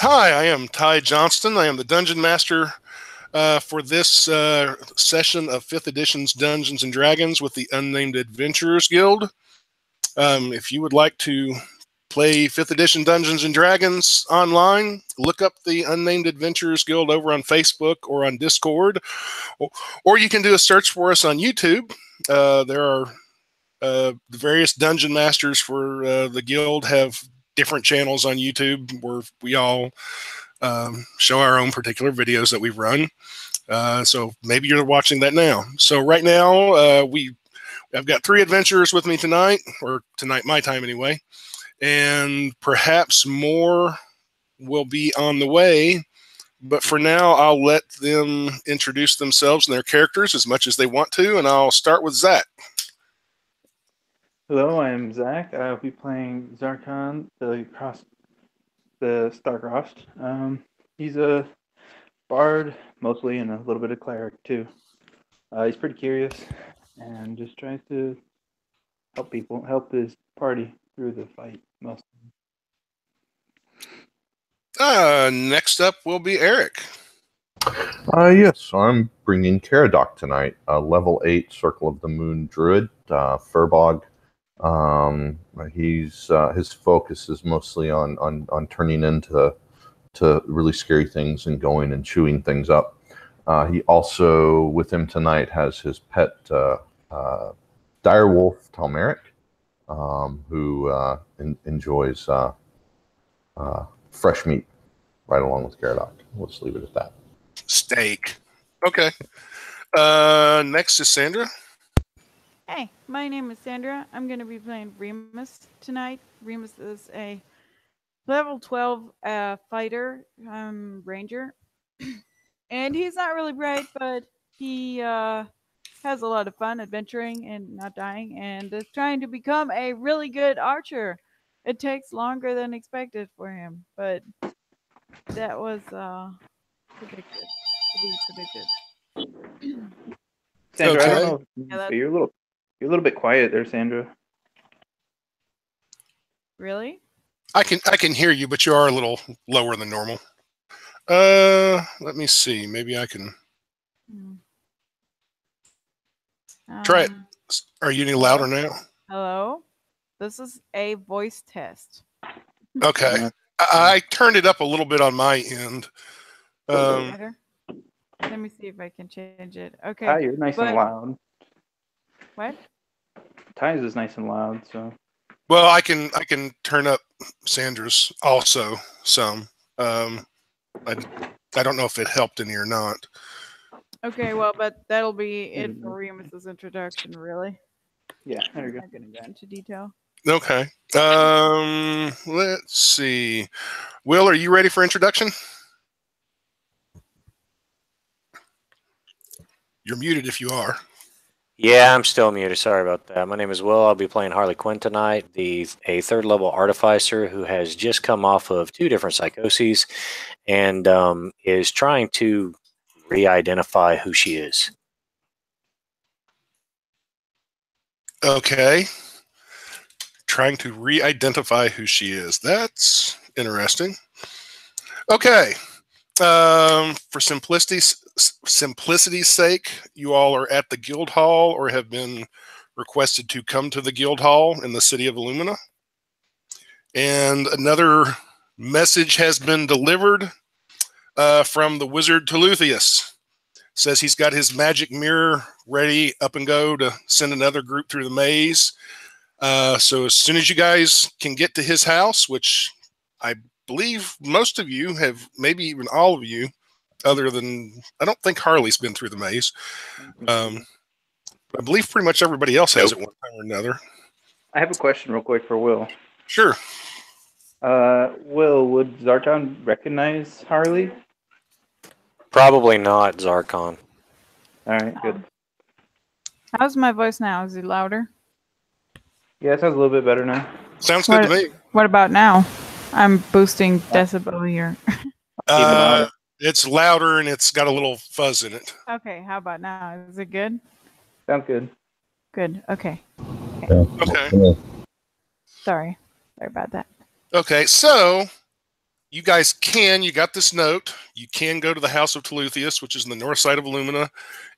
Hi, I am Ty Johnston. I am the Dungeon Master for this session of 5th Edition's Dungeons & Dragons with the Unnamed Adventurers Guild. If you would like to play 5th Edition Dungeons & Dragons online, look up the Unnamed Adventurers Guild over on Facebook or on Discord, or you can do a search for us on YouTube. There are the various Dungeon Masters for the Guild have different channels on YouTube where we all show our own particular videos that we've run. So maybe you're watching that now. So right now, I've got 3 adventurers with me tonight, or tonight my time anyway, and perhaps more will be on the way. But for now, I'll let them introduce themselves and their characters as much as they want to, and I'll start with Zach. Hello, I'm Zach. I'll be playing Zarkon, the Starcrossed. He's a bard, mostly, and a little bit of cleric, too. He's pretty curious, and just tries to help his party through the fight, mostly. Next up will be Eric. Yes, so I'm bringing Caradoc tonight, level 8 Circle of the Moon Druid, Furbog. His focus is mostly on turning into really scary things and going and chewing things up. He also, with him tonight, has his pet direwolf Talmeric, who enjoys fresh meat right along with Caradoc. We'll just leave it at that. Steak. Okay. Next is Sandra. Hey, my name is Sandra. I'm going to be playing Remus tonight. Remus is a level 12 fighter ranger. And he's not really bright, but he has a lot of fun adventuring and not dying, and is trying to become a really good archer. It takes longer than expected for him, but that was predicted. To be predicted. Sandra, Okay. I don't know. You're a little bit quiet there, Sandra. Really? I can hear you, but you are a little lower than normal. Let me see. Maybe I can try it. Are you any louder now? Hello? This is a voice test. Okay. I turned it up a little bit on my end. Better? Let me see if I can change it. Okay. Ty, you're nice and loud. What? Ty's is nice and loud, so. Well, I can turn up Sandra's also some. I don't know if it helped any or not. Okay, well, but that'll be it for Remus's introduction, really. Yeah, there you go. I'm not going to go into detail. Okay. Let's see. Will, are you ready for introduction? You're muted if you are. Yeah, I'm still muted. Sorry about that. My name is Will. I'll be playing Harley Quinn tonight, a 3rd level artificer who has just come off of 2 different psychoses and is trying to re-identify who she is. Okay. Trying to re-identify who she is. That's interesting. Okay. For simplicity's sake, you all are at the Guild Hall or have been requested to come to the Guild Hall in the city of Illumina. And another message has been delivered from the wizard Teleuthius. Says he's got his magic mirror ready up and go to send another group through the maze. So as soon as you guys can get to his house, which I believe most of you have, maybe even all of you, other than, I don't think Harley's been through the maze. I believe pretty much everybody else has at one time or another. I have a question real quick for Will. Sure. Will, would Zarkon recognize Harley? Probably not, Zarkon. All right, good. How's my voice now? Is it louder? Yeah, it sounds a little bit better now. Sounds good to me. What about now? I'm boosting decibel here. It's louder and it's got a little fuzz in it. Okay, how about now? Is it good? Sounds good. Good, okay. Okay. Sorry about that. Okay, so you guys you got this note. You can go to the House of Teluthius, which is in the north side of Illumina,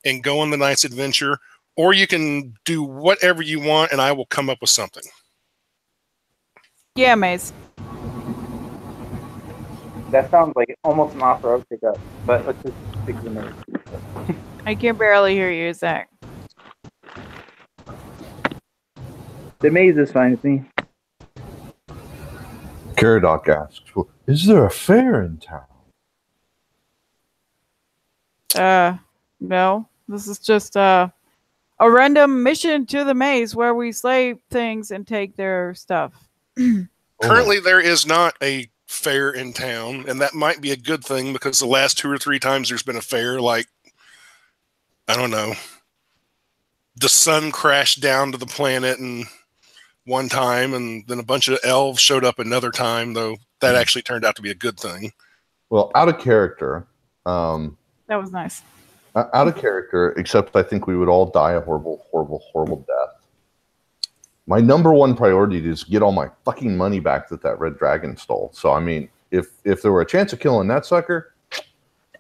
and go on the night's adventure. Or you can do whatever you want, and I will come up with something. Yeah, Maze. That sounds like almost an offer I'll pick up, but let's just stick to the maze. I can barely hear you, Zach. The maze is fine with me. Caradoc asks, well, is there a fair in town? No. This is just a random mission to the maze where we slay things and take their stuff. Currently, there is not a fair in town, and that might be a good thing because the last 2 or 3 times there's been a fair, like, I don't know, the sun crashed down to the planet and one time, and then a bunch of elves showed up another time, though that actually turned out to be a good thing. Well, out of character. That was nice. Out of character, except I think we would all die a horrible, horrible, horrible death. My number one priority is get all my fucking money back that red dragon stole. So, I mean, if there were a chance of killing that sucker,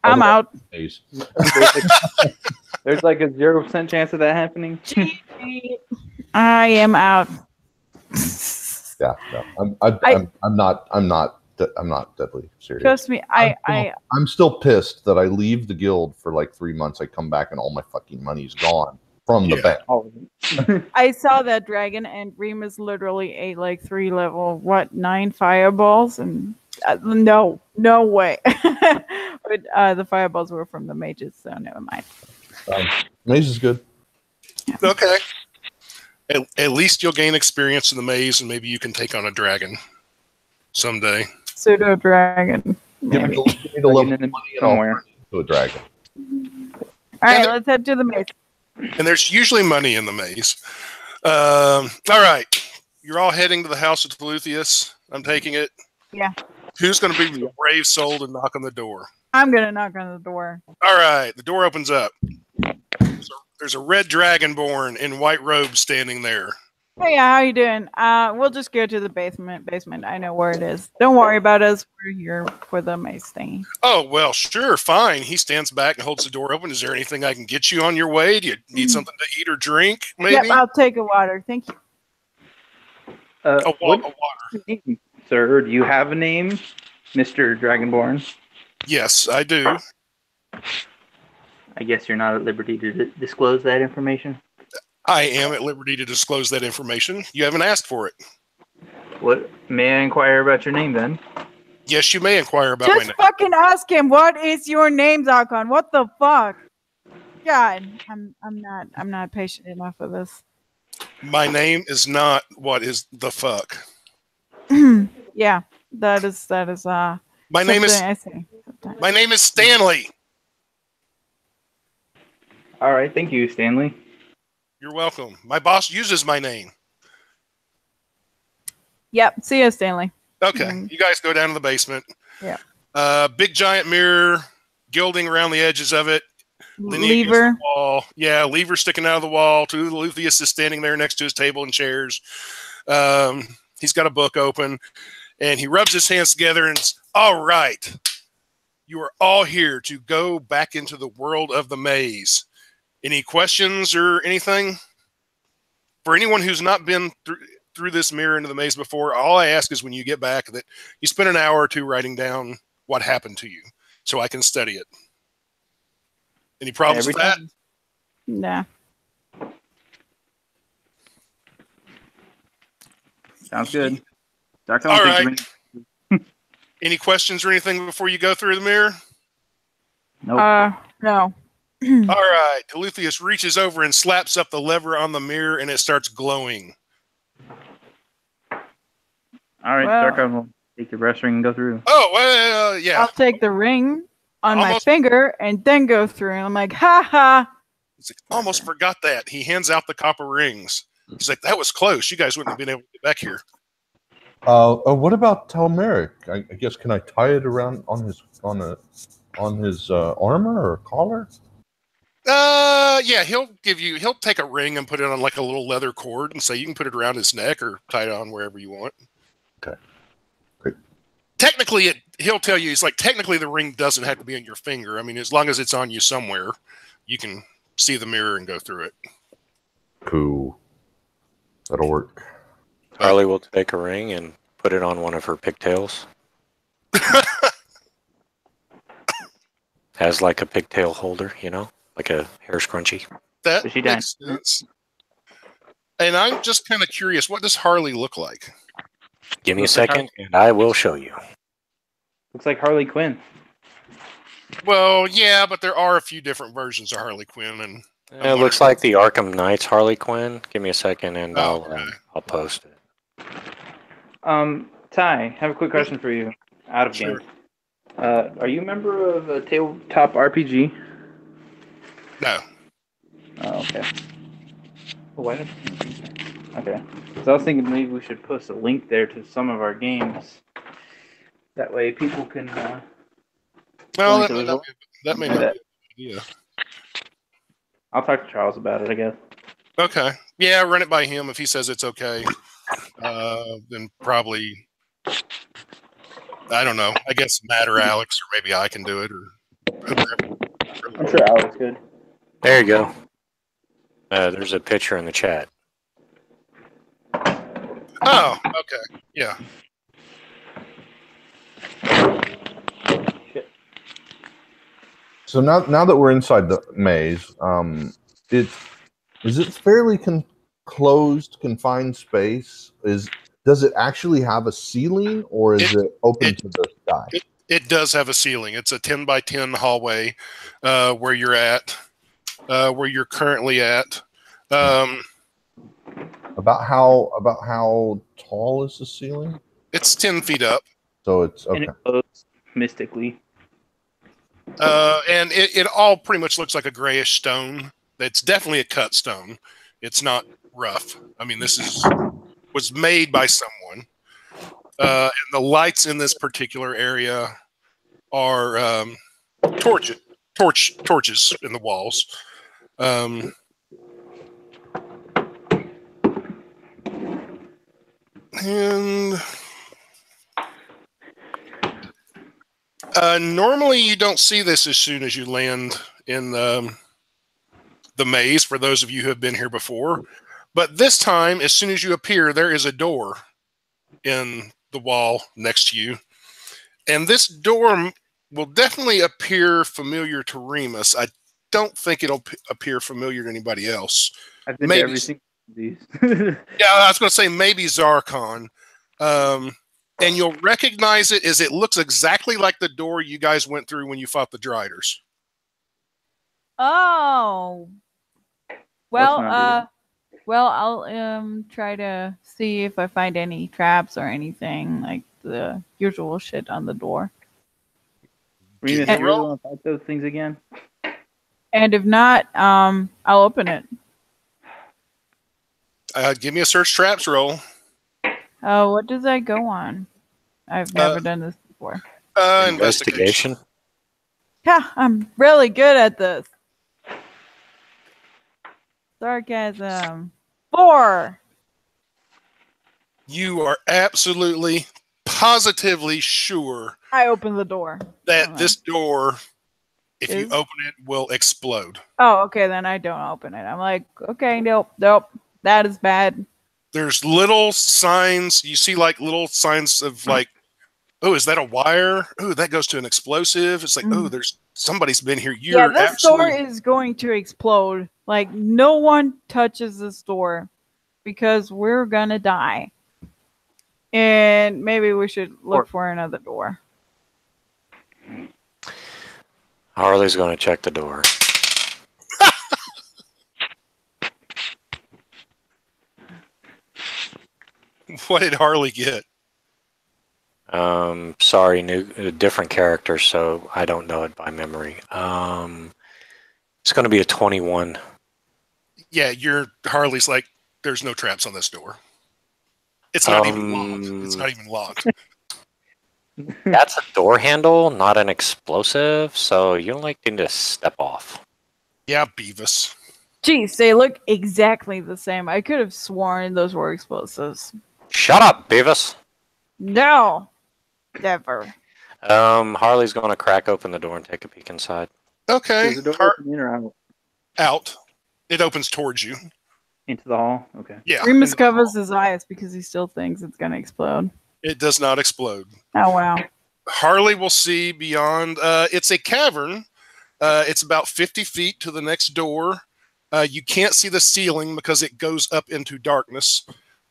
I'm out. There's like a 0% chance of that happening. I am out. Yeah, no, I'm not deadly serious. Trust me, I'm still pissed that I leave the guild for like 3 months. I come back and all my fucking money's gone from the bank. I saw that dragon, and Remus literally ate like 3 level 9 fireballs, and no way. But the fireballs were from the mages, so never mind. Maze is good. Yeah. Okay. At least you'll gain experience in the maze, and maybe you can take on a dragon someday. Pseudo dragon. You need a little money somewhere to a dragon. All right, let's head to the maze. And there's usually money in the maze. All right. You're all heading to the House of Teluthius. I'm taking it. Yeah. Who's going to be the brave soul to knock on the door? I'm going to knock on the door. All right. The door opens up. There's a red dragonborn in white robes standing there. Hey, how you doing? We'll just go to the basement. I know where it is. Don't worry about us. We're here for the maze thingy. Oh, well, sure, fine. He stands back and holds the door open. Is there anything I can get you on your way? Do you need something to eat or drink, maybe? Yep, I'll take a water. Thank you. A water. Sir, do you have a name, Mr. Dragonborn? Yes, I do. I guess you're not at liberty to disclose that information. I am at liberty to disclose that information. You haven't asked for it. What? May I inquire about your name then? Yes, you may inquire about my Just name. fucking ask him. What is your name, Zakon? What the fuck? God, I'm not patient enough for this. My name is not what is the fuck. Yeah, that is. My name is. I say. My name is Stanley. All right, thank you, Stanley. You're welcome. My boss uses my name. Yep. See you, Stanley. Okay, you guys go down to the basement. Yeah. Big giant mirror, gilding around the edges of it. Lever. Wall. Yeah, lever sticking out of the wall. Teluthius is standing there next to his table and chairs. He's got a book open, and he rubs his hands together and says, all right, you are all here to go back into the world of the maze. Any questions or anything? For anyone who's not been through this mirror into the maze before, all I ask is when you get back that you spend an hour or two writing down what happened to you so I can study it. Any problems with that? Nah. Sounds good. All right. Any questions or anything before you go through the mirror? Nope. No. All right. Teluthius reaches over and slaps up the lever on the mirror, and it starts glowing. All right, Well, Darkon will take the brush ring and go through. Oh, well, yeah. I'll take the ring on my finger and then go through. And I'm like, ha ha. He's like, almost forgot that. He hands out the copper rings. He's like, that was close. You guys wouldn't have been able to get back here. What about Telmeric? I guess can I tie it around on his armor or collar? Yeah, he'll take a ring and put it on like a little leather cord and say you can put it around his neck or tie it on wherever you want. Okay. Great. Technically, he'll tell you, he's like, technically the ring doesn't have to be on your finger. I mean, as long as it's on you somewhere, you can see the mirror and go through it. Cool. That'll work. Harley will take a ring and put it on one of her pigtails. Has like a pigtail holder, you know, like a hair scrunchie. That Is she makes sense. And I'm just kind of curious, what does Harley look like? Give me a Looks like second, and I will show you. Looks like Harley Quinn. Well, yeah, but there are a few different versions of Harley Quinn, and It looks like the Arkham Knight's Harley Quinn. Give me a second, and okay. I'll post it. Ty, I have a quick question for you. Out of Sure. game. Are you a member of a tabletop RPG? No. Oh, okay. Oh, why did Okay. So I was thinking maybe we should post a link there to some of our games. That way people can. Well, link that to may the not be a good idea. I'll talk to Charles about it, I guess. Okay. Yeah, run it by him. If he says it's okay, then probably, I don't know. I guess Matt or Alex, or maybe I can do it, or whoever. I'm sure Alex could. There you go. There's a picture in the chat. Oh, okay. Yeah. So now that we're inside the maze, is it fairly closed, confined space? Does it actually have a ceiling, or is it open to the sky? It does have a ceiling. It's a 10 by 10 hallway where you're at, where you're currently at. About how tall is the ceiling? It's 10 feet up. So it's okay. And it glows mystically. And it all pretty much looks like a grayish stone. It's definitely a cut stone. It's not rough. I mean, was made by someone. And the lights in this particular area are torches in the walls. And normally you don't see this as soon as you land in the maze, for those of you who have been here before. But this time, as soon as you appear, there is a door in the wall next to you. And this door will definitely appear familiar to Remus. I don't think it'll appear familiar to anybody else. I think Maybe. every single one of these. Yeah, I was going to say maybe Zarkon. And you'll recognize it as it looks exactly like the door you guys went through when you fought the Driders. Oh. Let's not Well, I'll try to see if I find any traps or anything like the usual shit on the door. Remus, Give you me a really roll. want to fight those things again? And if not, I'll open it. Give me a search traps roll. Oh, what does that go on? I've never done this before. Investigation. Yeah, I'm really good at this. Sarcasm. 4. You are absolutely, positively sure I open the door. that this door, if you Is- open it, will explode. Oh, okay, then I don't open it. I'm like, okay, nope, that is bad. There's little signs. You see like little signs of like, oh, is that a wire? Oh, that goes to an explosive. It's like, oh, there's somebody's been here. Yeah, this door is going to explode. Like, no one touches this door because we're gonna die. And maybe we should look for another door. Harley's going to check the door. What did Harley get? Sorry, different character, so I don't know it by memory. It's going to be a 21. Yeah, Harley's like, there's no traps on this door. It's not even locked. It's not even locked. That's a door handle, not an explosive, so you don't need to step off. Yeah, Beavis. Jeez, they look exactly the same. I could have sworn those were explosives. Shut up, Beavis. No, never. Harley's going to crack open the door and take a peek inside. Okay. Is the door open in or out? Out. It opens towards you. Into the hall? Okay. Yeah. Remus and covers his eyes because he still thinks it's going to explode. It does not explode. Oh, wow. Harley will see beyond. It's a cavern. It's about 50 feet to the next door. You can't see the ceiling because it goes up into darkness.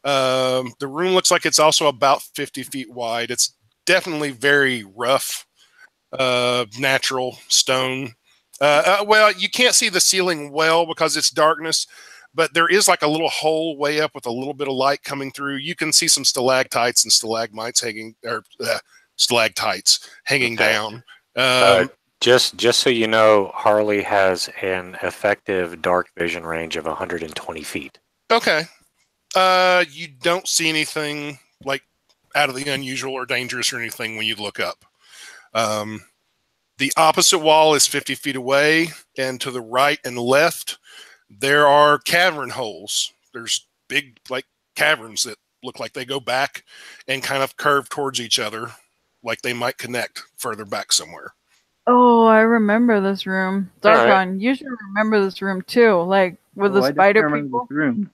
The room looks like it's also about 50 feet wide. It's definitely very rough, natural stone. Well, you can't see the ceiling well because it's darkness, but there is like a little hole way up with a little bit of light coming through. You can see some stalactites and stalagmites hanging, or stalactites hanging down. Just so you know, Harley has an effective dark vision range of 120 feet. Okay. You don't see anything like out of the unusual or dangerous or anything when you look up. The opposite wall is 50 feet away, and to the right and left, there are cavern holes. There's big, like, caverns that look like they go back and kind of curve towards each other, like they might connect further back somewhere. Oh, I remember this room. Darkon, you should remember this room too. Like with the I don't spider remember people. this room.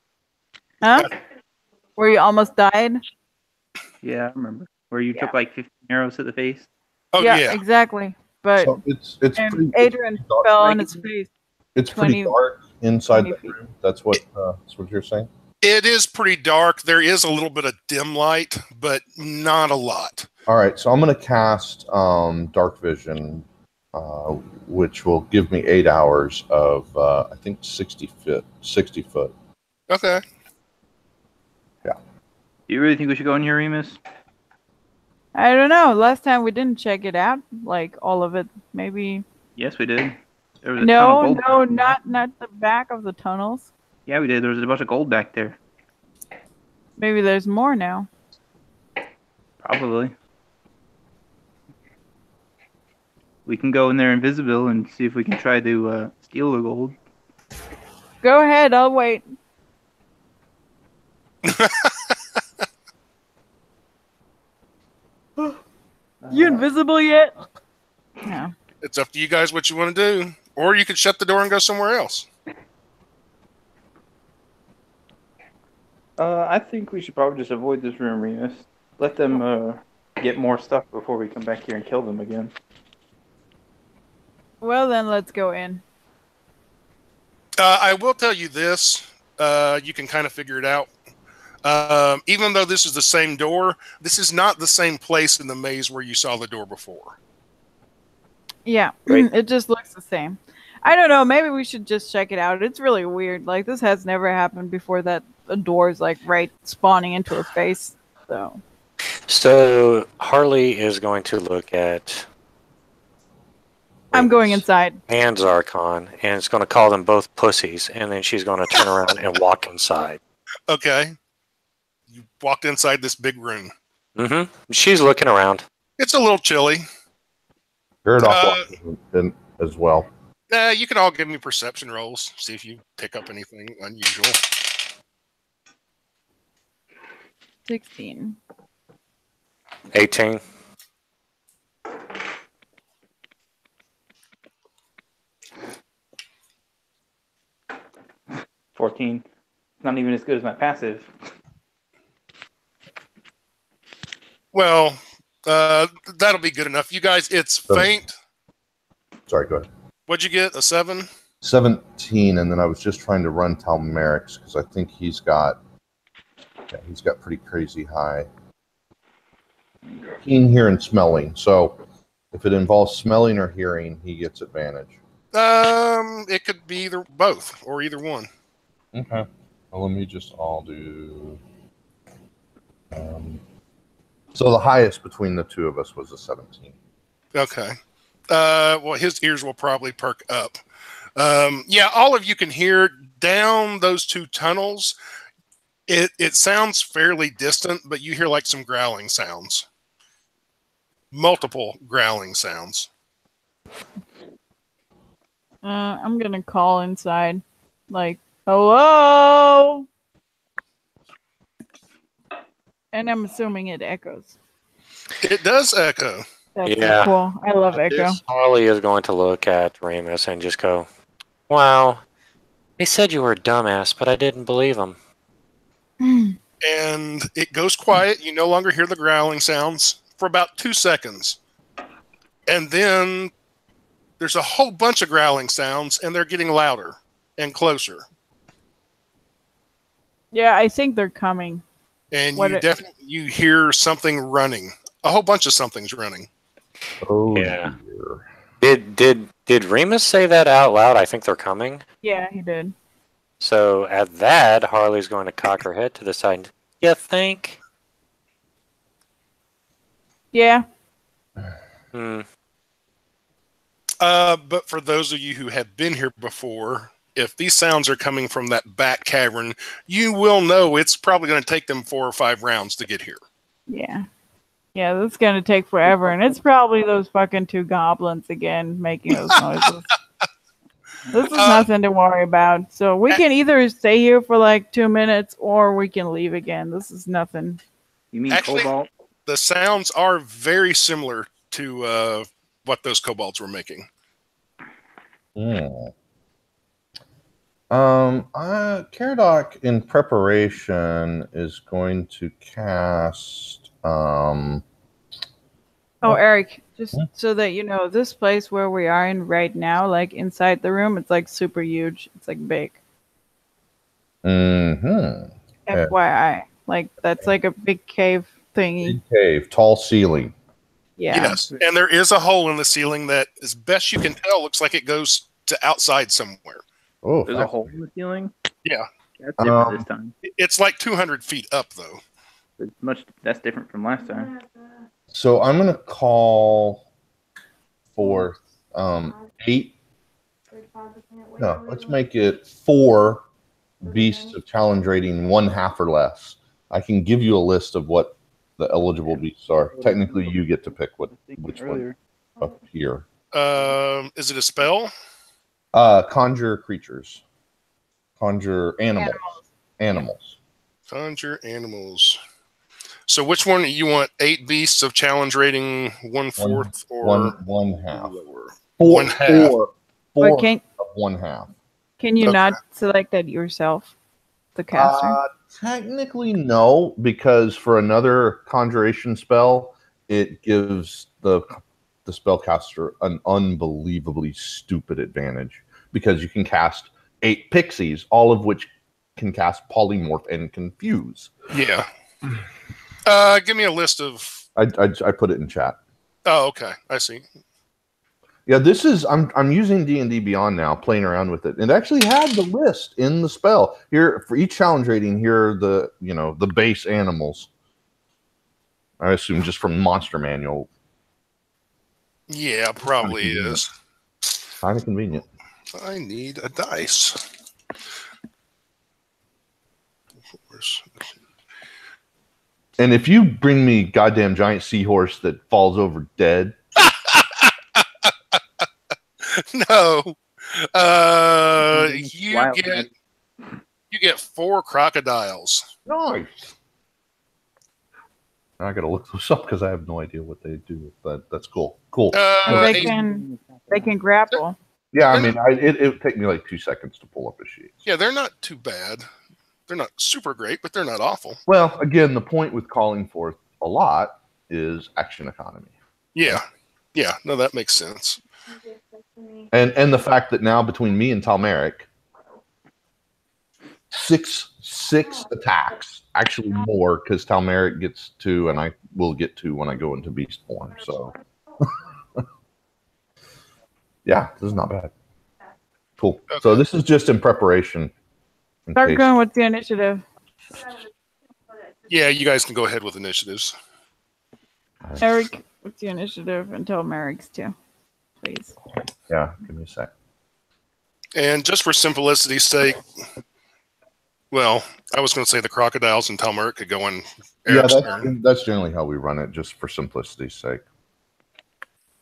Huh? Where you almost died? Yeah, I remember. Where you took like 15 arrows to the face. Oh, yeah. Exactly. But So it's and pretty, Adrian dark. fell on his face. It's pretty 20 dark inside 20 the feet. room. That's what you're saying. It is pretty dark. There is a little bit of dim light, but not a lot. All right, so I'm going to cast Dark Vision, which will give me 8 hours of I think 60 foot. Okay. Do you really think we should go in here, Remus? I don't know. Last time we didn't check it out, like all of it. Maybe. Yes, we did. There was a ton of gold back there. not the back of the tunnels. Yeah, we did. There was a bunch of gold back there. Maybe there's more now. Probably. We can go in there invisible and see if we can try to steal the gold. Go ahead. I'll wait. You invisible yet? No. It's up to you guys what you want to do. Or you could shut the door and go somewhere else. I think we should probably just avoid this room, Remus. Let them get more stuff before we come back here and kill them again. Well, then let's go in. I will tell you this. You can kind of figure it out. Even though this is the same door, this is not the same place in the maze where you saw the door before. Yeah, Right. It just looks the same. I don't know. Maybe we should just check it out. It's really weird. Like, this has never happened before that a door is, like, right spawning into a face. So Harley is going to look at I'm going inside. and Zarkon, and it's going to call them both pussies, and then she's going to turn around and walk inside. Okay. You walked inside this big room. Mm-hmm. She's looking around. It's a little chilly. Paradox as well. You can all give me perception rolls. See if you pick up anything unusual. 16. 18. $14. Not even as good as my passive. Well, that'll be good enough. You guys, it's faint. Sorry, go ahead. What'd you get? A 7? 17, and then I was just trying to run Talmeric's because I think he's got pretty crazy high. Keen hearing, smelling. So if it involves smelling or hearing, he gets advantage. It could be both or either one. Okay. Well, let me just all do. So the highest between the two of us was a 17. Okay. Well, his ears will probably perk up. Yeah, all of you can hear down those two tunnels. It sounds fairly distant, but you hear like some growling sounds. Multiple growling sounds. I'm gonna call inside. Like, hello? And I'm assuming it echoes. It does echo. That's Yeah. so cool. I love Echo. Harley is going to look at Remus and just go, "Wow, they said you were a dumbass, but I didn't believe them." And it goes quiet. You no longer hear the growling sounds for about 2 seconds. And then there's a whole bunch of growling sounds, and they're getting louder and closer. Yeah, I think they're coming. And What you it- definitely you hear something running. A whole bunch of something's running. Oh, Yeah. dear. Did Remus say that out loud? I think they're coming. Yeah, he did. So at that, Harley's going to cock her head to the side. You think? Yeah. Hmm. But for those of you who have been here before, if these sounds are coming from that back cavern, you will know it's probably going to take them 4 or 5 rounds to get here. Yeah. Yeah, this is gonna take forever, and it's probably those fucking 2 goblins again making those noises. This is nothing to worry about. So we can either stay here for like 2 minutes or we can leave again. This is nothing. You mean Actually- cobalt? The sounds are very similar to what those kobolds were making. Caradoc in preparation is going to cast. Oh, Eric, just so that you know, this place where we are in right now, like inside the room, it's like super huge. It's like big. Yeah. FYI. Like that's like a big cave thingy. Big cave, tall ceiling. Yeah. Yes. And there is a hole in the ceiling that, as best you can tell, looks like it goes to outside somewhere. Oh, There's a hole in the ceiling? Yeah. That's different this time. It's like 200 feet up, though. That's different from last time. So I'm going to call for 8. No, let's make it 4 beasts of challenge rating, 1/2 or less. I can give you a list of what the eligible beasts are. Technically, you get to pick which one up here. Is it a spell? Conjure creatures. Conjure animals. Conjure animals. So which one you want? 8 beasts of challenge rating, 1/4 or 1/2. lower? 4 1/2. 4 But can of 1/2. you Okay. not select that yourself, the caster? Technically, no, because for another conjuration spell, it gives the spellcaster an unbelievably stupid advantage because you can cast 8 pixies, all of which can cast polymorph and confuse. Yeah. Give me a list of. I put it in chat. Oh, okay. I see. Yeah, this is I'm using D&D Beyond now, playing around with it. It actually had the list in the spell here for each challenge rating. Here are the base animals. I assume just from Monster Manual. Yeah, probably is. Kind of convenient. I need a dice. And if you bring me goddamn giant seahorse that falls over dead, No. Wild You get 4 crocodiles. nice. I gotta look those up because I have no idea what they do, but that's cool. Cool. they Eight- can grapple. Yeah, I mean, it would take me like 2 seconds to pull up a sheet. yeah, they're not too bad. They're not super great, but they're not awful. Well, again, the point with calling forth a lot is action economy. Yeah. Yeah, no, that makes sense. And the fact that now between me and Talmeric, six attacks, actually more, because Talmeric gets 2, and I will get 2 when I go into beast form. So, yeah, this is not bad. Cool. So this is just in preparation. in Start case- going with the initiative. Yeah, you guys can go ahead with initiatives. Eric, what's the initiative? And tell Merrick's too, please. Yeah, give me a sec. And just for simplicity's sake, well, I was going to say the crocodiles and Talmeric could go in Eric's turn. That's generally how we run it, just for simplicity's sake.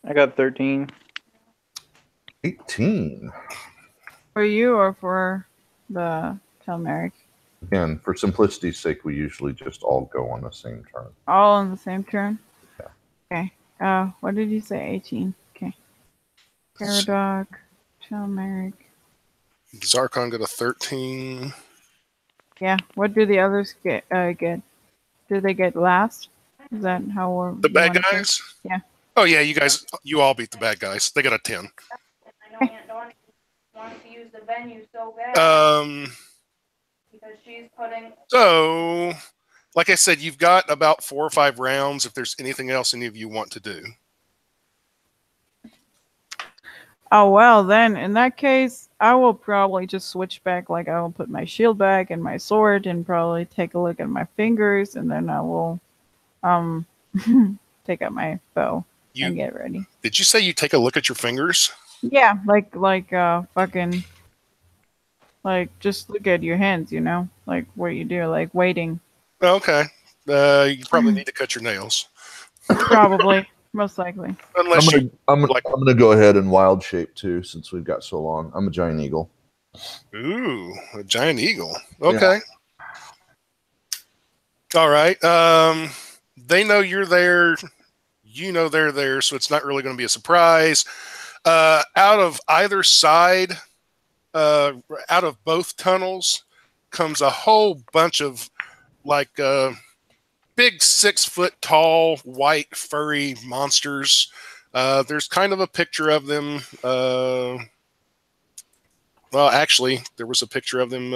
I got 13. 18. For you or for the tell Merrick? Again, for simplicity's sake, we usually just all go on the same turn. All on the same turn? Yeah. Okay. What did you say? 18. Okay. Paradox, Chalmeric. Zarkon got a 13. Yeah. What do the others get? Do they get last? Is that how we're The bad guys? Yeah. Oh, yeah, you all beat the bad guys. They got a 10. I know Aunt Dawn wants to use the venue so bad because she's putting. So, like I said, you've got about 4 or 5 rounds if there's anything else any of you want to do. Oh, well, then, in that case, I will probably just switch back. Like, I will put my shield back and my sword and probably take a look at my fingers, and then I will take out my bow and get ready. Did you say you take a look at your fingers? Yeah, fucking, like, just look at your hands, you know? Like, what you do, like, waiting. Okay. You probably need to cut your nails. Probably. Most likely. Unless I'm gonna go ahead and wild shape too, since we've got so long. I'm a giant eagle. Ooh, a giant eagle. Okay. Yeah. All right. They know you're there. You know they're there, so it's not really going to be a surprise. Out of either side, out of both tunnels, comes a whole bunch of like big 6 foot tall, white, furry monsters. There's kind of a picture of them. Well, actually, there was a picture of them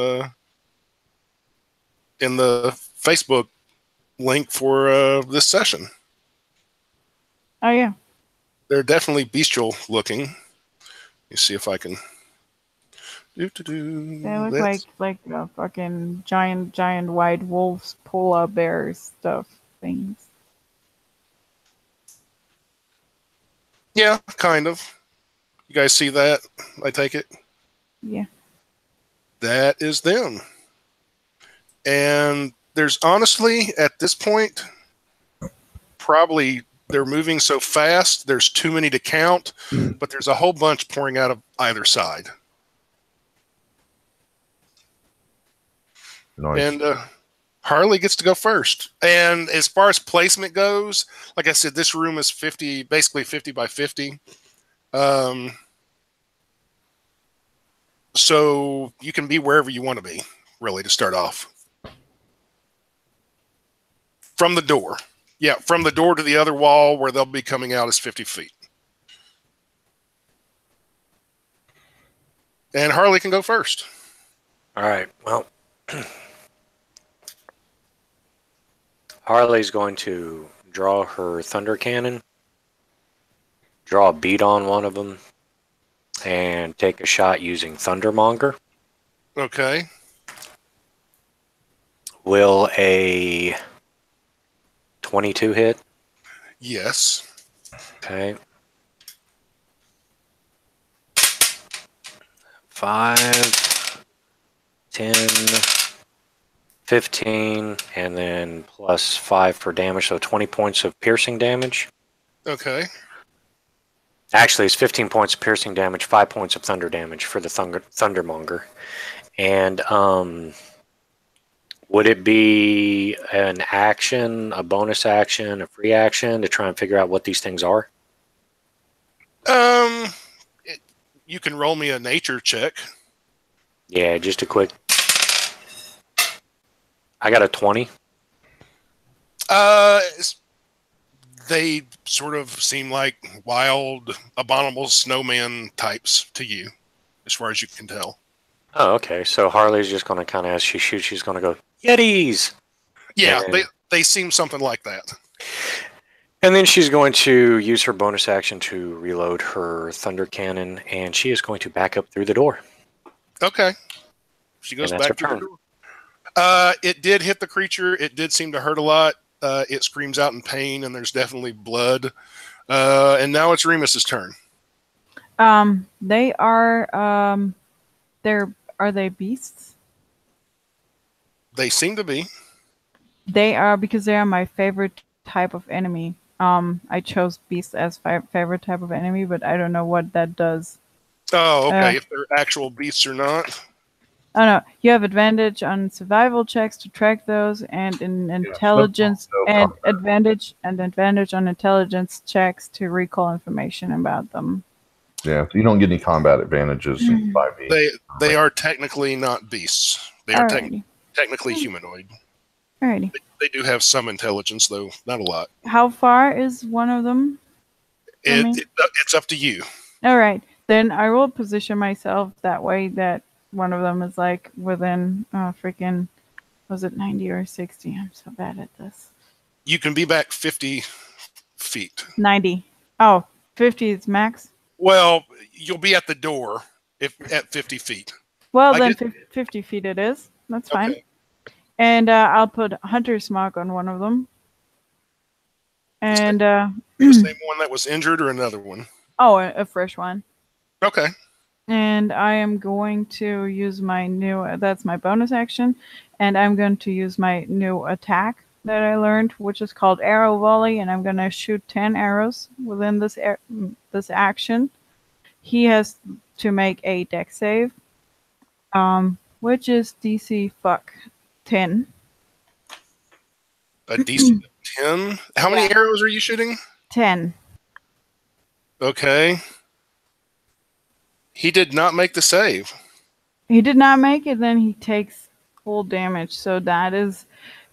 in the Facebook link for this session. Oh, yeah. They're definitely bestial looking. Let me see if I can. They look like fucking giant white wolves, polar bears stuff things. Yeah, kind of. You guys see that? I take it? Yeah. That is them. And there's honestly, at this point, probably they're moving so fast, there's too many to count, but there's a whole bunch pouring out of either side. Nice. And Harley gets to go first. And as far as placement goes, like I said, this room is basically 50 by 50. So you can be wherever you want to be, really, to start off. From the door. Yeah, from the door to the other wall where they'll be coming out is 50 feet. And Harley can go first. All right. Well, Harley's going to draw her thunder cannon, draw a bead on one of them, and take a shot using Thundermonger. Okay. Will a 22 hit? Yes. Okay. 5, 10, 15, and then plus 5 for damage, so 20 points of piercing damage. Okay. Actually, it's 15 points of piercing damage, 5 points of thunder damage for the Thundermonger. And would it be an action, a bonus action, a free action to try and figure out what these things are? You can roll me a nature check. Yeah, just a quick. I got a 20. They sort of seem like wild, abominable snowman types to you, as far as you can tell. Oh, okay. So Harley's just going to kind of, as she shoots, she's going to go, Yetis! Yeah, they seem something like that. And then she's going to use her bonus action to reload her thunder cannon, and she is going to back up through the door. Okay. She goes back through the door. It did hit the creature. It did seem to hurt a lot. It screams out in pain, and there's definitely blood. And now it's Remus's turn. They are, are they beasts? They seem to be. They are, because they are my favorite type of enemy. I chose beasts as favorite type of enemy, but I don't know what that does. Oh, okay. If they're actual beasts or not. Oh no, you have advantage on survival checks to track those, and in intelligence and advantage on intelligence checks to recall information about them. Yeah, you don't get any combat advantages in 5e. They are technically not beasts. They are technically humanoid. Alrighty. They do have some intelligence, though not a lot. How far is one of them? It's up to you. All right, then I will position myself that way that one of them is like within freaking, was it 90 or 60? I'm so bad at this. You can be back 50 feet. 90. Oh, 50 is max? Well, you'll be at the door at 50 feet. Well, then 50 feet it is. That's fine. Okay. And I'll put Hunter's Mark on one of them. And the same one that was injured or another one? Oh, a fresh one. Okay. And I am going to use my new, that's my bonus action, and I'm going to use my new attack that I learned, which is called Arrow Volley, and I'm going to shoot 10 arrows within this action. He has to make a dex save, which is DC 10. A DC 10? How many arrows are you shooting? 10. Okay. He did not make the save. He did not make it, then he takes full damage. So that is,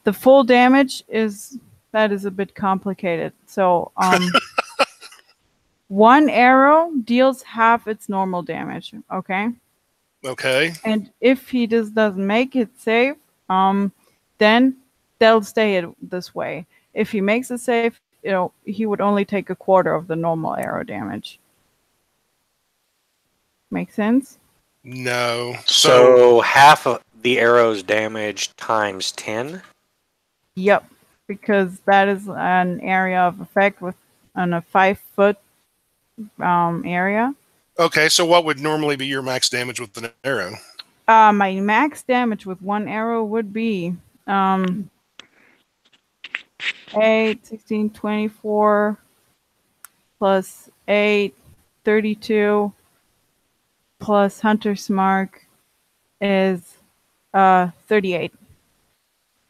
the full damage is, that is a bit complicated. So, one arrow deals half its normal damage, okay? Okay. And if he doesn't make it save, then they'll stay this way. If he makes a save, he would only take a quarter of the normal arrow damage. Make sense? No. So half of the arrow's damage times 10? Yep. Because that is an area of effect on a 5-foot area. Okay, so what would normally be your max damage with an arrow? My max damage with one arrow would be 8, 16, 24 plus 8, 32 plus Hunter's Mark is 38.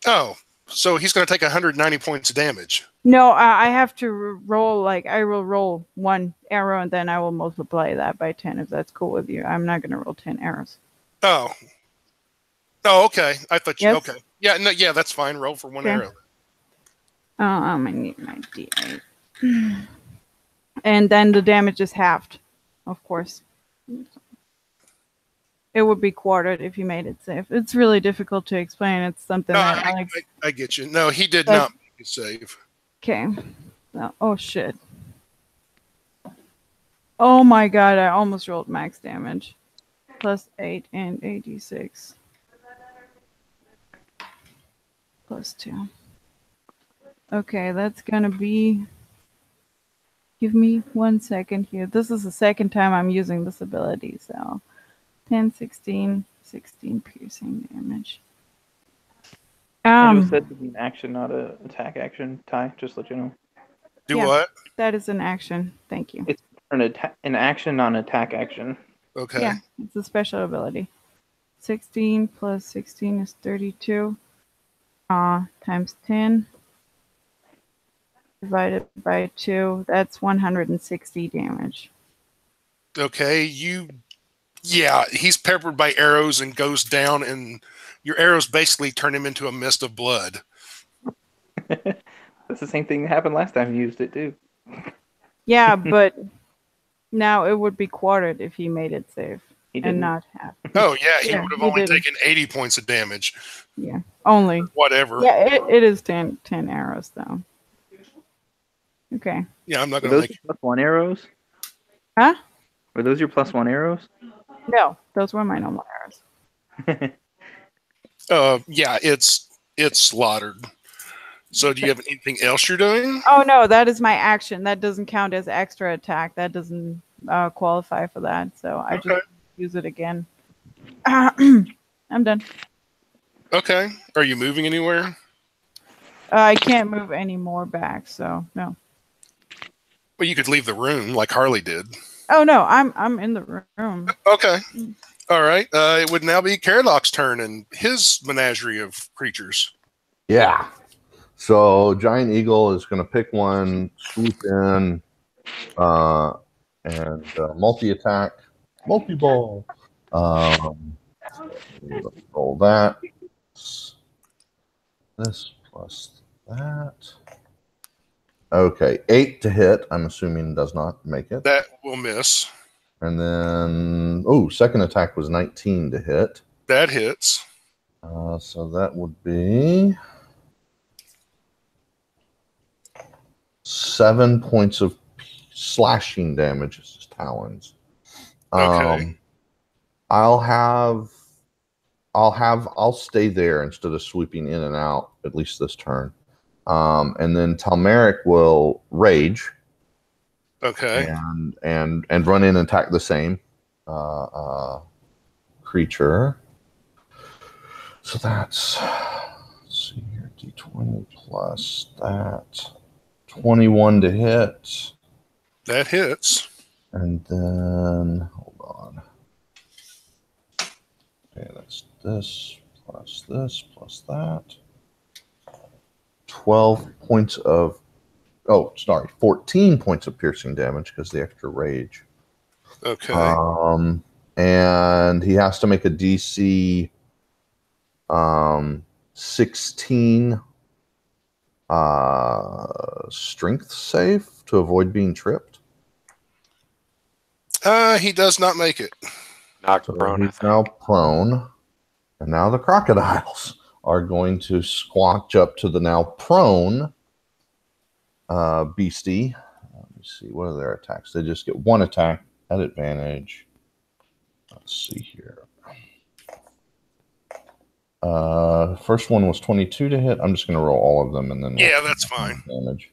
Oh, so he's going to take 190 points of damage. No, I have to roll, I will roll one arrow and then I will multiply that by 10 if that's cool with you. I'm not going to roll 10 arrows. Oh, okay. I thought you, yes? Okay. Yeah, no, yeah, that's fine. Roll for one arrow. I need my D8. And then the damage is halved, of course. It would be quartered if you made it safe. It's really difficult to explain. It's something that I get you. No, he did not make a save. Okay. Oh, shit. Oh, my God. I almost rolled max damage. Plus 8 and 86. Plus 2. Okay, that's going to be... Give me 1 second here. This is the second time I'm using this ability, so... 10, 16 piercing damage. It was said to be an action, not an attack action. Ty, just let you know. Do what? That is an action. Thank you. It's an action, not an attack action. Okay. Yeah, it's a special ability. 16 plus 16 is 32. Times 10 divided by 2. That's 160 damage. Okay, yeah, he's peppered by arrows and goes down, and your arrows basically turn him into a mist of blood. That's the same thing that happened last time you used it, too. Yeah, but now it would be quartered if he made it safe and not half. Oh, yeah, he would have only taken 80 points of damage. Yeah, only. Whatever. Yeah, it is 10 arrows, though. Okay. Yeah, I'm not going to make it. Plus 1 arrows? Huh? Were those your plus 1 arrows? No, those were my normal arrows. Yeah, it's slaughtered. So do you have anything else you're doing? Oh, no, that is my action. That doesn't count as extra attack. That doesn't qualify for that. So I just use it again. I'm done. Okay. Are you moving anywhere? I can't move any more back, so no. Well, you could leave the room like Harley did. Oh, no, I'm in the room. Okay. All right. It would now be Caradoc's turn and his menagerie of creatures. Yeah. So Giant Eagle is going to pick one, swoop in, and multi-attack, multi-ball. Roll that. This plus that. Okay, 8 to hit. I'm assuming does not make it. That will miss. And then, second attack was 19 to hit. That hits. So that would be 7 points of slashing damage. It's just talons. Okay. I'll stay there instead of sweeping in and out, at least this turn. And then Talmeric will rage. Okay. And run in and attack the same creature. So that's, let's see here, D20 plus that. 21 to hit. That hits. And then, hold on. Okay, that's this plus that. 12 points of, 14 points of piercing damage because the extra rage. Okay. And he has to make a DC 16 strength save to avoid being tripped. He does not make it. Knocked So prone. he's now prone. And now the crocodiles are going to squatch up to the now prone beastie. Let me see. What are their attacks? They just get one attack at advantage. Let's see here. First one was 22 to hit. I'm just going to roll all of them and then. Yeah, that's fine. Damage.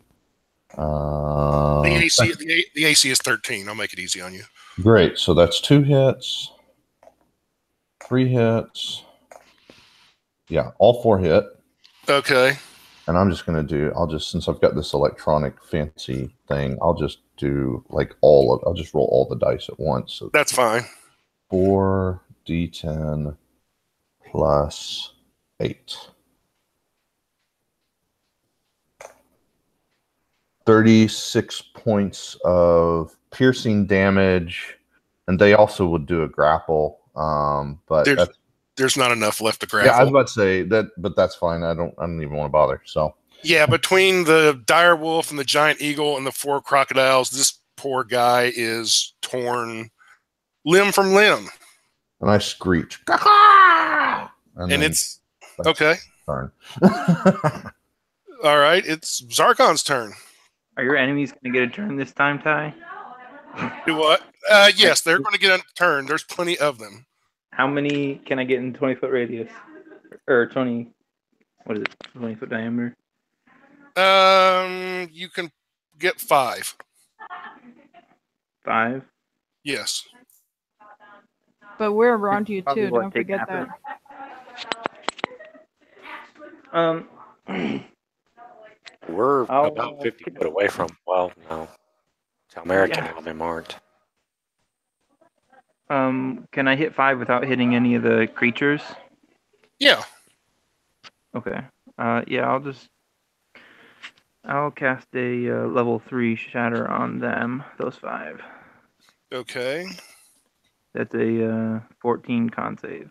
The AC is 13. I'll make it easy on you. Great. So that's 2 hits, 3 hits. Yeah, all 4 hit. Okay. And I'm just going to since I've got this electronic fancy thing, I'll just do I'll just roll all the dice at once. So that's fine. 4d10 plus 8. 36 points of piercing damage, and they also would do a grapple. But there's not enough left to grapple. Yeah, I was about to say that, but that's fine. I don't even want to bother. So yeah, between the dire wolf and the giant eagle and the 4 crocodiles, this poor guy is torn limb from limb. And I screech. And it's okay. Turn. All right, it's Zarkon's turn. Are your enemies going to get a turn this time, Ty? Do what? Yes, they're going to get a turn. There's plenty of them. How many can I get in 20-foot radius? Or 20, what is it, 20-foot diameter? You can get 5. 5? Yes. But we're around you Probably too. what, Don't take forget half that. We're about 50 foot away from. Well, no, American of them aren't. Can I hit 5 without hitting any of the creatures? Yeah. Okay. Yeah, I'll cast a level 3 shatter on them. Those 5. Okay. That's a 14 con save.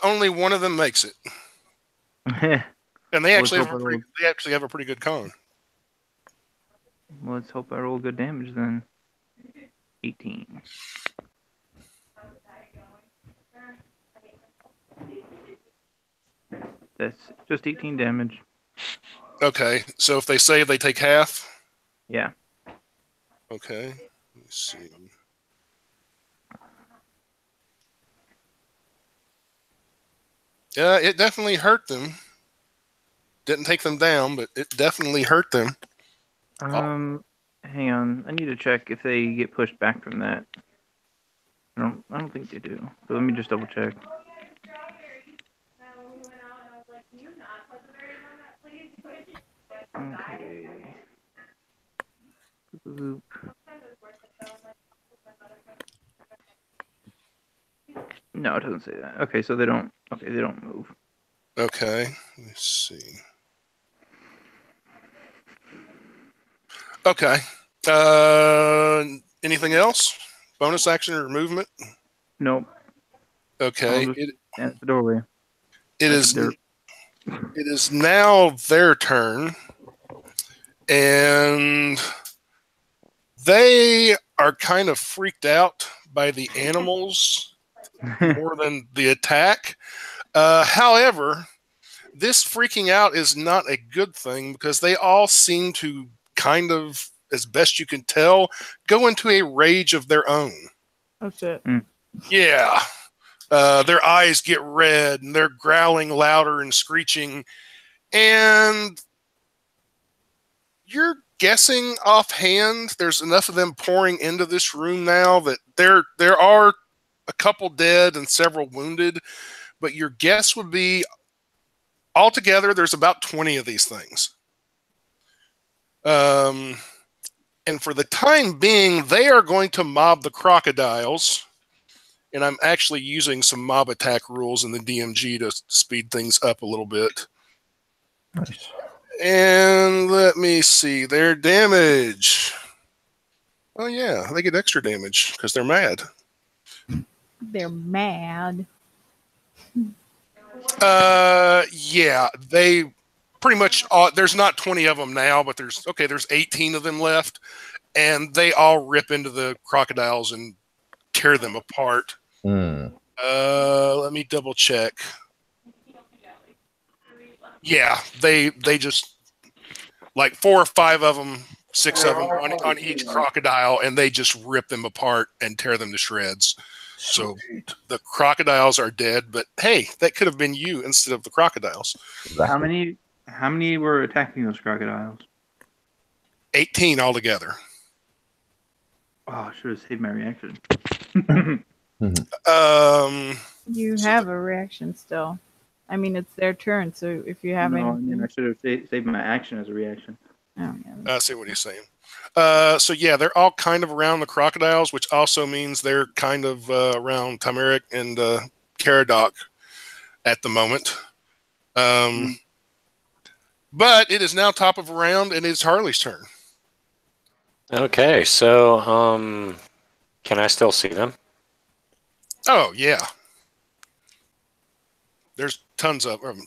Only one of them makes it, and they actually have a pretty good con. Well, let's hope I roll good damage then. 18. That's just 18 damage. Okay, so if they save, they take half? Yeah. Okay, let me see. Yeah, it definitely hurt them. Didn't take them down, but it definitely hurt them. Hang on. I need to check if they get pushed back from that. I don't think they do. So let me just double check. Okay. Boop. No, it doesn't say that. Okay, so they don't. Okay, they don't move. Okay. Let me see. Okay. Anything else? Bonus action or movement? Nope. Okay. I'll just stand at the doorway. It Like is. they're- It is now their turn, and they are kind of freaked out by the animals more than the attack. However, this freaking out is not a good thing because they all seem to kind of, as best you can tell, go into a rage of their own. Oh shit. Yeah. Their eyes get red and they're growling louder and screeching. And you're guessing offhand there's enough of them pouring into this room now that there are a couple dead and several wounded, but your guess would be altogether there's about 20 of these things. And for the time being, they are going to mob the crocodiles. And I'm actually using some mob attack rules in the DMG to speed things up a little bit. Nice. And let me see their damage. Oh yeah, they get extra damage because they're mad. They're mad. Yeah, they pretty much. There's not 20 of them now, but there's 18 of them left, and they all rip into the crocodiles and tear them apart. Let me double check. Yeah, they just like 4 or 5 of them, 6 of them on each crocodile, and they just rip them apart and tear them to shreds. So the crocodiles are dead, but hey, that could have been you instead of the crocodiles. Exactly. How many were attacking those crocodiles? 18 altogether. Oh, I should have saved my reaction. You have a reaction still. I mean, it's their turn, so if you have No, I anything... mean, I should have saved my action as a reaction. Oh, yeah. I see what he's saying. So yeah, they're all kind of around the crocodiles, which also means they're kind of around Tamaric and Caradoc at the moment. But it is now top of a round, and it's Harley's turn. Okay, so can I still see them? Oh yeah, there's tons of them.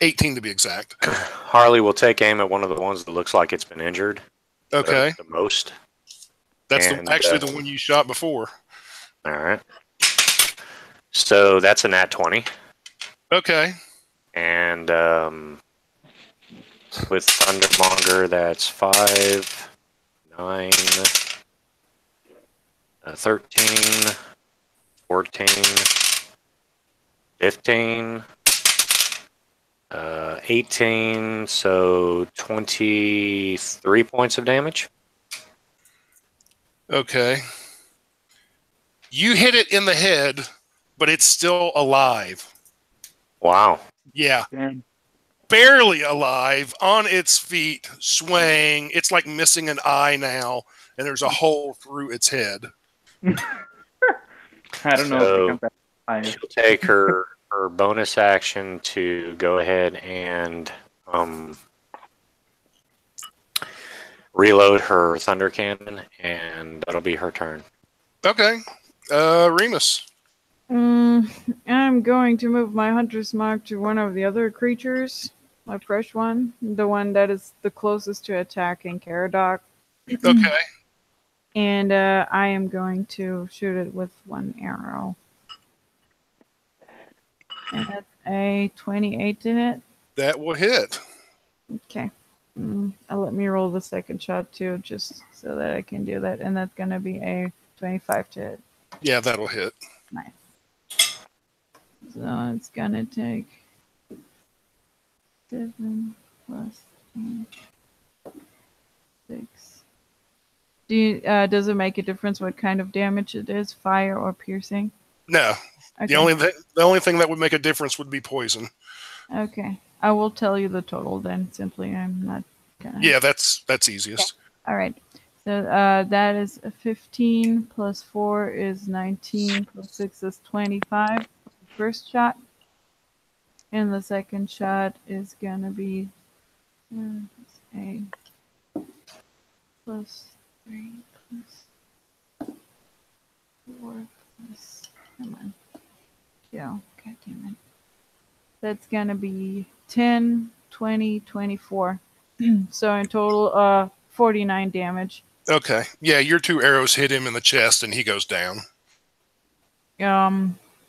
18 to be exact. Harley will take aim at one of the ones that looks like it's been injured. Okay, The most. that's And, actually the one you shot before. All right. So that's a nat 20. Okay. And with Thundermonger, that's 5, 9, 13, 14, 15, 18, so 23 points of damage. Okay. You hit it in the head, but it's still alive. Wow. Yeah. Damn. Barely alive, on its feet, swaying. It's like missing an eye now, and there's a hole through its head. I don't know if they come back higher. She'll take her bonus action to go ahead and reload her thunder cannon, and that'll be her turn. Okay. Remus. I'm going to move my hunter's mark to one of the other creatures, my fresh one, the one that is the closest to attacking Caradoc. Okay. And I am going to shoot it with one arrow. And that's a 28 to hit. That will hit. Okay. Let me roll the second shot too, just so that I can do that. And that's going to be a 25 to hit. Yeah, that'll hit. Nice. So it's going to take 7 plus 8, 6. Does it make a difference what kind of damage it is, fire or piercing? No. Okay. The only thing that would make a difference would be poison. Okay. I will tell you the total then. Simply, I'm not gonna. Yeah, that's easiest. All right. So that is 15 plus 4 is 19 plus 6 is 25. First shot. And the second shot is gonna be a plus 3 plus 4 plus. Come on. Yeah. God damn it. That's gonna be 10, 20, 24. So in total, 49 damage. Okay. Yeah, your 2 arrows hit him in the chest, and he goes down.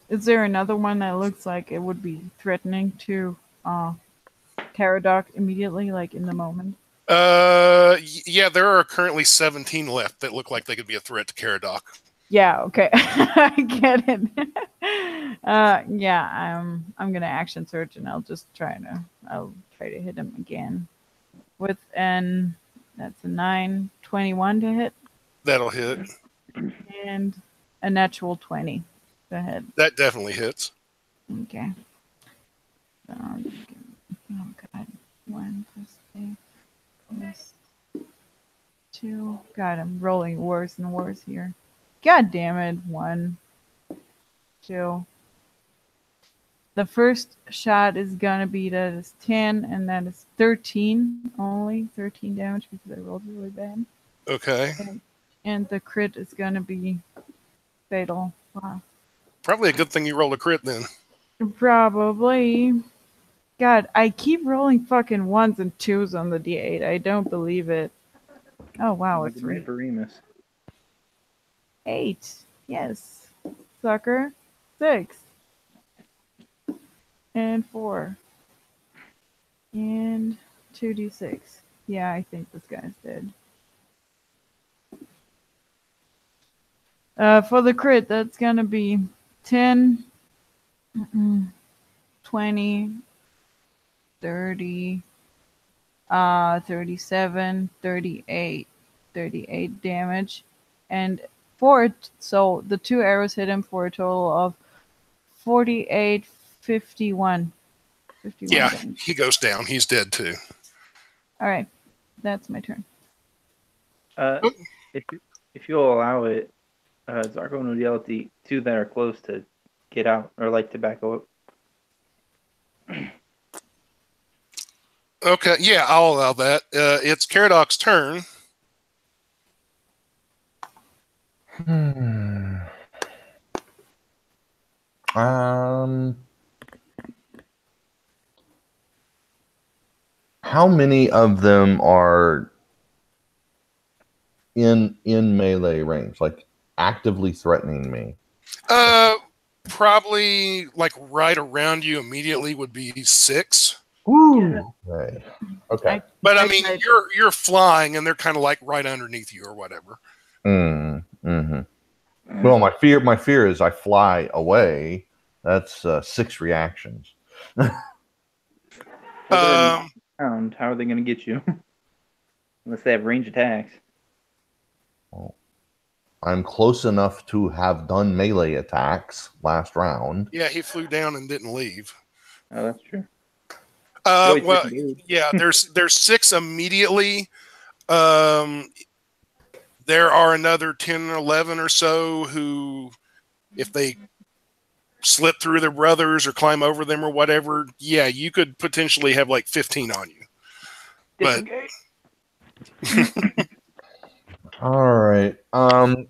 Is there another one that looks like it would be threatening to Caradoc immediately, like in the moment? Yeah, there are currently 17 left that look like they could be a threat to Caradoc. Yeah, okay. I get it. Yeah, I'm gonna action search and I'll try to hit him again. With that's a 9, 21 to hit. That'll hit. And a natural 20 to hit. That definitely hits. Okay. Oh god. 1 plus 8 plus 2. God, I'm rolling worse and worse here. God damn it. 1, 2. The first shot is gonna be that is 10, and that is 13 only. 13 damage because I rolled really bad. Okay. And the crit is gonna be fatal. Wow. Probably a good thing you rolled a crit then. Probably. God, I keep rolling fucking 1s and 2s on the D8. I don't believe it. Oh wow, a 3. Remus. 8. Yes. Sucker. 6. And 4. And 2d6. Yeah, I think this guy's dead. For the crit, that's gonna be 10, 20, 30, 37, 38. 38 damage. And so the 2 arrows hit him for a total of 48, 51. 51 Yeah, damage. he goes down. He's dead too. All right, that's my turn. If you'll allow it, Zarko will yell at the 2 that are close to get out or like to back up. Okay, yeah, I'll allow that. It's Caradoc's turn. How many of them are in melee range, like actively threatening me? Probably like right around you immediately would be 6. Ooh. Okay. But I mean, you're flying, and they're kind of like right underneath you or whatever. Mm-hmm. Well, my fear is I fly away. That's 6 reactions. How are they going to get you? Unless they have range attacks. Well, I'm close enough to have done melee attacks last round. Yeah, he flew down and didn't leave. Oh, that's true. Well, yeah, there's 6 immediately. There are another 10 or 11 or so who, if they slip through their brothers or climb over them or whatever, yeah, you could potentially have like 15 on you. But all right. I'm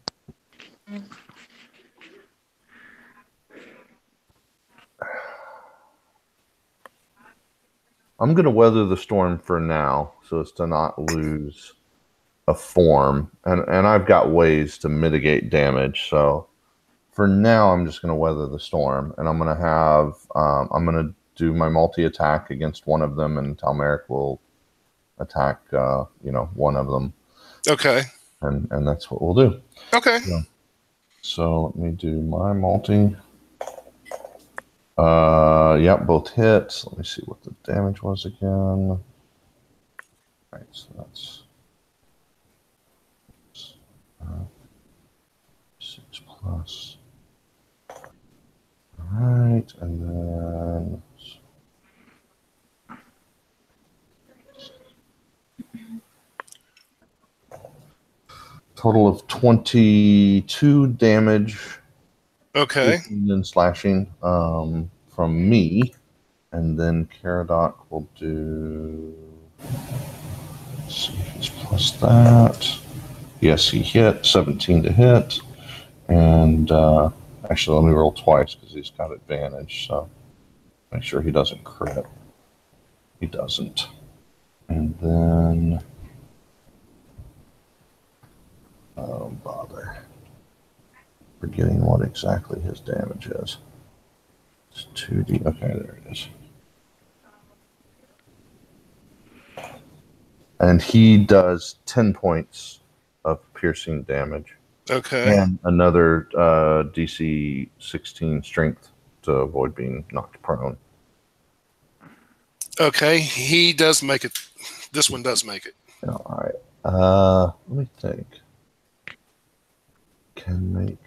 going to weather the storm for now so as to not lose a form. And I've got ways to mitigate damage. So for now, I'm just going to weather the storm. And I'm going to have, I'm going to do my multi-attack against one of them, and Talmeric will attack, one of them. okay. And that's what we'll do. Okay. So let me do my multi. Yep, both hits. Let me see what the damage was again. All right, so that's 6 plus. All right, and then Total of 22 damage. Okay. 15 and slashing from me. And then Caradoc will do... Let's see if he's plus that. Yes, he hit. 17 to hit. And actually, let me roll twice because he's got advantage. So make sure he doesn't crit. He doesn't. And then... Oh, bother. Forgetting what exactly his damage is. It's 2d. Okay, there it is. And he does 10 points of piercing damage. Okay. And another DC 16 strength to avoid being knocked prone. Okay, he does make it. This one does make it. All right. Let me think. Can make.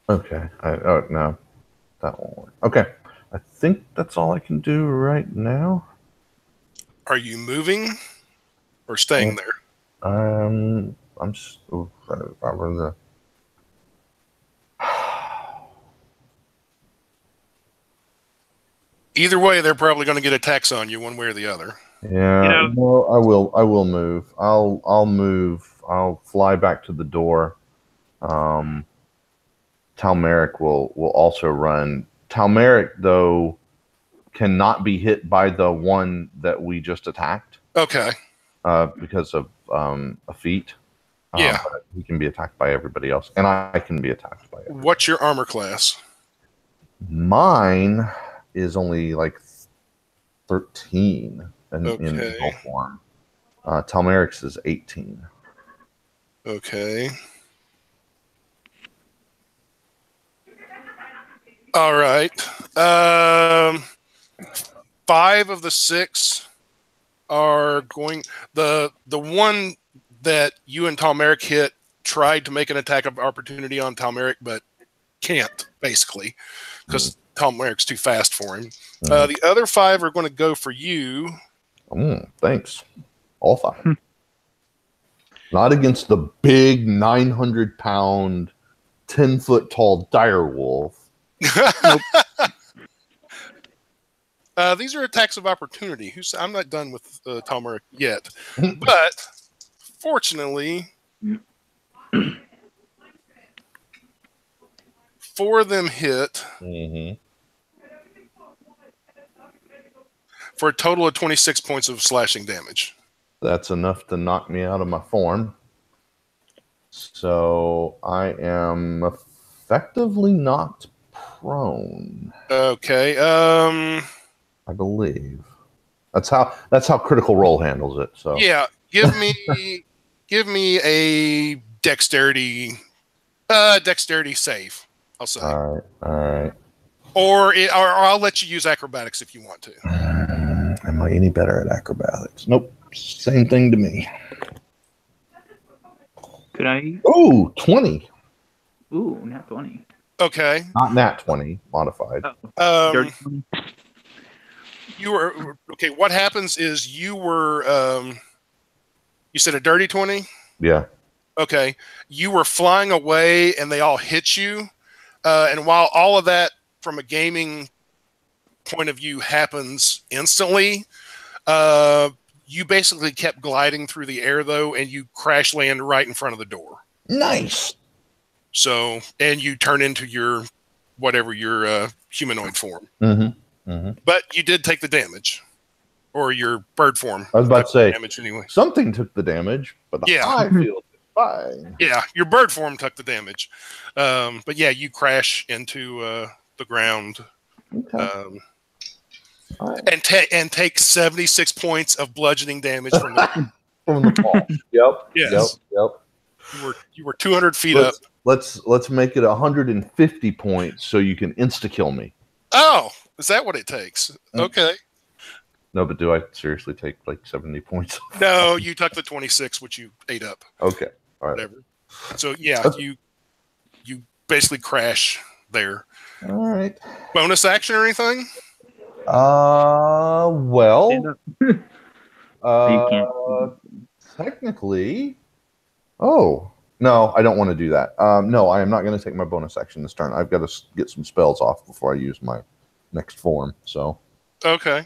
Okay. Oh, no. That won't work. Okay. I think that's all I can do right now. Are you moving or staying there? I'm just. Ooh, the. Either way, they're probably going to get attacks on you one way or the other. Yeah, no, I will move. I'll move. I'll fly back to the door. Talmeric will also run. Talmeric, though, cannot be hit by the one that we just attacked. Okay. Because of a feat. Yeah. But he can be attacked by everybody else, and I can be attacked by everybody. What's your armor class? Mine is only like 13 in eagle form. Talmeric's is 18. Okay. All right. 5 of the 6 are going. The one that you and Talmeric hit tried to make an attack of opportunity on Talmeric, but can't, basically, because Talmeric's too fast for him. The other 5 are going to go for you. Thanks. All 5. Not against the big 900-pound, 10-foot-tall dire wolf. Nope. These are attacks of opportunity. I'm not done with Talmeric yet, but fortunately, 4 of them hit for a total of 26 points of slashing damage. That's enough to knock me out of my form. So I am effectively knocked prone. Okay. I believe that's how Critical Role handles it. So yeah, give me a dexterity save. I'll say. All right. Or I'll let you use acrobatics if you want to. Am I any better at acrobatics? Nope. Same thing to me. Could I? Ooh, 20. Ooh, nat 20. Okay. Not nat 20, modified. Dirty 20. You were okay. What happens is you were. You said a dirty 20. Yeah. Okay. You were flying away, and they all hit you. And while all of that, from a gaming point of view, happens instantly, you basically kept gliding through the air, though, and you crash land right in front of the door. Nice. So, and you turn into your humanoid form. But you did take the damage, or your bird form. I was about to say damage anyway. Something took the damage, but I feel fine. Yeah, your bird form took the damage, but yeah, you crash into the ground. Okay. And take 76 points of bludgeoning damage from the fall. Yep. Yes. Yep. You were 200 feet up. Let's make it 150 points so you can insta kill me. Oh, is that what it takes? Okay. No, but do I seriously take like 70 points? No, you took the 26, which you ate up. Okay. All right. Whatever. So yeah, you basically crash there. All right. Bonus action or anything? Well, You can't. Technically. Oh. No, I don't want to do that. No, I am not going to take my bonus action this turn. I've got to get some spells off before I use my next form. So. Okay.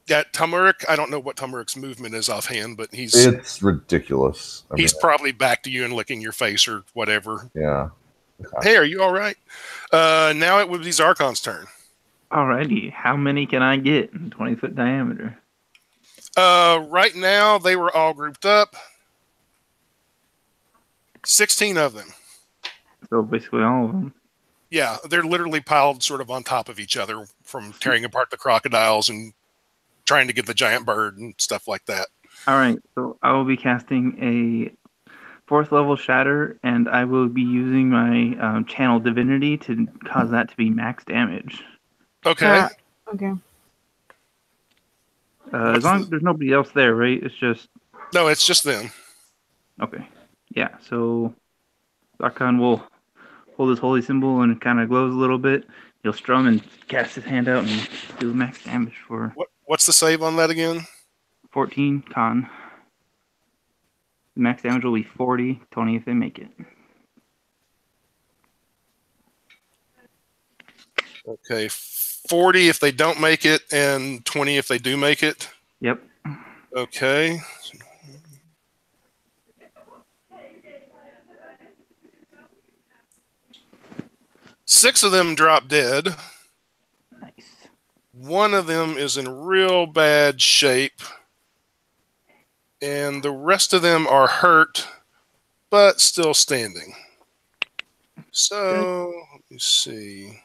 Yeah, Tumeric. I don't know what Tumeric's movement is offhand, but it's ridiculous. He's probably back to you and licking your face or whatever. Yeah. Okay. Hey, are you all right? Now it would be Zarkon's turn. Alrighty, how many can I get in 20-foot diameter? Right now they were all grouped up. 16 of them. So basically all of them. Yeah, they're literally piled sort of on top of each other from tearing apart the crocodiles and trying to get the giant bird and stuff like that. All right, so I will be casting a 4th level shatter, and I will be using my channel divinity to cause that to be max damage. Okay. Okay. As long as there's nobody else there, right? It's just... No, it's just them. Okay. Yeah, so Zarkon will hold his holy symbol and it kind of glows a little bit. He'll strum and cast his hand out and do max damage for... What's the save on that again? 14 con. The max damage will be 40, 20 if they make it. Okay, 40 if they don't make it, and 20 if they do make it. Yep. Okay. Six of them drop dead. Nice. One of them is in real bad shape. And the rest of them are hurt, but still standing. So, let me see.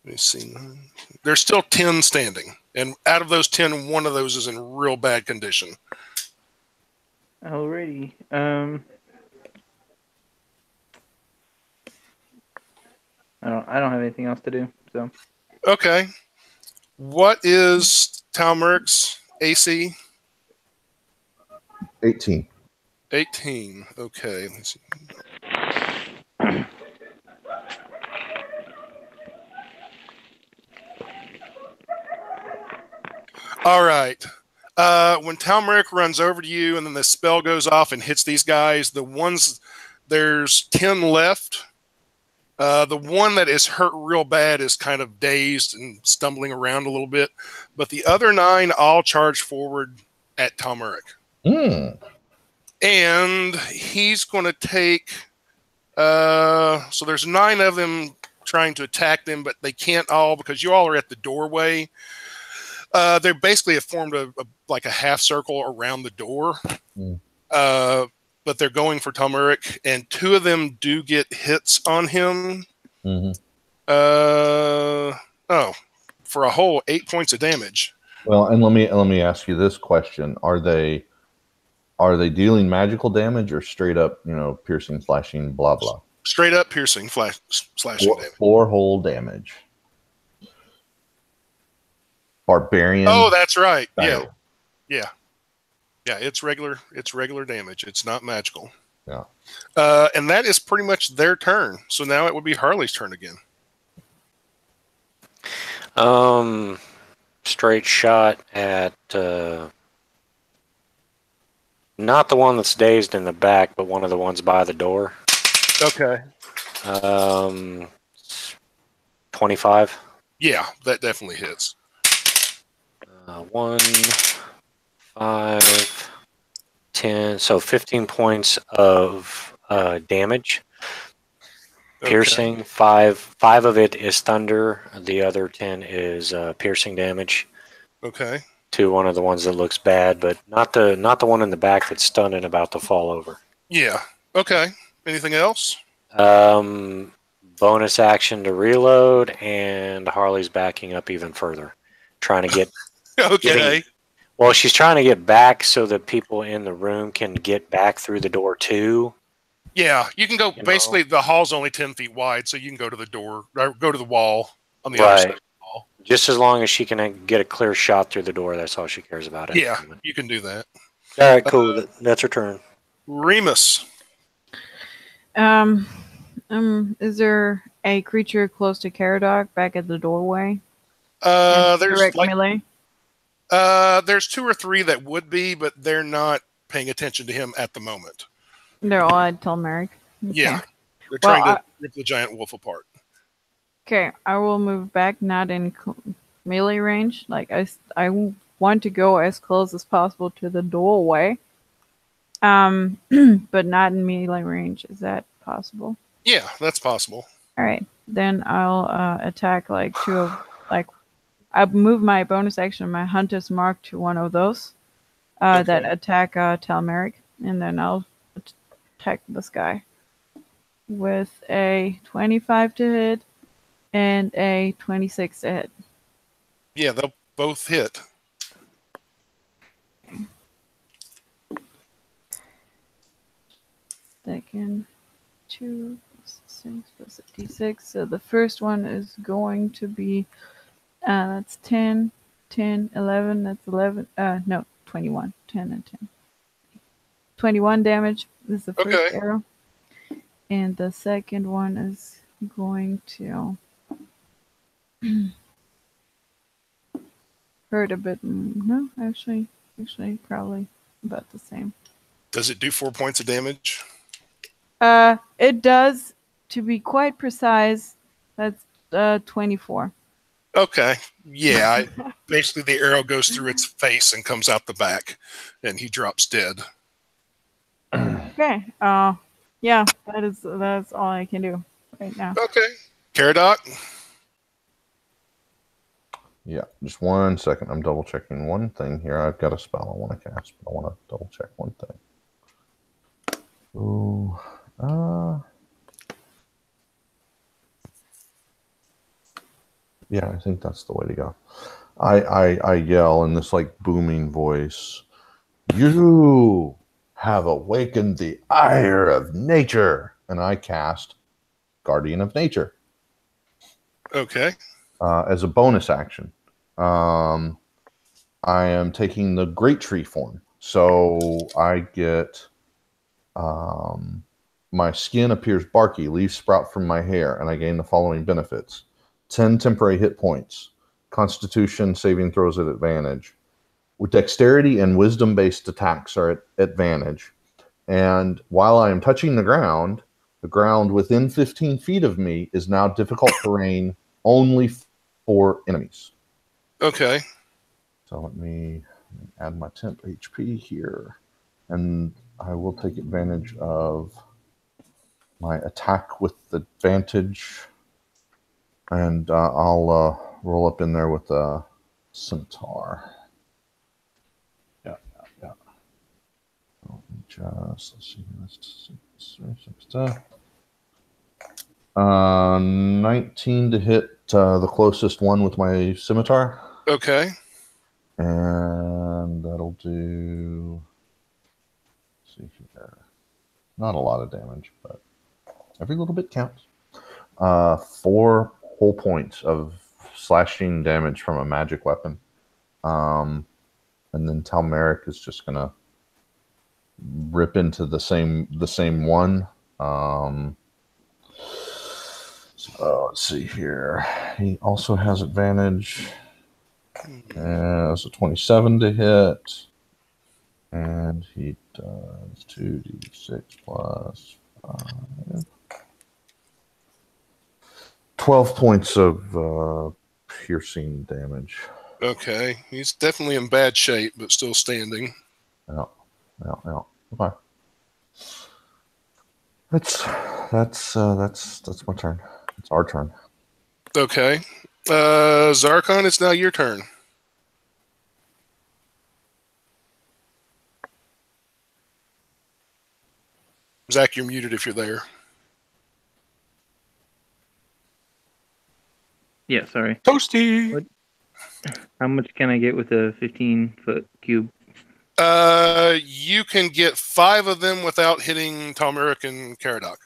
There's still 10 standing. And out of those 10, one of those is in real bad condition. Alrighty. I don't have anything else to do, so. Okay. What is Talmeric's AC? 18. 18. Okay. Let's see. All right. When Talmeric runs over to you and then the spell goes off and hits these guys, there's 10 left. The one that is hurt real bad is kind of dazed and stumbling around a little bit, but the other 9 all charge forward at Talmeric. And he's going to take... so there's 9 of them trying to attack them, but they can't all because you all are at the doorway. They basically have formed like a half circle around the door. But they're going for Talmeric, and 2 of them do get hits on him. For a whole 8 points of damage. Well, and let me ask you this question: Are they dealing magical damage or straight up, piercing, slashing, blah blah? Straight up piercing, slashing damage. 4 whole damage. Barbarian. Oh, that's right. Style. Yeah. It's regular damage. It's not magical. Yeah. And that is pretty much their turn. So now it would be Harley's turn again. Straight shot at not the one that's dazed in the back, but one of the ones by the door. Okay. 25. Yeah, that definitely hits. 1, 5, 10. So 15 points of damage. Okay. Piercing. 5 of it is thunder. The other 10 is piercing damage. Okay. To one of the ones that looks bad, but not the one in the back that's stunned and about to fall over. Yeah. Okay. Anything else? Bonus action to reload, and Harley's backing up even further, trying to get. Okay. Well, she's trying to get back so that people in the room can get back through the door too. Yeah, you can go. Basically, the hall's only 10 feet wide, so you can go to the door, or go to the wall on the other side of the hall. Just as long as she can get a clear shot through the door, that's all she cares about. Yeah, you can do that. All right, cool. That's her turn. Remus. Is there a creature close to Caradog back at the doorway? And There's direct like melee. there's 2 or 3 that would be, but they're not paying attention to him at the moment. They're all at Telmeric. Okay. Yeah, they're Well, trying to rip the giant wolf apart. Okay, I will move back, not in melee range. Like I want to go as close as possible to the doorway. But not in melee range. Is that possible? Yeah, that's possible. All right, then I'll attack like 2 of like. I move my bonus action, my Hunter's Mark, to one of those that Okay. attack Telmeric, and then I'll attack this guy with a 25 to hit and a 26 to hit. Yeah, they'll both hit. Second, 2 plus 6 plus a d6. So the first one is going to be that's 10, 10, 11. That's 11. No, 21. 10 and 10. 21 damage. This is the first Okay. arrow. And the second one is going to hurt a bit. No, actually, probably about the same. Does it do 4 points of damage? It does. To be quite precise, that's 24. Okay. Yeah, basically the arrow goes through its face and comes out the back, and he drops dead. Okay. Yeah, that's all I can do right now. Okay. Caradoc? Yeah, just 1 second. I'm double checking one thing here. I've got a spell I want to cast, but I want to double check one thing. Ooh, yeah, I think that's the way to go. I yell in this like booming voice, "You have awakened the ire of nature," and I cast Guardian of Nature. Okay. As a bonus action. I am taking the Great Tree form. So I get my skin appears barky, leaves sprout from my hair, and I gain the following benefits: 10 temporary hit points, Constitution saving throws at advantage. With dexterity and wisdom-based attacks are at advantage. And while I am touching the ground within 15 feet of me is now difficult terrain only for enemies. Okay. So let me add my temp HP here. And I will take advantage of my attack with advantage. And I'll roll up in there with a scimitar. Yeah. Let's see. 19 to hit the closest one with my scimitar. Okay. And that'll do, let's see here, not a lot of damage, but every little bit counts. 4 whole points of slashing damage from a magic weapon. And then Talmeric is just gonna rip into the same one. So let's see here. He also has advantage. It's a 27 to hit. And he does 2d6 plus 5. 12 points of piercing damage. Okay. He's definitely in bad shape, but still standing. Yeah. Okay. That's my turn. It's our turn. Okay. Zarkon, it's now your turn. Zach, you're muted if you're there. Yeah, sorry. Toasty! What? How much can I get with a 15-foot cube? You can get 5 of them without hitting Talmeric and Caradoc.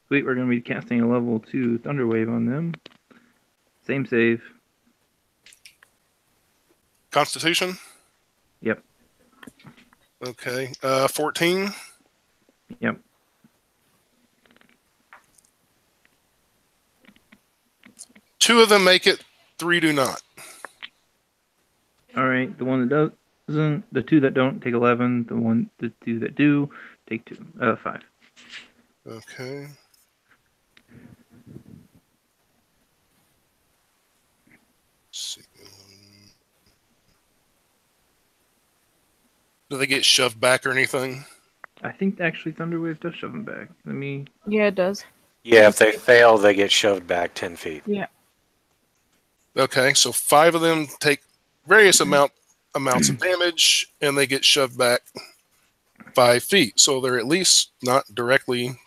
Sweet, we're going to be casting a level 2 Thunder Wave on them. Same save. Constitution? Yep. Okay. 14? Yep. Two of them make it, 3 do not. All right, the one that doesn't, the 2 that don't take 11. The 2 that do take 5. Okay. Let's see. Do they get shoved back or anything? I think actually Thunderwave does shove them back. Let me. Yeah, it does. Yeah, if they fail, they get shoved back 10 feet. Yeah. Okay, so 5 of them take various amounts of damage, and they get shoved back 5 feet. So they're at least not directly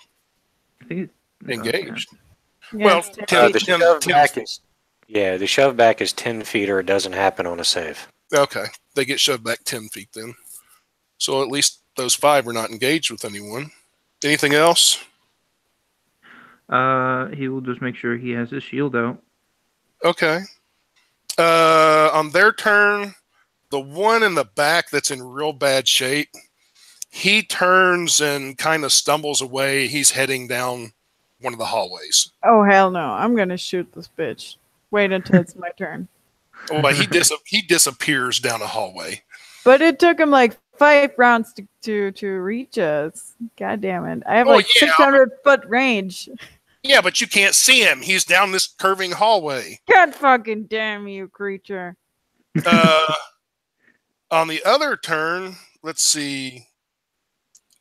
I think engaged. Yeah, Well, it's 10 the feet. shove back is the shove back is 10 feet, or it doesn't happen on a save. Okay, they get shoved back 10 feet then. So at least those 5 are not engaged with anyone. Anything else? He will just make sure he has his shield out. Okay. On their turn, the one in the back that's in real bad shape, he turns and kind of stumbles away. He's heading down one of the hallways. Oh, hell no. I'm going to shoot this bitch. Wait until it's my turn. Well, he disappears down a hallway. But it took him like 5 rounds to reach us. God damn it. I have 600-foot range. Yeah, but you can't see him. He's down this curving hallway. God fucking damn you, creature. On the other turn, let's see.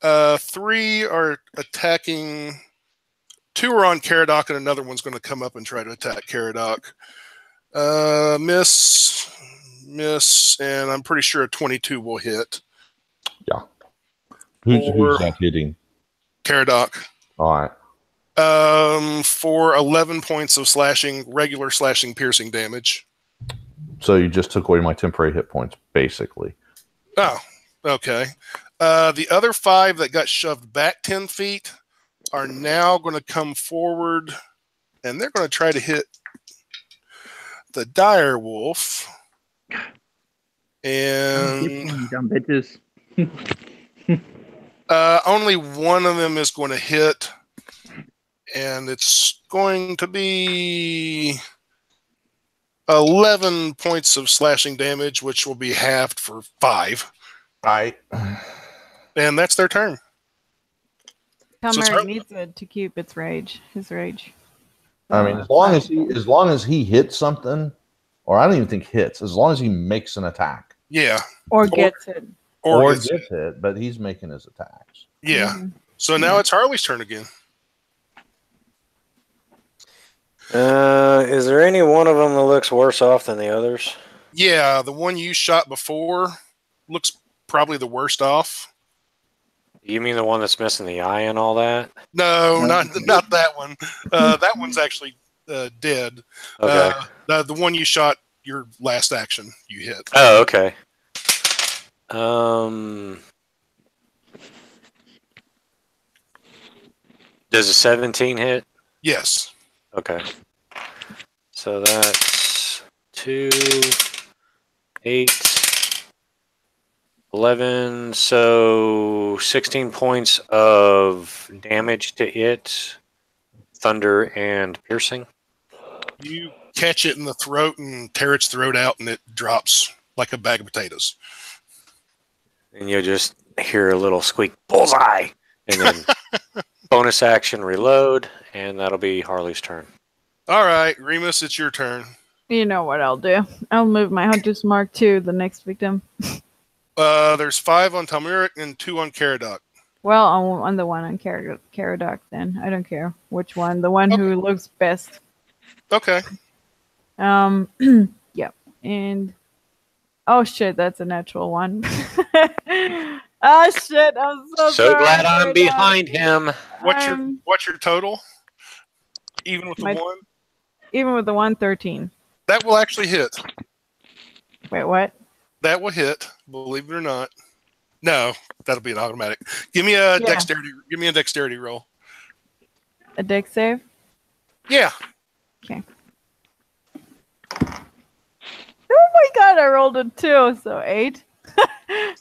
3 are attacking. 2 are on Caradoc, and another one's going to come up and try to attack Caradoc. Miss, and I'm pretty sure a 22 will hit. Yeah. Who's that hitting? Caradoc. All right. For 11 points of regular slashing, piercing damage. So you just took away my temporary hit points, basically. Oh, okay. The other 5 that got shoved back 10 feet are now going to come forward, and they're going to try to hit the dire wolf. And You dumb bitches. only one of them is going to hit, and it's going to be 11 points of slashing damage, which will be halved for 5. Right. And that's their turn. Calmer needs it to keep his rage. I mean, as long as he hits something, or I don't even think hits, as long as he makes an attack. Yeah. Or gets it. Or gets hit, but he's making his attacks. Yeah. Mm-hmm. So now it's Harley's turn again. Is there any one of them that looks worse off than the others? Yeah, the one you shot before looks probably the worst off. You mean the one that's missing the eye and all that? No, not that one. That one's actually dead. Okay. The one you shot your last action, you hit. Oh, okay. Does a 17 hit? Yes. Okay. So that's 2, 8, 11. So 16 points of damage to it. Thunder and piercing. You catch it in the throat and tear its throat out, and it drops like a bag of potatoes. And you'll just hear a little squeak, bullseye, and then bonus action reload, and that'll be Harley's turn. All right, Remus, it's your turn. You know what I'll do. I'll move my Hunter's Mark to the next victim. There's 5 on Talmeric and 2 on Caradoc. Well, on the one on Caradoc then. I don't care which one. The one who looks best. Okay. Yep. And oh shit, that's a natural one. Oh shit, I'm so sorry. Glad I'm behind him. What's your total? Even with the 1? Even with the 1, 13. That will actually hit. Wait, what? That will hit, believe it or not. No, that'll be an automatic. Give me a dexterity roll. A dex save? Yeah. Okay. Oh my god, I rolled a 2, so 8.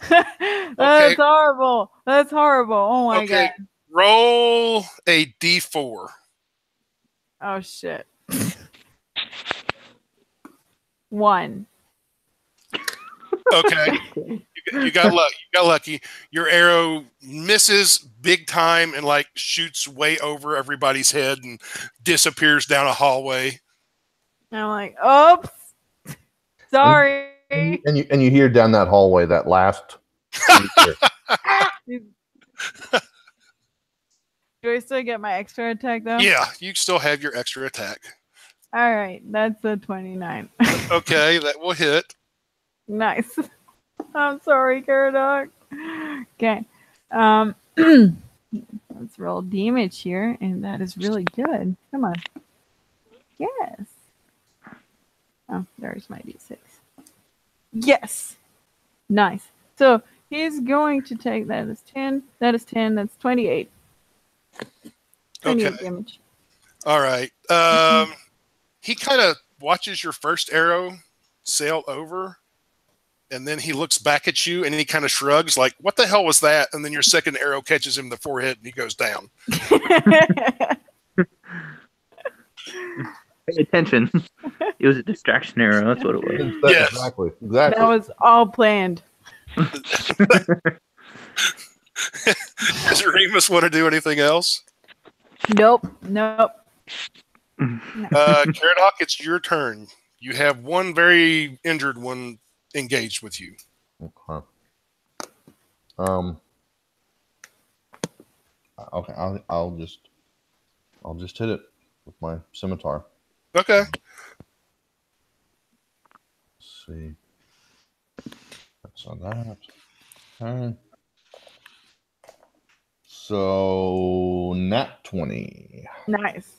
That's horrible. That's horrible. Oh my god. Roll a d4. Oh shit. 1. Okay. You got lucky. You got lucky. Your arrow misses big time and like shoots way over everybody's head and disappears down a hallway. I'm like, oops, sorry. And you hear down that hallway that last. Do I still get my extra attack though? Yeah, you still have your extra attack. All right, that's a 29. Okay, that will hit. Nice. I'm sorry, Caradoc. Okay. Let's roll damage here, and that is really good. Come on. Yes. Oh, there's my d6. Yes. Nice. So he's going to take that is 10. That is 10. That's 28. 28 damage. All right. He kind of watches your first arrow sail over, and then he looks back at you and he kind of shrugs like, what the hell was that? And then your second arrow catches him in the forehead and he goes down. Pay attention. It was a distraction arrow. That's what it was. Yes. Exactly. That was all planned. Does Remus want to do anything else? Nope. Caradoc, it's your turn. You have one very injured one engaged with you. Okay. Okay. I'll just hit it with my scimitar. Okay. Let's see. That's on that. Okay. So nat 20. Nice.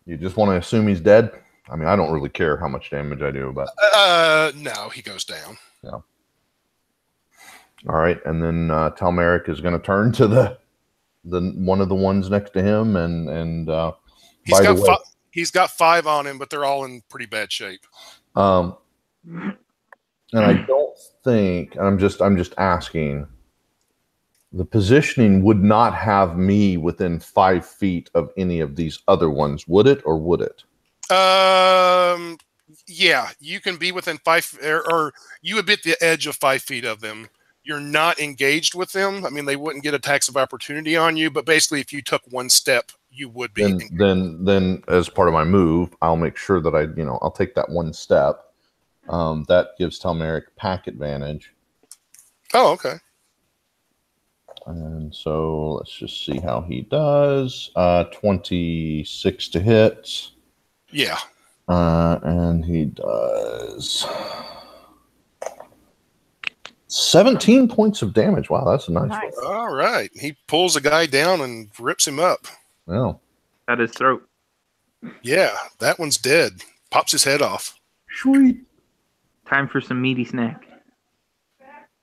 You just want to assume he's dead? I mean, I don't really care how much damage I do, but no, he goes down. Yeah. All right, and then Talmeric is going to turn to the one of the ones next to him, and he's got 5 on him, but they're all in pretty bad shape. And I don't think, and I'm just asking. The positioning would not have me within 5 feet of any of these other ones, would it, or would it? Yeah, you can be within 5, or you would be at the edge of 5 feet of them. You're not engaged with them. I mean, they wouldn't get attacks of opportunity on you, but basically, if you took one step, you would be. Then, as part of my move, I'll make sure that I'll take that one step. That gives Talmeric pack advantage. Oh, okay. And so let's just see how he does. 26 to hit. Yeah. And he does 17 points of damage. Wow, that's a nice one. All right. He pulls a guy down and rips him up. Wow. At his throat. Yeah, that one's dead. Pops his head off. Sweet. Time for some meaty snack.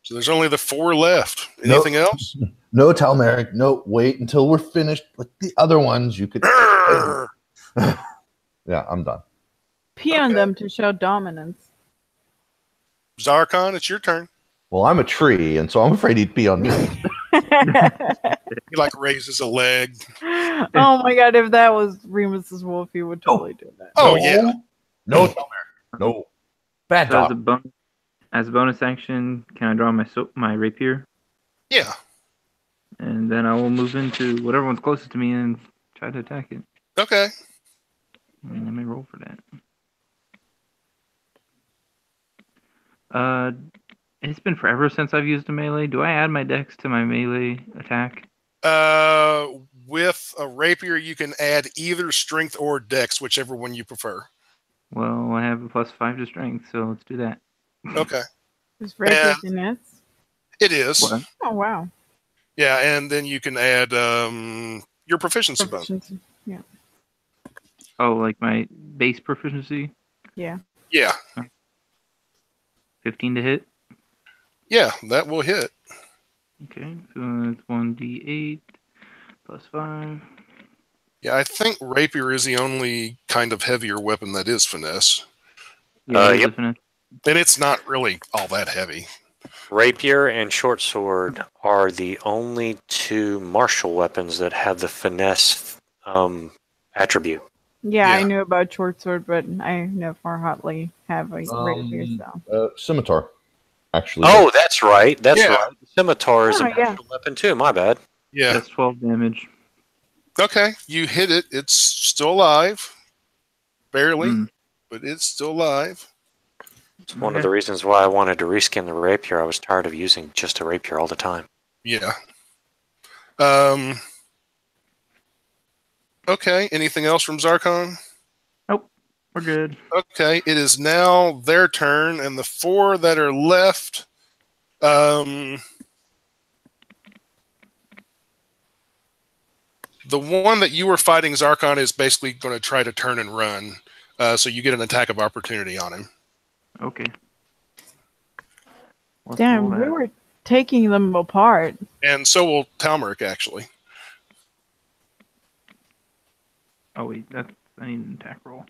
So there's only the 4 left. Anything else? No, Talmeric. No, wait until we're finished with the other ones. You could. Yeah, I'm done. Pee on them to show dominance. Zarkon, it's your turn. Well, I'm a tree, and so I'm afraid he'd pee on me. He like raises a leg. Oh my god, if that was Remus's wolf, he would totally do that. Oh, yeah. No, Talmeric. No. Bad So dog. as a bonus action, can I draw my rapier? Yeah. And then I will move into whatever one's closest to me and try to attack it. Okay. And let me roll for that. It's been forever since I've used a melee. Do I add my dex to my melee attack? With a rapier, you can add either strength or dex, whichever one you prefer. Well, I have a +5 to strength, so let's do that. Okay. Is rapier finesse? It is. What? Oh wow. Yeah, and then you can add your proficiency bonus. Yeah. Oh, like my base proficiency? Yeah. Yeah. 15 to hit? Yeah, that will hit. Okay, so that's 1d8 +5. Yeah, I think rapier is the only kind of heavier weapon that is finesse. Yeah, Yep. finesse. And it's not really all that heavy. Rapier and short sword are the only 2 martial weapons that have the finesse attribute. Yeah, Yeah. I knew about short sword, but I never hotly have a rapier. So Scimitar, actually. Oh, that's right. That's Yeah. right. Scimitar is a Oh, yeah. natural weapon too. My bad. Yeah. That's 12 damage. Okay. You hit it. It's still alive. Barely, Mm. but it's still alive. It's one of the reasons why I wanted to reskin the rapier. I was tired of using just a rapier all the time. Yeah. Okay. Anything else from Zarkon? Nope. We're good. Okay. It is now their turn, and the 4 that are left. The one that you were fighting, Zarkon, is basically going to try to turn and run. So you get an attack of opportunity on him. Okay. Let's damn, roll we that. were taking them apart. And so will Talmeric, actually. Oh wait, I need an attack roll,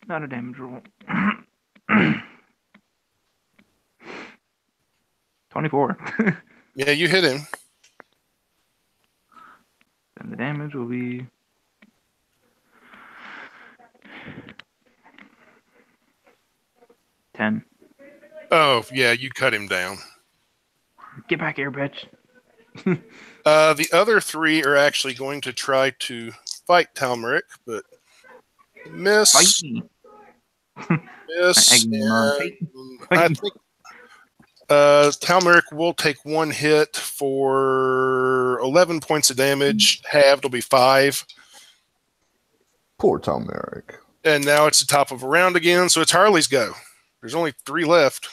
not a damage roll. 24. Yeah, you hit him. And the damage will be 10. Oh, yeah, you cut him down. Get back here, bitch. The other 3 are actually going to try to fight Talmeric, but miss. Fight me. Miss. Fight. I think Talmeric will take 1 hit for 11 points of damage. Halved will be 5. Poor Talmeric. And now it's the top of a round again, so it's Harley's go. There's only 3 left.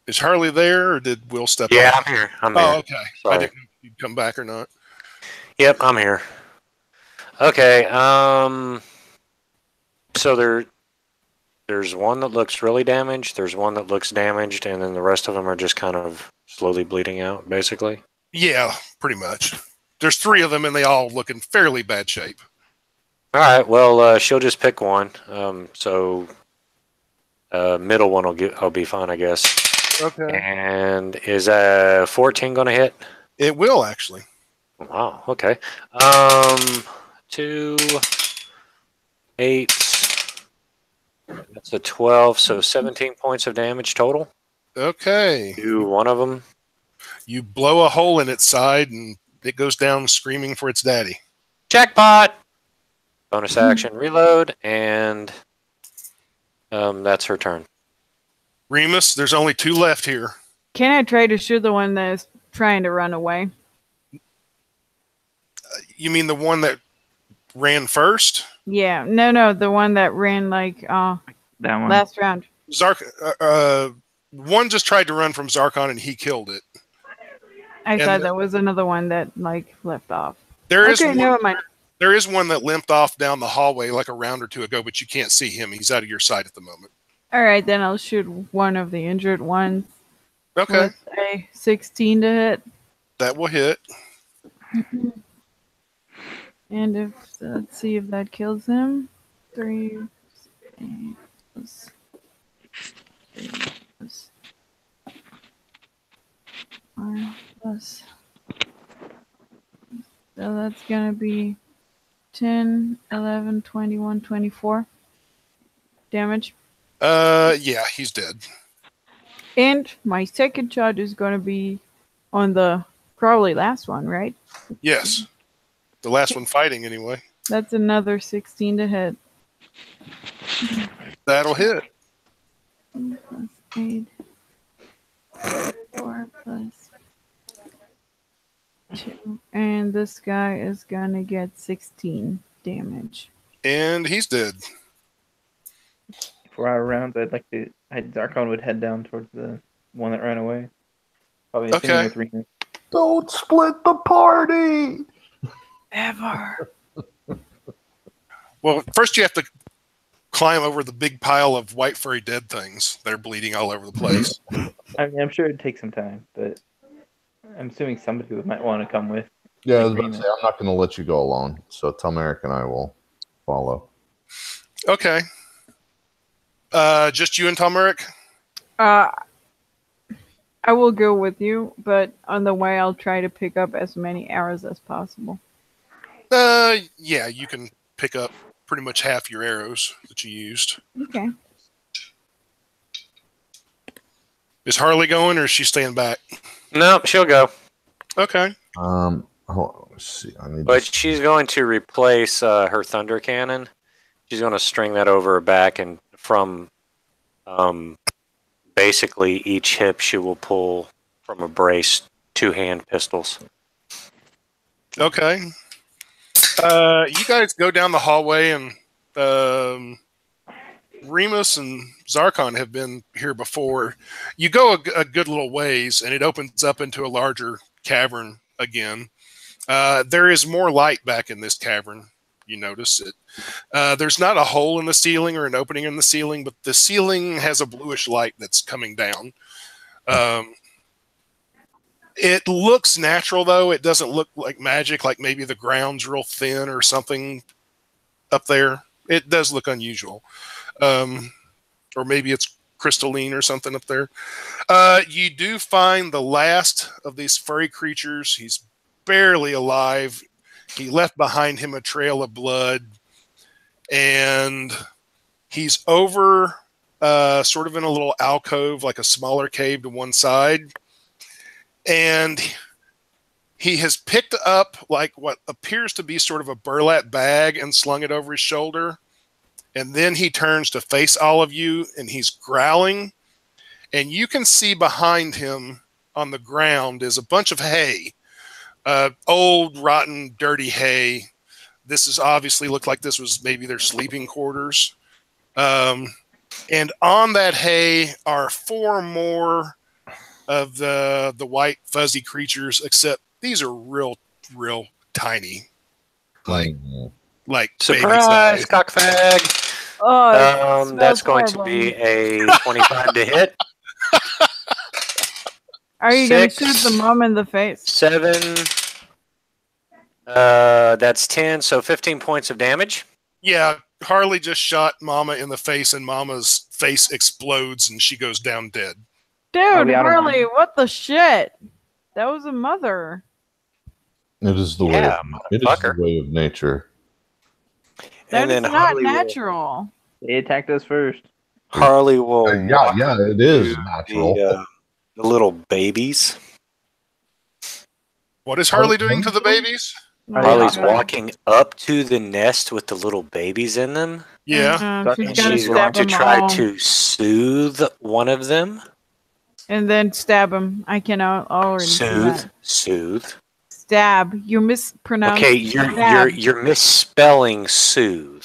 Is Harley there, or did Will step Yeah, off? I'm here. I'm Oh, here. okay. I Sorry. didn't know if you'd come back or not. Yep, I'm here. Okay. So there's one that looks really damaged. There's one that looks damaged, and then the rest of them are just kind of slowly bleeding out, basically. Yeah, pretty much. There's 3 of them, and they all look in fairly bad shape. All right. Well, she'll just pick one. Middle one I'll be fine, I guess. Okay. And is 14 going to hit? It will, actually. Wow. Okay. 2, 8. That's a 12. So 17 points of damage total. Okay. To one of them. You blow a hole in its side, and it goes down screaming for its daddy. Jackpot. Bonus action reload, and that's her turn. Remus, there's only 2 left here. Can I try to shoot the one that's trying to run away? You mean the one that ran first? Yeah, no, the one that ran like That one. last round. One just tried to run from Zarkon, and he killed it. I thought that was another one that like left off. There is Okay, never mind. There is one that limped off down the hallway like a round or 2 ago, but you can't see him. He's out of your sight at the moment. All right, then I'll shoot one of the injured ones. Okay. With a 16 to hit. That will hit. And let's see if that kills him. 3 plus 3 plus 4 plus. So that's gonna be 10, 11, 21, 24 damage. Yeah, he's dead. And my second shot is gonna be on the probably last one, right? Yes. The last one fighting, anyway. That's another 16 to hit. That'll hit. 2 plus 8. 4 plus 2. And this guy is gonna get 16 damage. And he's dead. For our rounds, Zarkon would head down towards the one that ran away. Probably Okay. with Remus. Don't split the party! Ever. Well, first you have to climb over the big pile of white furry dead things. They're bleeding all over the place. I mean, I'm sure it'd take some time, but I'm assuming somebody might want to come with. Yeah, I was about to say, I'm not going to let you go alone. So Talmeric and I will follow. Okay. Just you and Talmeric? I I will go with you, but on the way I'll try to pick up as many arrows as possible. Yeah, you can pick up pretty much half your arrows that you used. Okay. Is Harley going, or is she staying back? No, she'll go. Okay. Hold on, let's see. But she's going to replace her thunder cannon. She's going to string that over her back, and from basically each hip, she will pull from a brace 2 hand pistols. Okay. You guys go down the hallway, and Remus and Zarkon have been here before. You go a good little ways, and it opens up into a larger cavern again. There is more light back in this cavern. You notice it. There's not a hole in the ceiling or an opening in the ceiling, but the ceiling has a bluish light that's coming down. It looks natural, though. It doesn't look like magic, like maybe the ground's real thin or something up there. It does look unusual. Or maybe it's crystalline or something up there. You do find the last of these furry creatures. He's barely alive. He left behind him a trail of blood. And he's over sort of in a little alcove, like a smaller cave to one side. And he has picked up like what appears to be sort of a burlap bag and slung it over his shoulder. And then he turns to face all of you, and he's growling. And you can see behind him on the ground is a bunch of hay. Old, rotten, dirty hay. This is obviously looked like this was maybe their sleeping quarters. And on that hay are 4 more of the white fuzzy creatures, except these are real tiny. Like surprise, cockfag. Oh, that's going to be a 25 to hit. Are you going to shoot the mom in the face? 7. That's 10, so 15 points of damage. Yeah, Harley just shot Mama in the face, and Mama's face explodes, and she goes down dead. Dude, Harley, what the shit? That was a mother. It is the way. It is the way of nature. That is not natural. They attacked us first. Harley will. Yeah, it is natural. The little babies. What is Harley doing to the babies? Harley's walking up to the nest with the little babies in them. Yeah. She's going to try to soothe one of them. And then stab him. I can already Soothe. Stab. You mispronounced. Okay, you're misspelling soothe.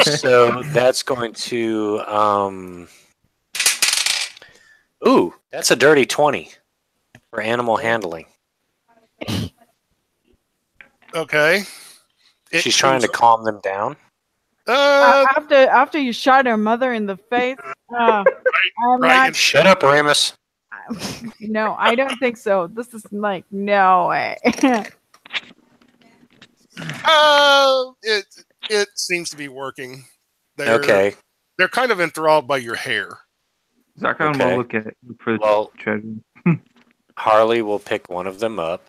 So that's going to ooh, that's a dirty 20 for animal handling. Okay. She's trying to calm them down. After you shot her mother in the face. I'm not. Shut up, Remus. No, I don't think so. This is like no way. It seems to be working. Okay. They're kind of enthralled by your hair. Zarkon will look at it for the treasure. Harley will pick one of them up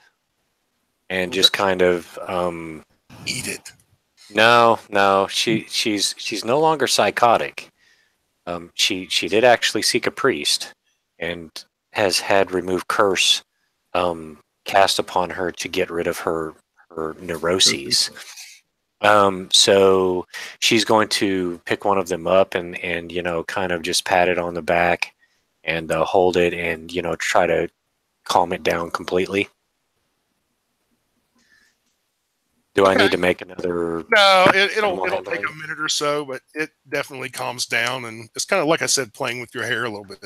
and just kind of eat it. No. She's no longer psychotic. She did actually seek a priest and has had remove curse cast upon her to get rid of her neuroses. So she's going to pick one of them up and kind of just pat it on the back and hold it and try to calm it down completely. Do I need to make another? No, it'll take a minute or so, but it definitely calms down, and it's kind of like I said, playing with your hair a little bit.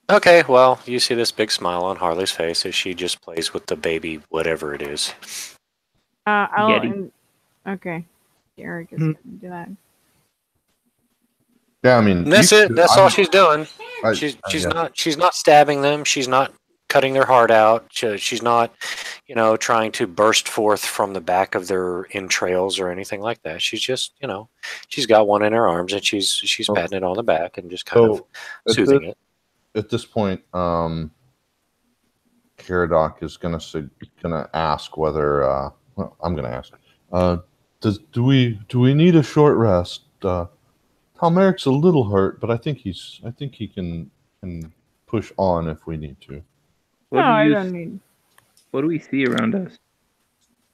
Okay, well, you see this big smile on Harley's face as she just plays with the baby, whatever it is. Okay, Eric is going to do that. Yeah, I mean that's it. That's all she's doing. She's not stabbing them. She's not cutting their heart out. She's not, trying to burst forth from the back of their entrails or anything like that. She's just, she's got one in her arms and she's patting it on the back and just kind of soothing it. at this point, Caradoc is gonna ask whether. Well, I'm gonna ask. Do we need a short rest? Tom Eric's a little hurt, but I think he can push on if we need to. What No, do I you don't need. What do we see around us,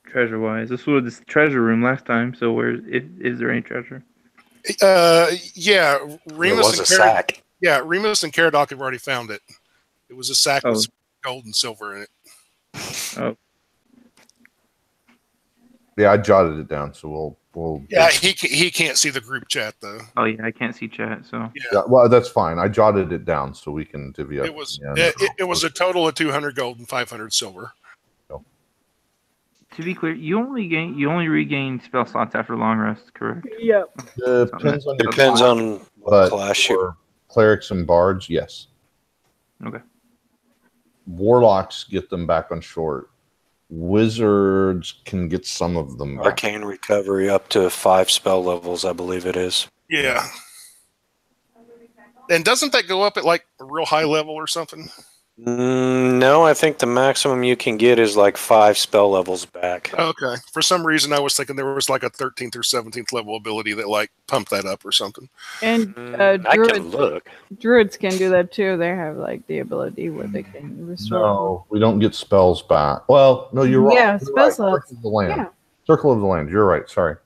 treasure-wise? This was this treasure room last time. So where is there any treasure? Yeah, It Remus was and a sack. Yeah, Remus and Caradoc have already found it. It was a sack Oh. with gold and silver in it. Oh, Yeah, I jotted it down, so we'll. Yeah, he can't see the group chat though. oh yeah, I can't see chat. So Yeah, well, that's fine. I jotted it down so we can divvy up. It was at the end. it was a total of 200 gold and 500 silver. to be clear, you only regain spell slots after long rest, correct? Yep. Depends on your Depends class, on what but class you. for clerics and bards, yes. Okay. Warlocks get them back on short. Wizards can get some of them back. Arcane recovery up to 5 spell levels, I believe it is. Yeah. And doesn't that go up at like a real high level or something? No, I think the maximum you can get is like 5 spell levels back. Okay. For some reason, I was thinking there was like a 13th or 17th level ability that like pumped that up or something. And I can druids, look. druids can do that too. They have like the ability where they can restore. No, we don't get spells back. Well, no, you're right. Yeah, You're spell right. slots. Circle of the land. Yeah. Circle of the land. You're right. Sorry,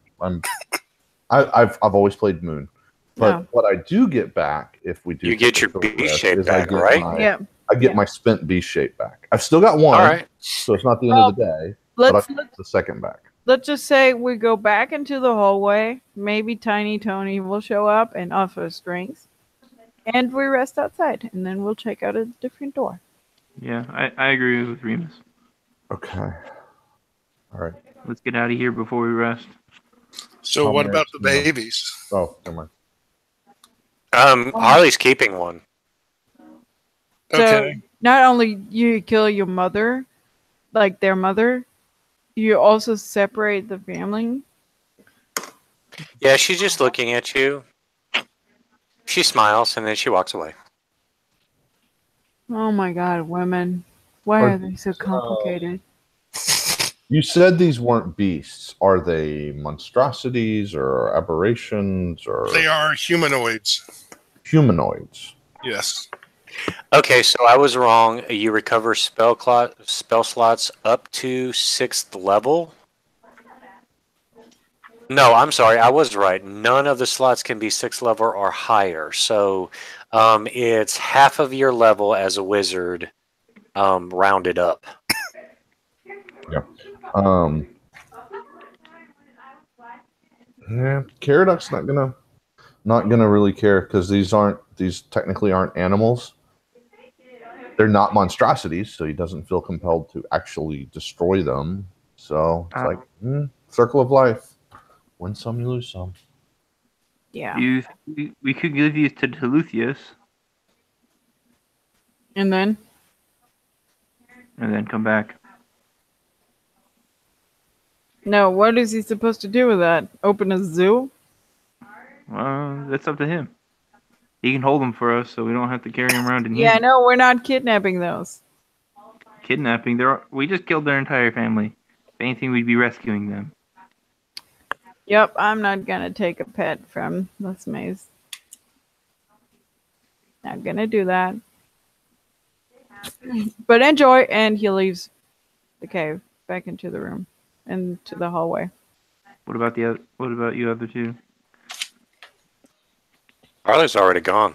I've always played Moon, but Yeah. what I do get back if we do, You get your Circle of the B Rest shape is I back, get right? Yeah. I get my spent B shape back. I've still got one, All right. so it's not the end of the day. But I Let's get the second back. let's just say we go back into the hallway. Maybe Tiny Tony will show up and offer us drinks, and we rest outside, and then we'll check out a different door. Yeah, I agree with Remus. Okay. All right. Let's get out of here before we rest. So Tom what about the Harris, no. babies? Oh, never mind. Harley's keeping one. Okay. So not only you kill your mother, like their mother, you also separate the family. Yeah, she's just looking at you. She smiles and then she walks away. Oh my God, women! Why are they so complicated? You said these weren't beasts. Are they monstrosities or aberrations or They are humanoids. humanoids? Yes. Okay, so I was wrong. You recover spell slots up to 6th level. No, I'm sorry. I was right. None of the slots can be 6th level or higher. So it's half of your level as a wizard rounded up. Yeah, Caradoc's not gonna really care because these technically aren't animals. They're not monstrosities, so he doesn't feel compelled to actually destroy them. So it's like circle of life. Win some, you lose some. Yeah. We could give these to Teluthius And then and then come back. no, what is he supposed to do with that? Open a zoo? Well, that's up to him. He can hold them for us, so we don't have to carry them around in Yeah, here. no, we're not kidnapping those. Kidnapping. We just killed their entire family. If anything, we'd be rescuing them. Yep, I'm not gonna take a pet from this maze. Not gonna do that. But enjoy, and he leaves the cave back into the room and to the hallway. What about you other two? Harley's already gone.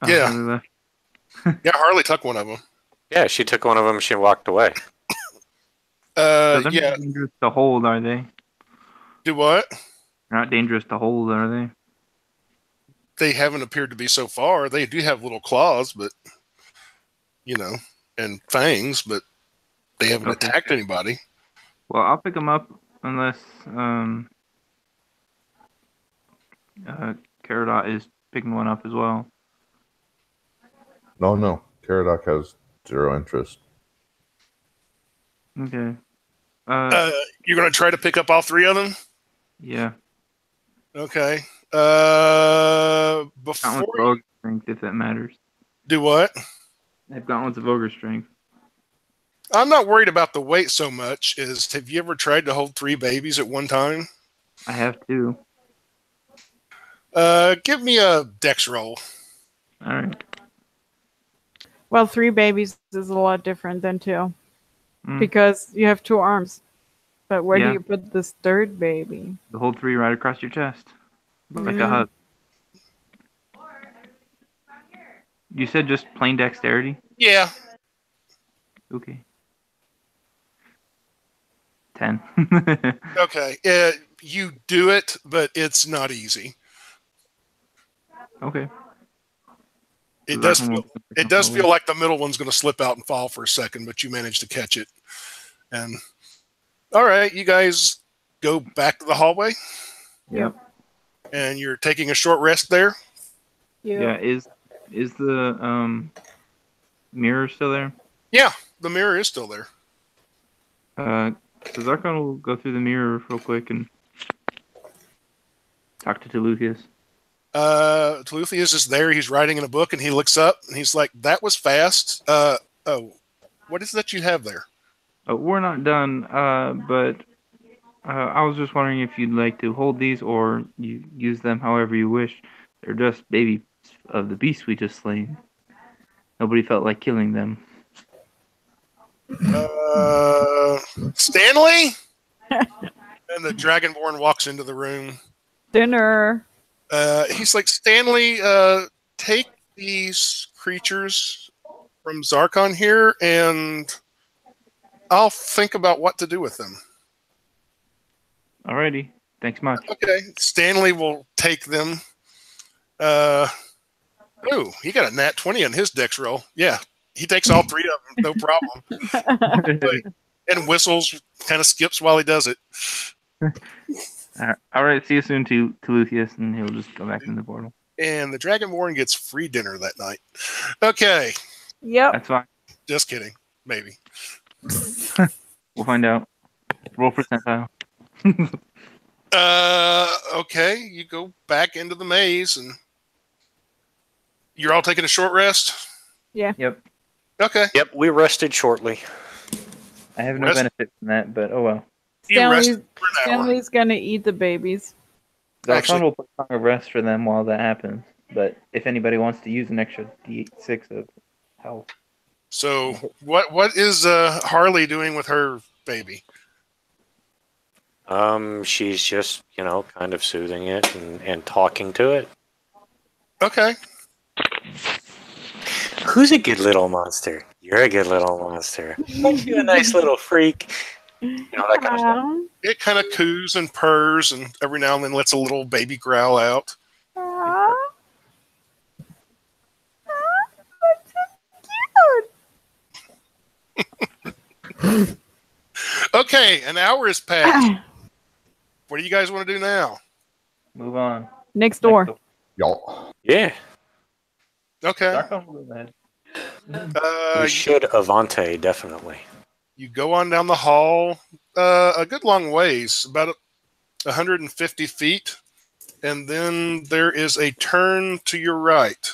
Oh, Yeah. they left. Yeah, Harley took one of them. Yeah, she took one of them and she walked away. So they're Yeah. not dangerous to hold, are they? Do what? They're not dangerous to hold, are they? They haven't appeared to be so far. They do have little claws, but and fangs, but they haven't Okay. attacked anybody. Well, I'll pick them up unless Caradot is picking one up as well. No. Caradoc has 0 interest. Okay. You're going to try to pick up all 3 of them? Yeah. Okay. Not with Before rogue strength, if that matters. Do what? They have gauntlets of ogre strength. I'm not worried about the weight so much. Have you ever tried to hold 3 babies at one time? I have 2. Give me a dex roll. All right. Well, 3 babies is a lot different than 2. Mm. Because you have 2 arms. But where do Yeah. you put this 3rd baby? The whole 3 right across your chest. Like a hug. You said just plain dexterity? Yeah. Okay. 10. Okay. You do it, but it's not easy. Okay. It So does that one feel, will- it does feel like the middle one's going to slip out and fall for a second, but you manage to catch it. And all right, you guys go back to the hallway, Yep. and you're taking a short rest there. Yeah. Is the mirror still there? Yeah, the mirror is still there. So Zarkon will go through the mirror real quick and talk to Lucius. Teleuthius is there. He's writing in a book, and he looks up, and he's like, "That was fast." What is that you have there? We're not done, but I was just wondering if you'd like to hold these or you use them however you wish. They're just babies of the beast we just slain. Nobody felt like killing them. Stanley? And the Dragonborn walks into the room. Dinner. He's like, Stanley, take these creatures from Zarkon here, and I'll think about what to do with them. Alrighty. Thanks much. Okay. Stanley will take them. He got a nat 20 on his dex roll. Yeah, he takes all 3 of them, no problem. And whistles, kind of skips while he does it. Alright, see you soon to Lucius, and he'll just go back in the portal. And the Dragonborn gets free dinner that night. Okay. Yep. That's fine. Just kidding. Maybe. We'll find out. Roll percentile. Okay. You go back into the maze, and you're all taking a short rest? Yeah. Yep. Okay. Yep, we rested shortly. I have no Rest- benefit from that, but oh well. You rested for an hour. Stanley's gonna eat the babies. Actually- Zarkon will put on a rest for them while that happens. But if anybody wants to use an extra D6 of health. So what is Harley doing with her baby? She's just, kind of soothing it and talking to it. Okay. Who's a good little monster? You're a good little monster. Aren't you a nice little freak? That kind of stuff. It kind of coos and purrs, and every now and then lets a little baby growl out. Okay, an hour has passed. What do you guys want to do now? Move on. Next door. Y'all. Yeah. Okay. Zarkon will go ahead. We should Avante, definitely. You go on down the hall a good long ways, about 150 feet, and then there is a turn to your right.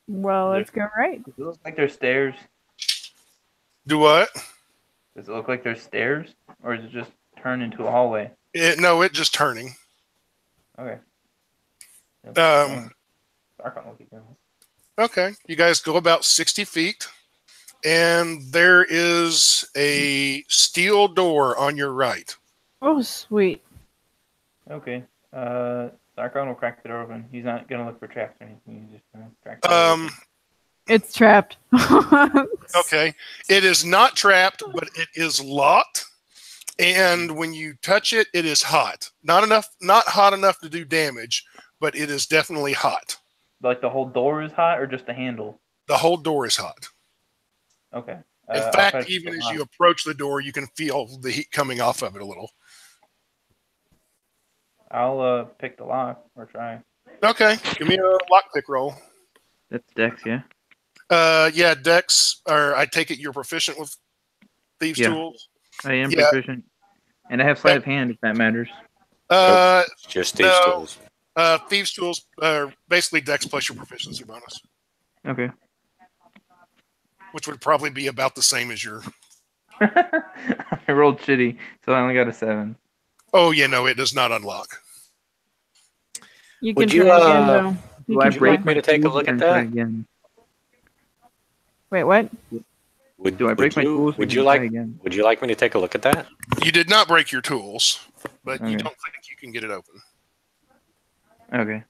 Well, let's go right. Does it look like there's stairs? Do what? Does it look like there's stairs? Or is it just turn into a hallway? No, it just turning. Okay. Um, Zarkon will keep going. Okay. You guys go about 60 feet, and there is a steel door on your right. Oh, sweet. Okay. Zarkon will crack the door open. He's not gonna look for traps or anything. He's just gonna crack the door open. It's trapped. Okay. It is not trapped, but it is locked. And when you touch it, it is hot. Not hot enough to do damage, but it is definitely hot. Like the whole door is hot, or just the handle? The whole door is hot. Okay. In fact, even as you approach the door, you can feel the heat coming off of it a little. I'll pick the lock or try. Okay. Give me a lockpick roll. That's Dex, yeah. Yeah, Dex, or I take it you're proficient with thieves' Yeah. tools. I am Yeah. proficient, and I have sleight of hand if that matters. Just these no. tools. Thieves' tools are basically Dex plus your proficiency bonus. Okay. which would probably be about the same as your. I rolled shitty, so I only got a 7. Oh yeah, no, it does not unlock. You Would can you, try again though. Do I Would you break like me my to take a tools look or at can I try that? again? Wait, what? Do I break my tools or Would can you I try like? again? Would you like me to take a look at that? You did not break your tools, but you Okay. don't think you can get it open. Okay.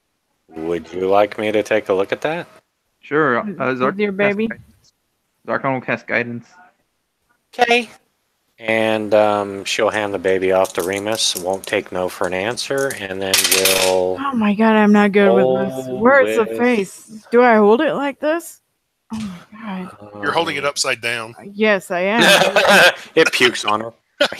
Would you like me to take a look at that? Sure. With your baby? Zarkon will cast guidance. Okay. And she'll hand the baby off to Remus. Won't take no for an answer, and then we'll. Oh my god, I'm not good with this. roll Where's the with- face? Do I hold it like this? Oh my god. You're holding it upside down. Yes, I am. It pukes on her.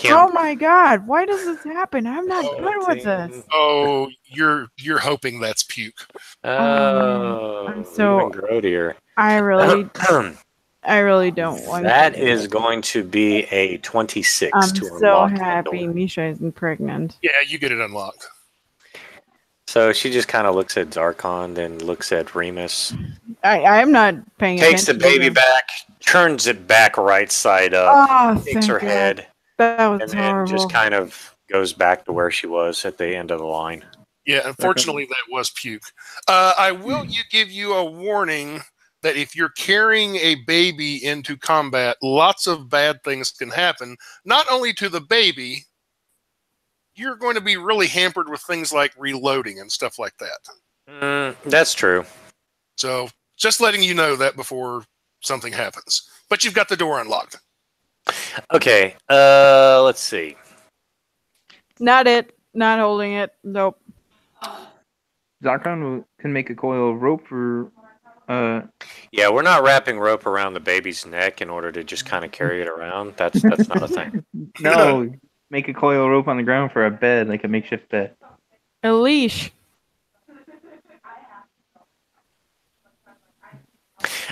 Oh my god, why does this happen? I'm not good with this. Oh, you're hoping that's puke. Oh, I'm so- even grodier. I really don't want That is going to be a 26 I'm to so unlock that happy door. Misha isn't pregnant. Yeah, you get it unlocked. So she just kind of looks at Zarkon, then looks at Remus, I'm not paying takes the attention. to baby them. back, turns it back right side up, Oh, takes thank her God. head, That was and then horrible. just kind of goes back to where she was at the end of the line. Yeah, unfortunately, that was puke. I will give you a warning that if you're carrying a baby into combat, lots of bad things can happen. Not only to the baby, you're going to be really hampered with things like reloading and stuff like that. That's true. So just letting you know that before something happens. But you've got the door unlocked. Okay, let's see. Not it. Not holding it. Nope. Zarkon can make a coil of rope for. Yeah, we're not wrapping rope around the baby's neck in order to just kind of carry it around. That's not a thing. No, make a coil of rope on the ground for a bed, like a makeshift bed. A leash.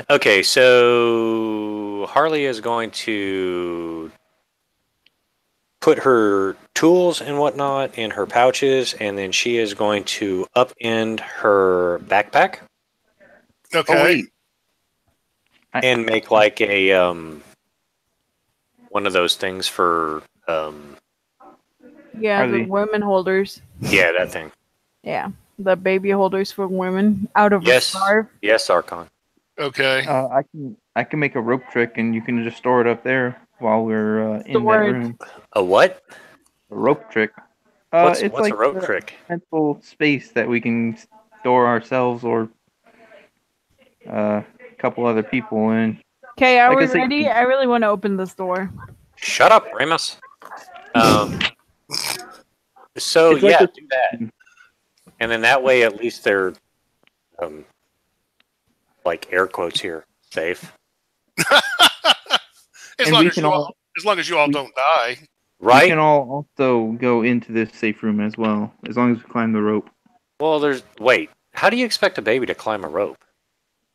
Okay, so Harley is going to put her tools and whatnot in her pouches, and then she is going to upend her backpack Okay. Oh, wait. and make like a one of those things for Yeah, Are the they- women holders. yeah, that thing. Yeah, the baby holders for women out of a Yes, scarf. yes, Archon. Okay. I can make a rope trick, and you can just store it up there while we're in that Store it. room. A what? A rope trick. What's It's a like rope a trick? mental space that we can store ourselves or a couple other people in. Okay, are Like we I say- ready? I really want to open this door. Shut up, Remus. So It's like yeah, a- do that, and then that way at least they're like air quotes here safe, as And long we as can you all- all, as long as you all don't die. We right? can all also go into this safe room as well, as long as we climb the rope. Well, wait. How do you expect a baby to climb a rope?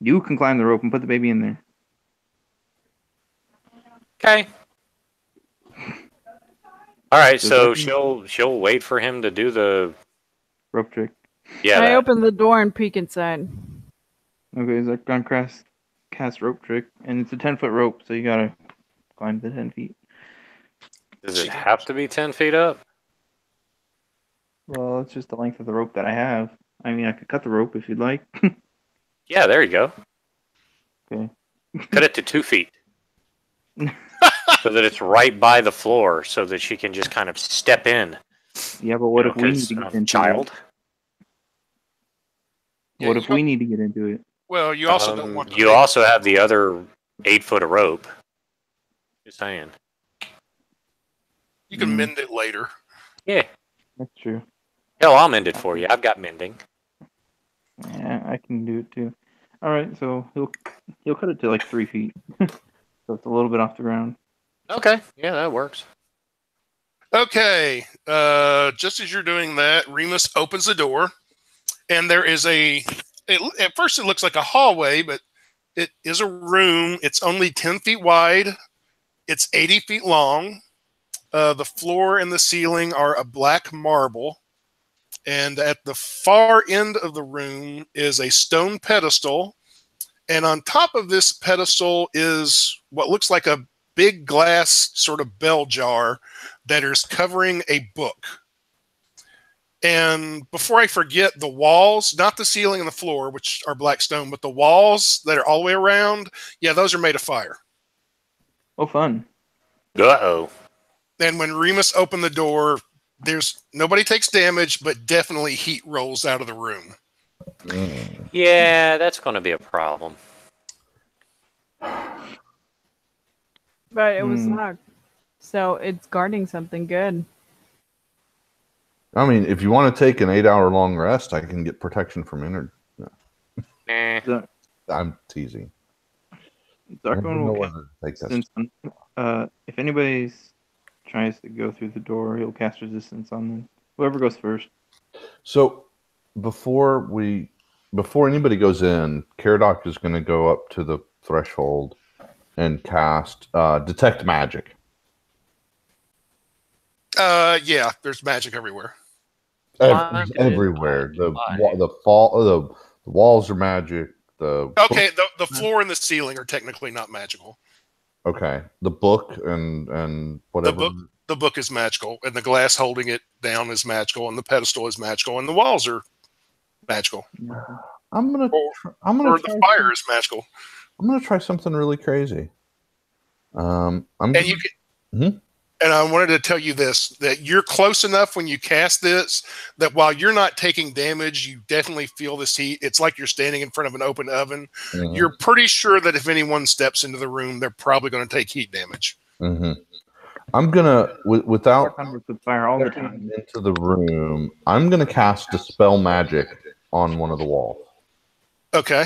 You can climb the rope and put the baby in there. Okay. All right, Does so that- she'll wait for him to do the Rope trick. yeah. I that- open the door and peek inside. Okay, Zarkon cast rope trick, and it's a 10-foot rope, so you gotta climb the 10 feet. Does it have to be 10 feet up? Well, it's just the length of the rope that I have. I mean, I could cut the rope if you'd like. Yeah, there you go. Okay. Cut it to 2 feet. So that it's right by the floor, so that she can just kind of step in. Yeah, but what if we need 'cause to get I'm into a child? it? What if we need to get into it? Well, you also don't want to You make- also have the other 8 foot of rope. Just saying. you can Mm. mend it later. Yeah. That's true. Hell, I'll mend it for you. I've got mending. Yeah, I can do it too. All right, so he'll cut it to like 3 feet, so it's a little bit off the ground. Okay. Yeah, that works. Okay. Just as you're doing that, Remus opens the door, and there is at first it looks like a hallway, but it is a room. It's only 10 feet wide. It's 80 feet long. The floor and the ceiling are a black marble. And at the far end of the room is a stone pedestal. And on top of this pedestal is what looks like a big glass sort of bell jar that is covering a book. And before I forget, the walls, not the ceiling and the floor, which are black stone, but the walls that are all the way around, yeah, those are made of fire. Oh, fun. Uh-oh. And when Remus opened the door, nobody takes damage, but definitely heat rolls out of the room. Yeah, that's going to be a problem. But it was locked. So it's guarding something good. I mean, if you want to take an 8-hour long rest, I can get protection from energy. No. I'm teasing. Zarkon will cast if anybody tries to go through the door, he'll cast resistance on them. Whoever goes first. So before anybody goes in, Caradoc is going to go up to the threshold and cast Detect Magic. Yeah, there's magic everywhere. Everywhere. The walls are magic. The floor and the ceiling are technically not magical. Okay. The book and whatever. The book is magical, and the glass holding it down is magical, and the pedestal is magical, and the walls are magical. The fire is magical. I'm gonna try something really crazy. And I wanted to tell you this, that you're close enough when you cast this that while you're not taking damage, you definitely feel this heat. It's like you're standing in front of an open oven. Mm-hmm. You're pretty sure that if anyone steps into the room, they're probably going to take heat damage. Mm-hmm. I'm going to, without fire all the time into the room, I'm going to cast Dispel Magic on one of the walls. Okay.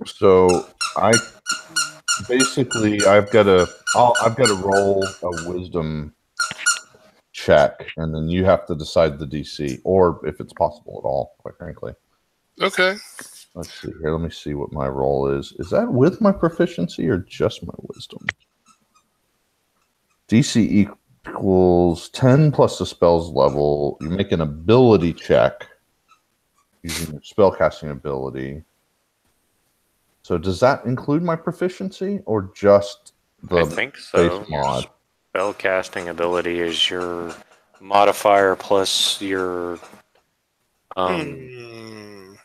So I've got to roll a wisdom check, and then you have to decide the DC, or if it's possible at all, quite frankly. Okay. Let's see here. Let me see what my roll is. Is that with my proficiency or just my wisdom? DC equals 10 plus the spell's level. You make an ability check using your spellcasting ability. So does that include my proficiency or just the base mod? Spellcasting ability is your modifier plus your... I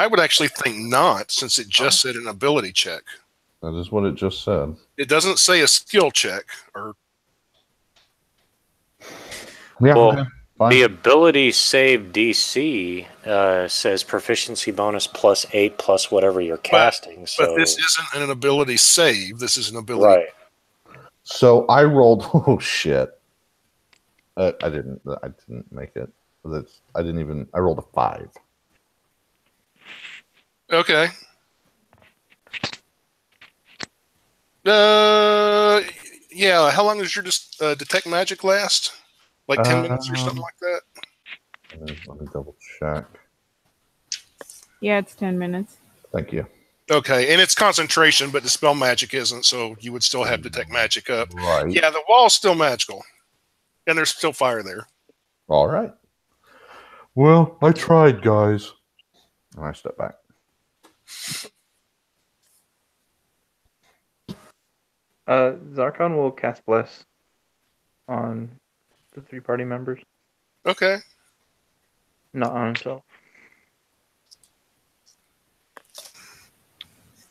would actually think not, since it just said an ability check. That is what it just said. It doesn't say a skill check. The ability save DC says proficiency bonus plus 8 plus whatever you're casting. But this isn't an ability save. This is an ability. Right. So I rolled. Oh shit! I didn't make it. I rolled a 5. Okay. Yeah. How long does your detect magic last? Like 10 minutes or something like that? Let me double check. Yeah, it's 10 minutes. Thank you. Okay, and it's concentration, but Dispel Magic isn't, so you would still have Detect Magic up. Right. Yeah, the wall's still magical. And there's still fire there. All right. Well, I tried, guys. And I step back. Zarkon will cast Bless on the 3 party members. Okay. Not on himself.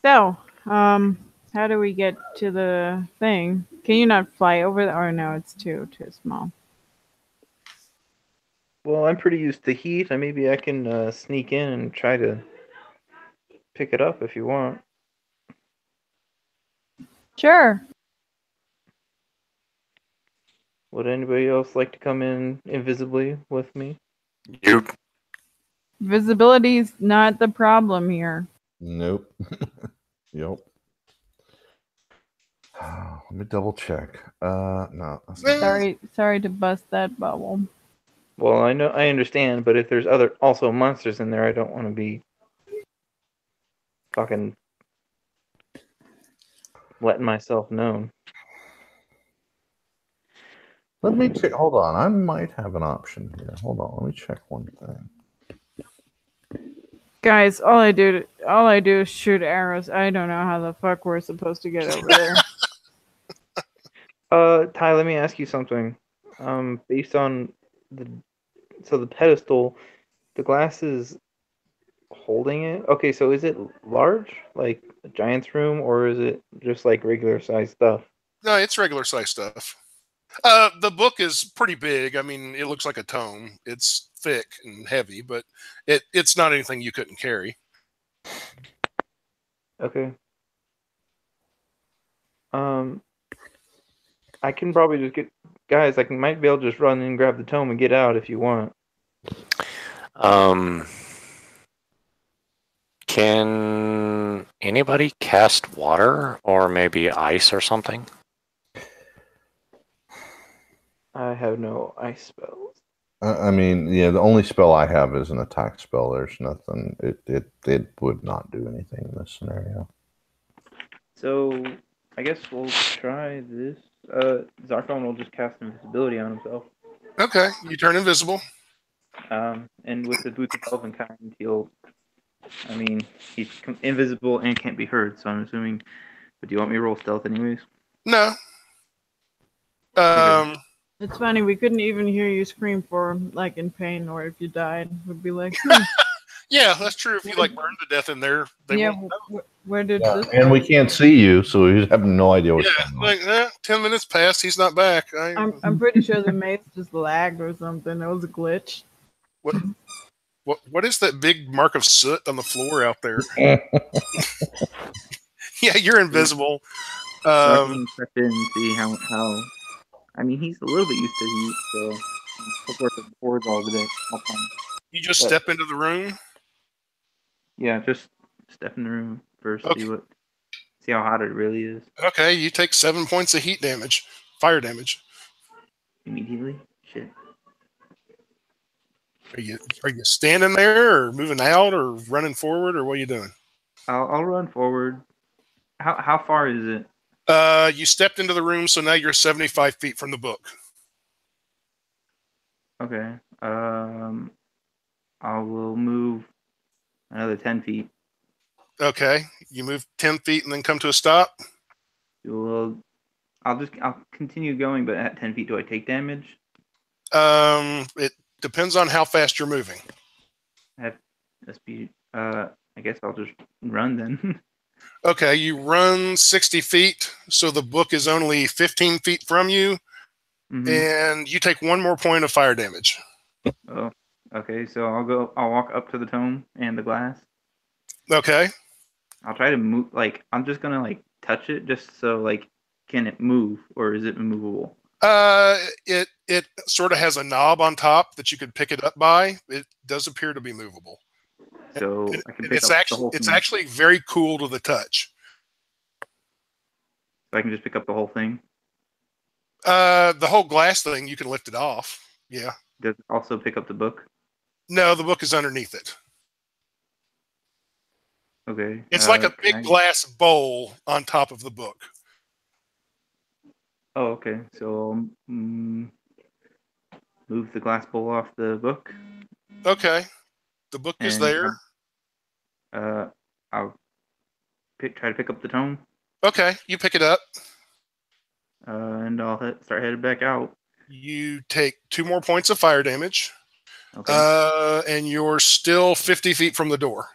So, how do we get to the thing? Can you not fly over there? Or no, it's too small. Well, I'm pretty used to heat. Maybe I can sneak in and try to pick it up if you want. Sure. Would anybody else like to come in invisibly with me? You. Visibility's not the problem here. Nope. Yep. Let me double check. No. Sorry to bust that bubble. Well, I understand, but if there's also monsters in there, I don't want to be fucking letting myself known. Let me check. Hold on. I might have an option here. Hold on. Let me check one thing. Guys, all I do is shoot arrows. I don't know how the fuck we're supposed to get over there. Ty, let me ask you something. Based on the pedestal, the glass is holding it. Okay, so is it large, like a giant's room, or is it just like regular size stuff? No, it's regular size stuff. The book is pretty big. I mean, it looks like a tome. It's thick and heavy, but it's not anything you couldn't carry. Okay. I can probably just get guys. Might be able to just run in and grab the tome and get out if you want. Can anybody cast water or maybe ice or something? I have no ice spells. I mean, yeah, the only spell I have is an attack spell. There's nothing. It would not do anything in this scenario. So I guess we'll try this. Zarkon will just cast invisibility on himself. Okay, you turn invisible. And with the Boots of Elvenkind, he's invisible and can't be heard, so I'm assuming. But do you want me to roll stealth anyways? No. It's funny, we couldn't even hear you scream for like in pain, or if you died, we'd be like, yeah, that's true. If you like burned to death in there, they won't know. Where did Yeah, this? and we can't see you, so we have no idea what's going on. Like 10 minutes passed, he's not back. I'm pretty sure the maze just lagged or something. It was a glitch. What is that big mark of soot on the floor out there? Yeah, you're invisible. I can step in and see how. I mean, he's a little bit used to heat, so of course the boards all the time. You just step into the room? Yeah, just step in the room first. Okay. See how hot it really is. Okay, you take 7 points of heat damage, fire damage. Immediately? Shit. Are you standing there, or moving out, or running forward, or what are you doing? I'll run forward. How far is it? You stepped into the room, so now you're 75 feet from the book. Okay. I will move another 10 feet. Okay, you move 10 feet and then come to a stop. I'll continue going, but at 10 feet, do I take damage? It depends on how fast you're moving. I guess I'll just run then. Okay, you run 60 feet, so the book is only 15 feet from you, and you take 1 more point of fire damage. Oh, okay. So I'll walk up to the tome and the glass. Okay. I'll try to move. I'm just gonna touch it, just so can it move, or is it immovable? It sort of has a knob on top that you could pick it up by. It does appear to be movable. So I can pick it's up actually the whole thing. It's actually very cool to the touch. So I can just pick up the whole thing. The whole glass thing, you can lift it off. Yeah. Does it also pick up the book? No, the book is underneath it. Okay. It's like a big glass bowl on top of the book. Oh, okay. So move the glass bowl off the book. Okay. The book is there. I'll try to pick up the tome. Okay, you pick it up. And I'll start headed back out. You take 2 more points of fire damage. Okay. And you're still 50 feet from the door.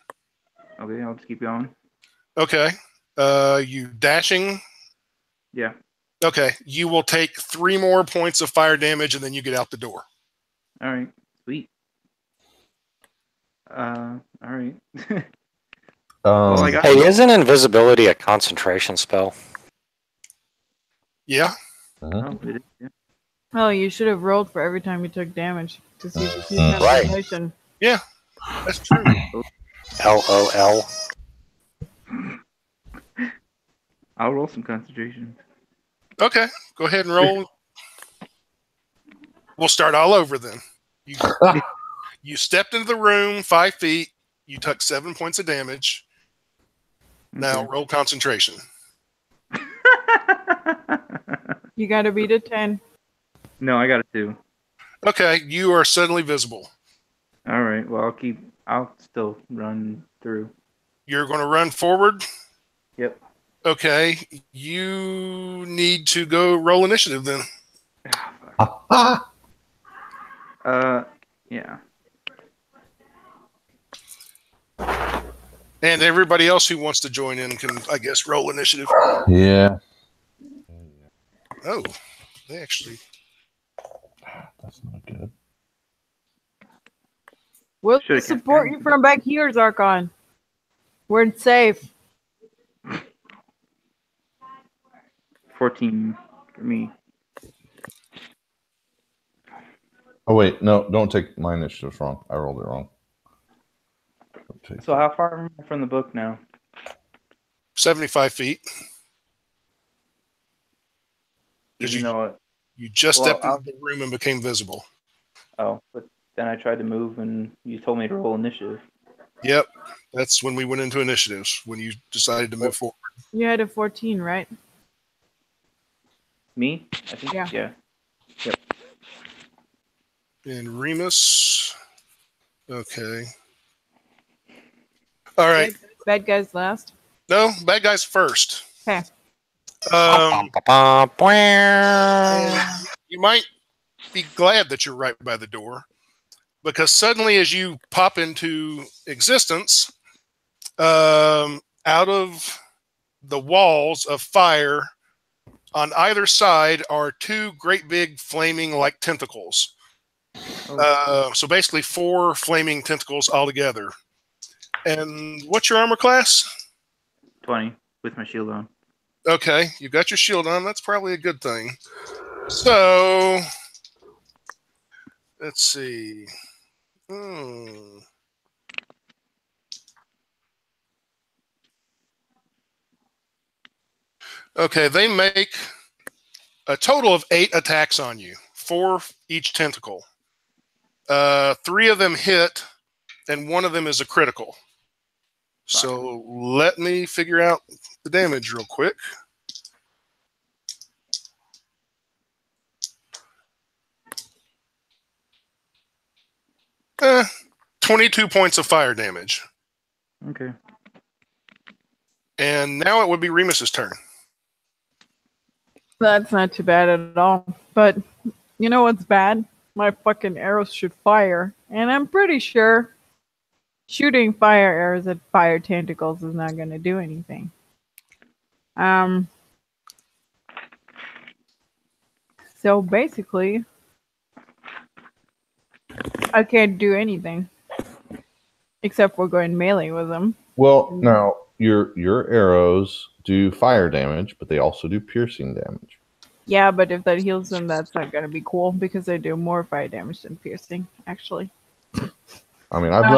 Okay, I'll just keep going. Okay. You dashing? Yeah. Okay. You will take 3 more points of fire damage, and then you get out the door. All right. Sweet. All right. Hey, isn't invisibility a concentration spell? Yeah. Oh, it is, yeah. Oh, you should have rolled for every time you took damage to see if you have concentration. Yeah, that's true. LOL. I'll roll some concentration. Okay, go ahead and roll. We'll start all over then. You stepped into the room 5 feet. You took 7 points of damage. Now roll concentration. You got to beat a 10. No, I got a 2. Okay, you are suddenly visible. All right. Well, I'll still run through. You're going to run forward? Yep. Okay, you need to go roll initiative then. Yeah. And everybody else who wants to join in can, I guess, roll initiative. Yeah. Oh, they actually... That's not good. We'll Should've support kept you from back here, Zarkon. We're safe. 14 for me. Oh wait, no, don't take my initiative wrong. I rolled it wrong. So how far am I from the book now? 75 feet. Even though You just stepped into the room and became visible. Oh, but then I tried to move and you told me to roll initiative. Yep. That's when we went into initiatives, when you decided to move forward. You had a 14, right? Me? I think. Yeah. Yep. And Remus. Okay. All right. Bad guys last. No, bad guys first. Okay. You might be glad that you're right by the door, because suddenly as you pop into existence, out of the walls of fire on either side are 2 great big flaming like tentacles. So basically 4 flaming tentacles altogether. And what's your armor class? 20 with my shield on. Okay, you got your shield on. That's probably a good thing. So, let's see. Okay, they make a total of 8 attacks on you, 4 each tentacle. 3 of them hit, and 1 of them is a critical. So let me figure out the damage real quick. Eh, 22 points of fire damage. Okay. And now it would be Remus's turn. That's not too bad at all. But you know what's bad? My fucking arrows should fire. And I'm pretty sure shooting fire arrows at fire tentacles is not going to do anything. So basically, I can't do anything except for going melee with them. Well, now your arrows do fire damage, but they also do piercing damage. Yeah, but if that heals them, that's not going to be cool because they do more fire damage than piercing, actually. I mean, I've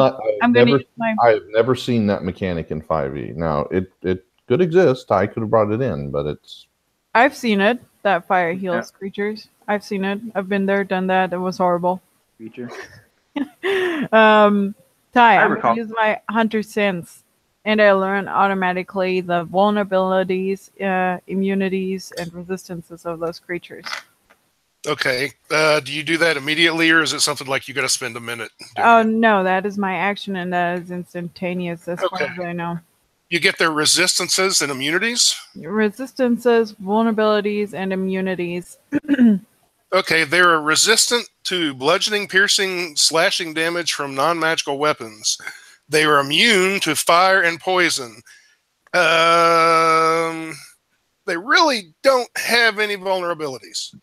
never seen that mechanic in 5e. Now, it could exist. I could have brought it in, but it's... I've seen it, that fire heals creatures. I've seen it. I've been there, done that. It was horrible. Creature. Ty, I'm going to use my Hunter Sense, and I learn automatically the vulnerabilities, immunities, and resistances of those creatures. Okay. Do you do that immediately, or is it something like you got to spend a minute? Oh, no, that is my action, and that is instantaneous as far as I know. You get their resistances and immunities? Resistances, vulnerabilities, and immunities. Okay, they are resistant to bludgeoning, piercing, slashing damage from non-magical weapons. They are immune to fire and poison. They really don't have any vulnerabilities.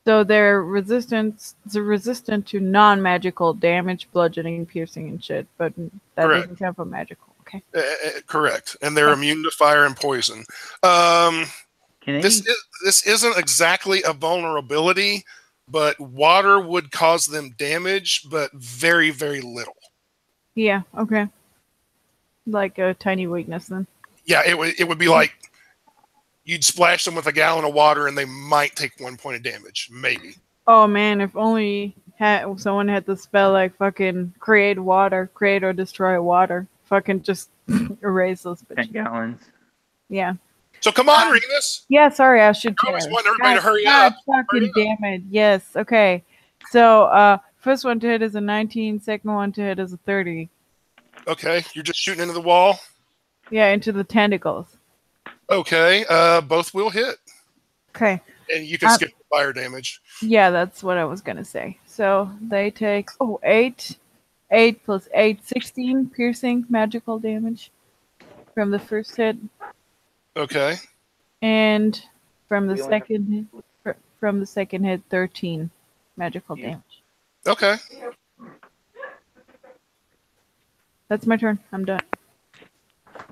So they're resistant to non-magical damage, bludgeoning, piercing, and shit, but that doesn't count for magical. Okay. Correct, and they're immune to fire and poison. This isn't exactly a vulnerability, but water would cause them damage, but very, very little. Yeah. Okay. Like a tiny weakness, then. Yeah, it would be like you'd splash them with a gallon of water, and they might take 1 point of damage, maybe. Oh man, if only someone had the spell like fucking create or destroy water. Fucking just erase those bitches. 10 gallons. Yeah. So come on, Remus. Yeah, sorry, I should. I always want everybody to hurry up. Fucking damn it. Yes. Okay. So, first one to hit is a 19. Second one to hit is a 30. Okay, you're just shooting into the wall. Yeah, into the tentacles. Okay, both will hit. Okay. And you can skip the fire damage. Yeah, that's what I was gonna say. So they take 8. 8 plus 8, 16 piercing magical damage from the first hit. Okay. And from the second hit, 13 magical damage. Okay. That's my turn. I'm done.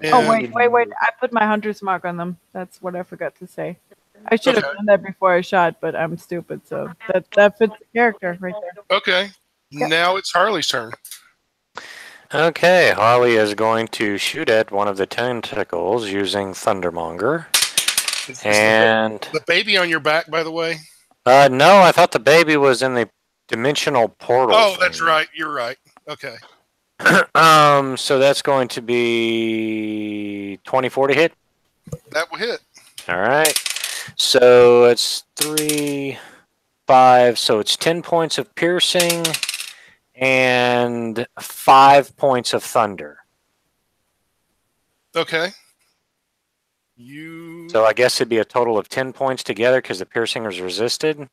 And Wait. I put my hunter's mark on them. That's what I forgot to say. I should have done that before I shot, but I'm stupid, so that fits the character right there. Okay. Now it's Harley's turn. Okay, Harley is going to shoot at one of the tentacles using Thundermonger. And the baby on your back, by the way? No, I thought the baby was in the dimensional portal. Oh, that's right. You're right. Okay. So that's going to be 24 to hit. That will hit. All right. So it's 3, 5. So it's 10 points of piercing and 5 points of thunder. Okay. So I guess it'd be a total of 10 points together because the piercing is resisted.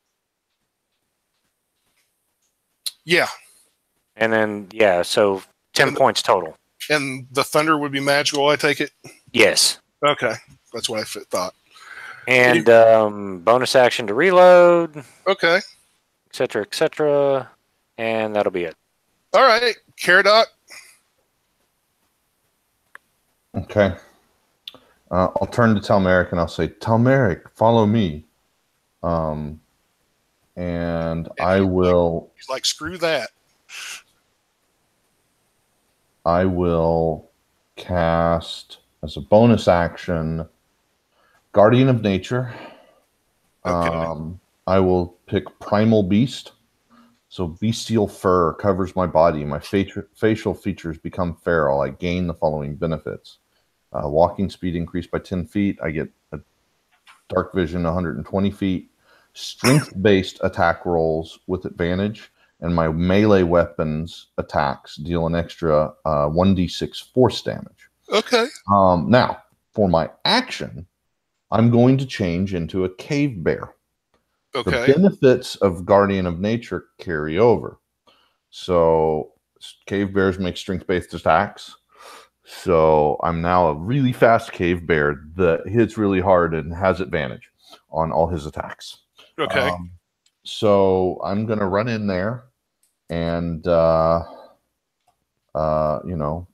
Yeah. And then, so 10 points total. And the thunder would be magical, I take it? Yes. Okay. That's what I thought. And bonus action to reload. Okay. Et cetera, et cetera. And that'll be it. All right. Caradoc. Okay. I'll turn to Talmeric and I'll say, Talmeric, follow me. And I will... He's like, screw that. I will cast, as a bonus action, Guardian of Nature. Okay. I will pick Primal Beast. So bestial fur covers my body. My facial features become feral. I gain the following benefits. Walking speed increased by 10 feet. I get a dark vision 120 feet. Strength-based attack rolls with advantage. And my melee weapons attacks deal an extra 1d6 force damage. Okay. Now, for my action, I'm going to change into a cave bear. Okay. The benefits of Guardian of Nature carry over. So cave bears make strength-based attacks. So I'm now a really fast cave bear that hits really hard and has advantage on all his attacks. Okay. So I'm going to run in there and,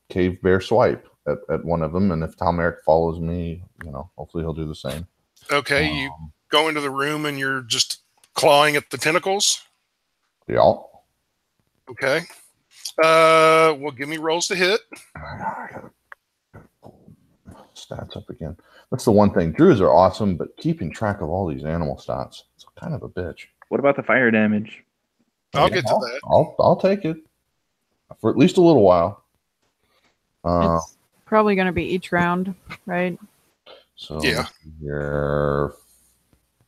cave bear swipe at one of them. And if Talmeric follows me, hopefully he'll do the same. Okay. You go into the room and you're just clawing at the tentacles? Yeah. Okay. Well, give me rolls to hit. I gotta pull stats up again. That's the one thing. Druids are awesome, but keeping track of all these animal stats, it's kind of a bitch. What about the fire damage? I'll get to that. I'll take it for at least a little while. It's probably going to be each round, right? So yeah, you're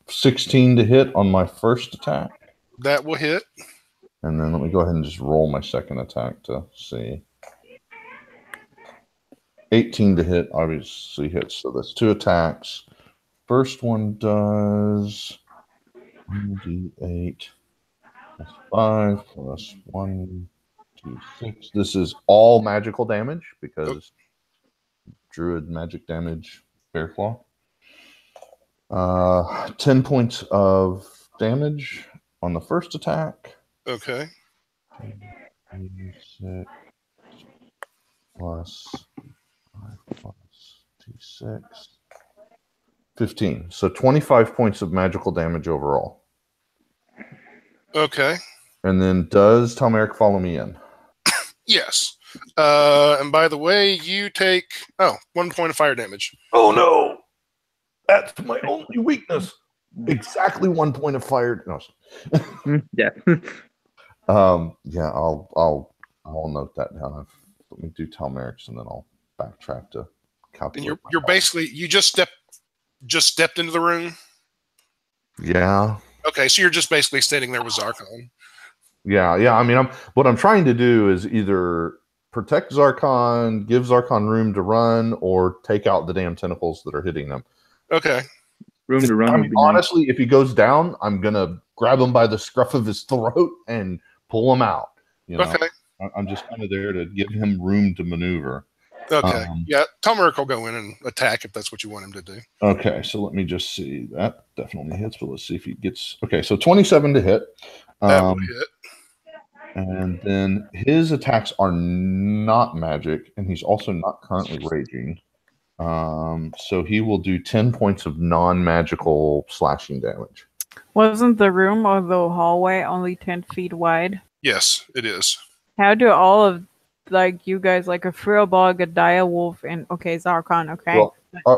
16 to hit on my first attack. That will hit. And then let me go ahead and just roll my second attack to see. 18 to hit, obviously hits. So that's 2 attacks. First one does 1d8 plus 5 plus 1d6. This is all magical damage because druid magic damage, bear claw. 10 points of damage on the first attack. Okay. 6 plus 5 plus d6. 15. So 25 points of magical damage overall. Okay. And then does Talmeric follow me in? Yes. And by the way, you take 1 point of fire damage. Oh no! That's my only weakness. Exactly 1 point of fire. No. Yeah. Yeah, I'll note that down. Let me do Talmeric's and then I'll backtrack to calculate. And you're basically, you just step just stepped into the room? Yeah. Okay, so you're just basically standing there with Zarkon. Yeah. I mean, what I'm trying to do is either protect Zarkon, give Zarkon room to run, or take out the damn tentacles that are hitting them. Okay. Room to run I would mean, be nice. honestly, if he goes down, I'm gonna grab him by the scruff of his throat and pull him out. You know, Okay. I'm just kind of there to give him room to maneuver. Okay. Yeah, Tomeric will go in and attack if that's what you want him to do. Okay, so let me just see. That definitely hits, but let's see if he gets... Okay, so 27 to hit. That will hit. And then his attacks are not magic, and he's also not currently raging. So he will do 10 points of non-magical slashing damage. Wasn't the room or the hallway only 10 feet wide? Yes, it is. How do all of, like, you guys, like a Frillbog, a Direwolf, and, okay, Zarkon, okay? Well,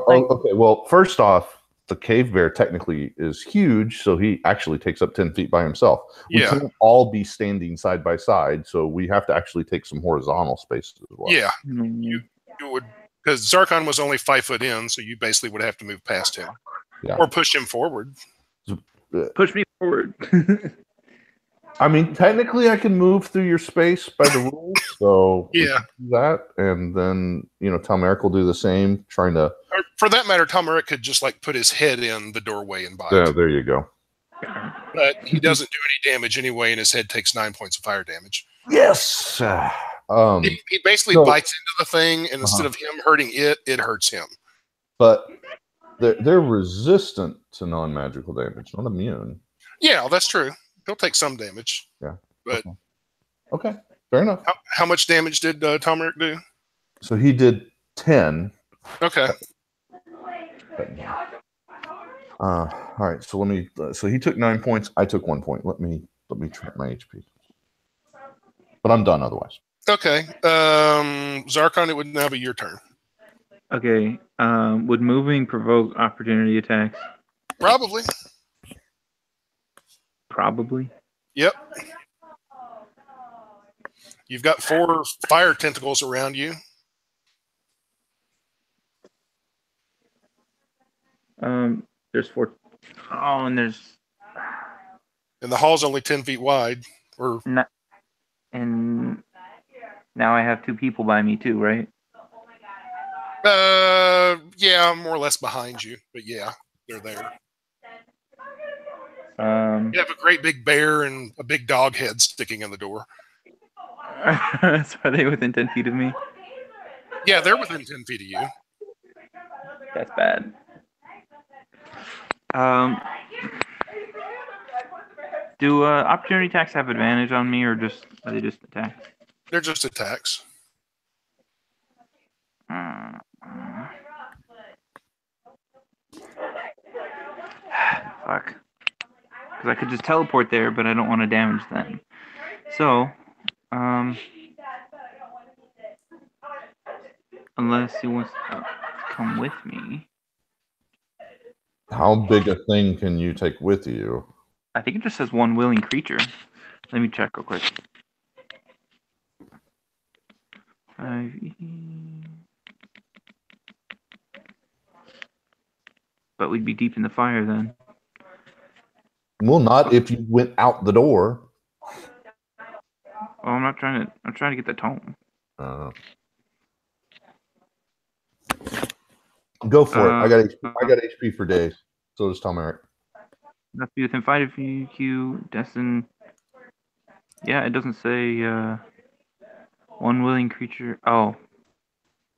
like, okay, well, first off, the cave bear technically is huge, so he actually takes up 10 feet by himself. We can't all be standing side by side, so we have to actually take some horizontal spaces as well. Yeah, you would, because Zarkon was only 5 foot in, so you basically would have to move past him. Yeah. Or push him forward. Push me forward. I mean, technically, I can move through your space by the rules, so yeah, do that, and then Tomeric will do the same, trying to. Or for that matter, Tomeric could just like put his head in the doorway and bite. Yeah, there you go. But he doesn't do any damage anyway, and his head takes 9 points of fire damage. Yes. He basically bites into the thing, and instead of him hurting it, it hurts him. But they're resistant to non-magical damage, not immune. Yeah, that's true. He'll take some damage. Yeah. But okay, fair enough. How much damage did Tomeric do? So he did 10. Okay. All right. So let me. So he took 9 points. I took 1 point. Let me track my HP. But I'm done otherwise. Okay. Zarkon, it would now be your turn. Okay. Would moving provoke opportunity attacks? Probably. Probably. Yep. You've got 4 fire tentacles around you. There's 4. Oh, and there's. And the hall's only 10 feet wide. And now I have 2 people by me too, right? Yeah, more or less behind you, but yeah, they're there. You have a great big bear and a big dog head sticking in the door. So are they within 10 feet of me? Yeah, they're within 10 feet of you. That's bad. Do opportunity attacks have advantage on me, or are they just attacks? They're just attacks. Fuck. Because I could just teleport there, but I don't want to damage them. So, unless he wants to come with me. How big a thing can you take with you? I think it just says 1 willing creature. Let me check real quick. 5e. But we'd be deep in the fire then. Well, not if you went out the door. Oh, I'm trying to get the tome. Go for it. I got HP for days. So does Tomeric. Must be within 5 of you, Destin. Yeah, it doesn't say 1 willing creature. Oh,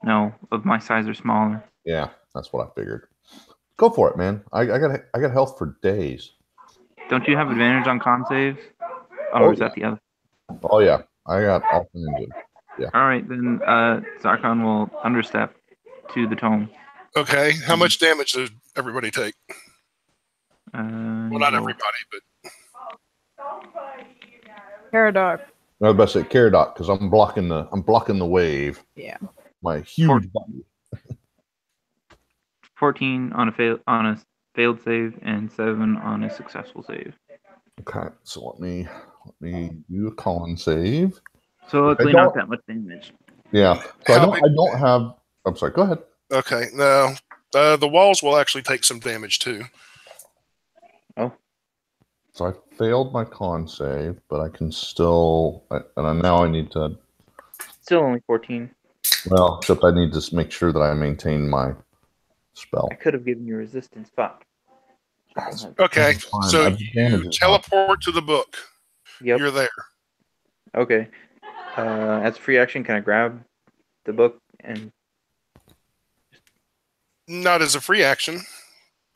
no, of my size or smaller. Yeah, that's what I figured. Go for it, man. I got health for days. Don't you have advantage on con saves? Or is that the other? Oh yeah, I got all kinds of. Yeah. All right, then Zarkon will understep to the tome. Okay, how much damage does everybody take? Well, not everybody, but Caradoc. I was about to say Caradoc because I'm blocking the wave. Yeah. My huge body. 14 on a failed save and 7 on a successful save. Okay, so let me do a con save. So luckily not that much damage. Yeah. So I don't have. I'm sorry. Go ahead. okay. No, The walls will actually take some damage too. Oh. So I failed my con save, but I can still. Now I need to. Still only 14. Well, except I need to make sure that I maintain my spell. I could have given you resistance. Fuck. Okay, Fine. so I've you advantages teleport to the book. Yep. You're there. Okay. As a free action, can I grab the book and Not as a free action.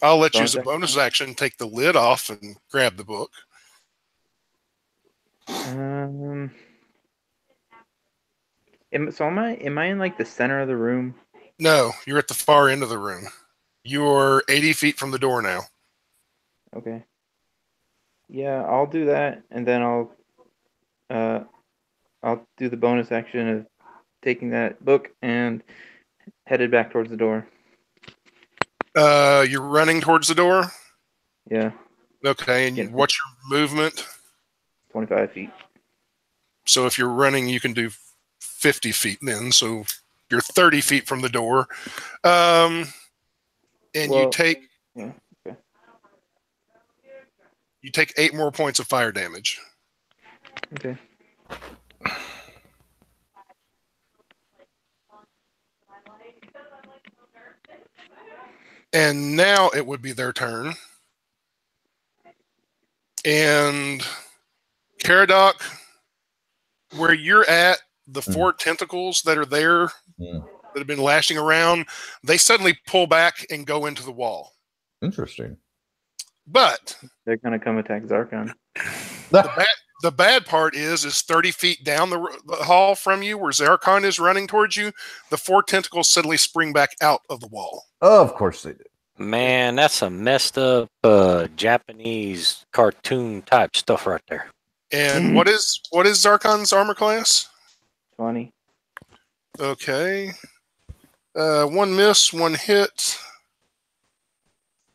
I'll let you as a Bonus bonus action take the lid off and grab the book. Am I in like the center of the room? No, you're at the far end of the room. You're 80 feet from the door now. Okay. Yeah, I'll do that, and then I'll do the bonus action of taking that book and headed back towards the door. You're running towards the door? Yeah, Okay, and Yeah. what's your movement? 25 feet. So if you're running, you can do 50 feet then. So you're 30 feet from the door. And Well, you take yeah, okay. you take 8 more points of fire damage. Okay. And now it would be their turn. And Caradoc, where you're at, the 4 tentacles that are there that have been lashing around, they suddenly pull back and go into the wall. Interesting. But They're gonna come attack Zarkon. the bad part is 30 feet down the hall from you, where Zarkon is running towards you, the 4 tentacles suddenly spring back out of the wall. Oh, of course they did. Man, that's some messed up Japanese cartoon type stuff right there. And what is Zarkon's armor class? 20. Okay. 1 miss, 1 hit.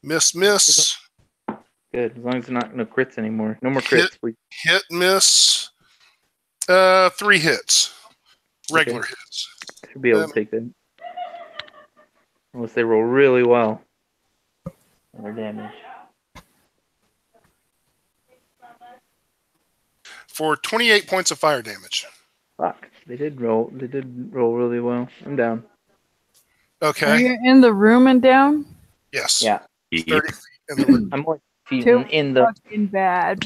Miss. Good, as long as it's not no crits anymore. No more crits, please. Hit, miss. 3 hits. Regular hits. Should be able to take that. Unless they roll really well. Or damage. For 28 points of fire damage. Fuck. They did roll really well. I'm down. Are Okay. you in the room and down? Yes. Yeah. 30 feet in the room. I'm like feet Too in the fucking bad.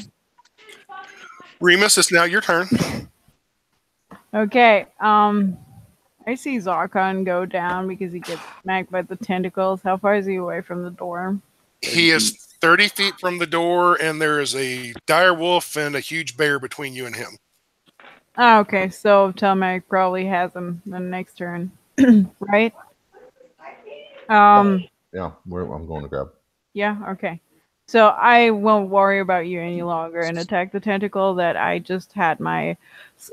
Remus, it's now your turn. Okay. I see Zarkon go down because he gets smacked by the tentacles. How far is he away from the door? He is 30 feet from the door, and there is a dire wolf and a huge bear between you and him. Oh, okay, so Telmac probably has him the next turn, right? Yeah, I'm going to grab. Yeah, okay. So I won't worry about you any longer and attack the tentacle that I just had my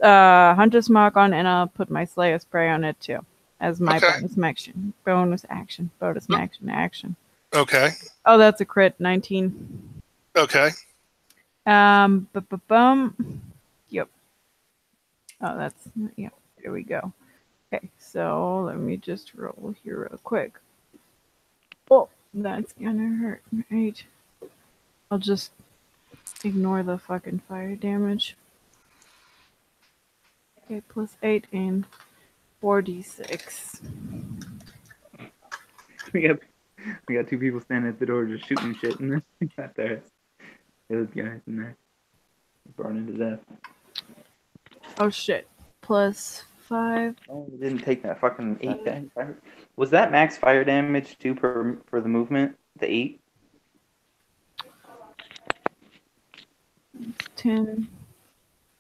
Hunter's Mark on, and I'll put my Slayer Spray on it too as my bonus action. Okay. Oh, that's a crit, 19. Okay. Yep. Oh, that's, yeah, there we go. Okay, so let me just roll here real quick. Oh, that's gonna hurt, right? I'll just ignore the fucking fire damage. Okay, plus 8 and 4d6. we got 2 people standing at the door just shooting shit, and then we got there. Those guys in there burning to death. Oh shit. Plus 5. Oh, we didn't take that fucking 8 damage. Was that max fire damage too for the movement? The 8? 10,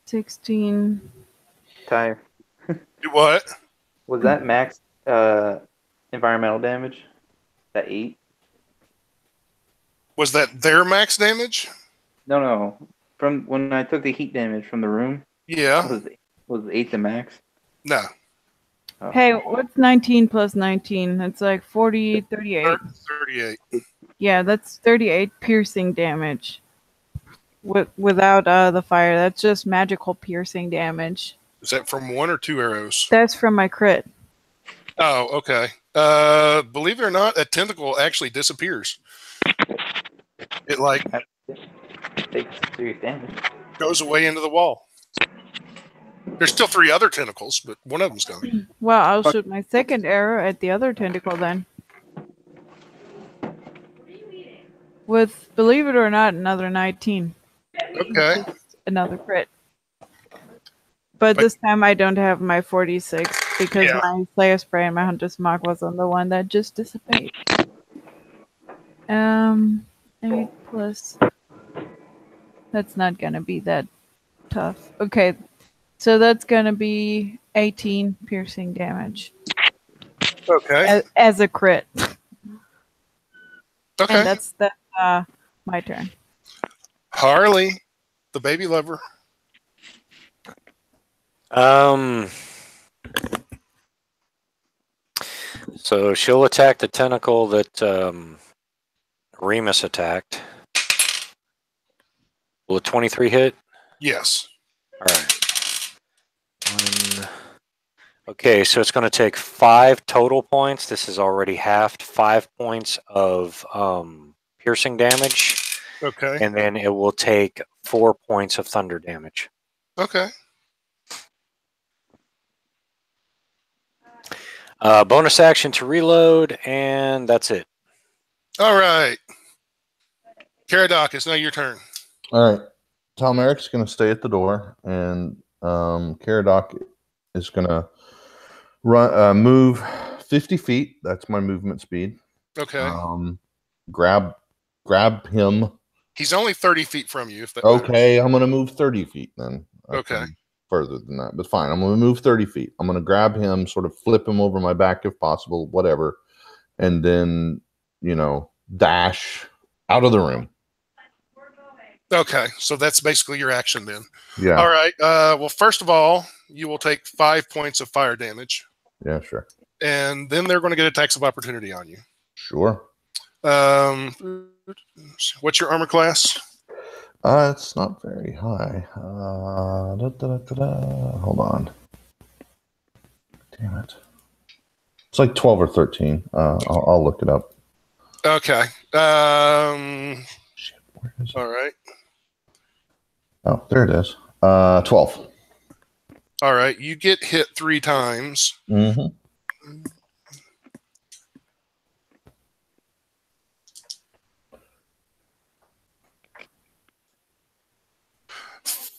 16. Tire. What? Was that max environmental damage? That 8? Was that their max damage? No. From when I took the heat damage from the room. Yeah. Was 8 the max? No. Oh. Hey, what's 19 plus 19? That's like 40, 38. 38. Yeah, that's 38 piercing damage. Without the fire, that's just magical piercing damage. Is that from 1 or 2 arrows? That's from my crit. Oh, okay. Believe it or not, a tentacle actually disappears. It like Takes serious damage. goes away into the wall. There's still 3 other tentacles, but one of them's gone. Well, I'll shoot my second arrow at the other tentacle then. With, believe it or not, another 19. Okay. Another crit. But this time I don't have my 46 because Yeah. my Slayer Spray and my Hunter's Mark was on the one that just dissipated. 8 plus. That's not gonna be that tough. Okay, so that's gonna be 18 piercing damage Okay. as a crit. Okay. And that's my turn. Harley, the baby lover. So she'll attack the tentacle that Remus attacked. Will a 23 hit? Yes. All right. Okay, so it's going to take 5 total points. This is already halved. 5 points of piercing damage. Okay. And then it will take 4 points of thunder damage. Okay. Bonus action to reload, and that's it. All right. Caradoc, it's now your turn. All right. Tom Eric's going to stay at the door, and Caradoc is going to move 50 feet. That's my movement speed. Okay. Grab him. He's only 30 feet from you. If that Okay, I'm going to move 30 feet then. Okay. Further than that, but fine. I'm going to move 30 feet. I'm going to grab him, sort of flip him over my back if possible, whatever, and then, dash out of the room. Okay, so that's basically your action then. Yeah. All right. Well, first of all, you will take 5 points of fire damage. Yeah, sure. And then they're going to get attacks of opportunity on you. Sure. What's your armor class? It's not very high. Hold on. Damn it. It's like 12 or 13. I'll look it up. Okay. Shit, where is it? All right. Oh, there it is. 12. All right. You get hit 3 times. Mm-hmm.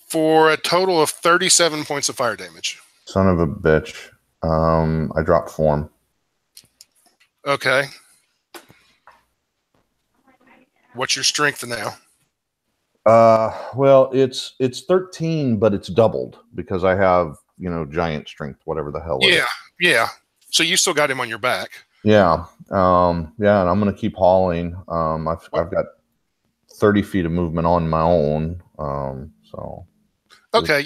For a total of 37 points of fire damage. Son of a bitch. I dropped form. Okay. What's your strength now? Well, it's 13, but it's doubled because I have, giant strength, whatever the hell it is. Yeah. So you still got him on your back. Yeah. And I'm going to keep hauling. I've got 30 feet of movement on my own. So. Okay,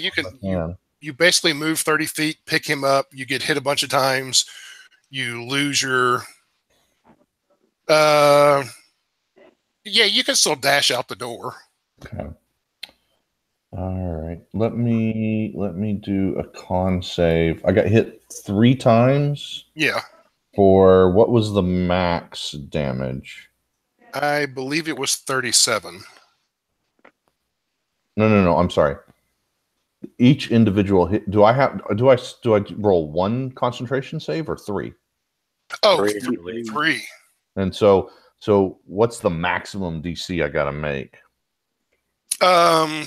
you basically move 30 feet, pick him up, you get hit a bunch of times, you lose your you can still dash out the door. Okay. All right. Let me do a con save. I got hit 3 times. Yeah. For what was the max damage? I believe it was 37. No. I'm sorry. Each individual hit. Do I roll 1 concentration save or 3? Oh, 3. 3. And so what's the maximum DC I got to make? Let me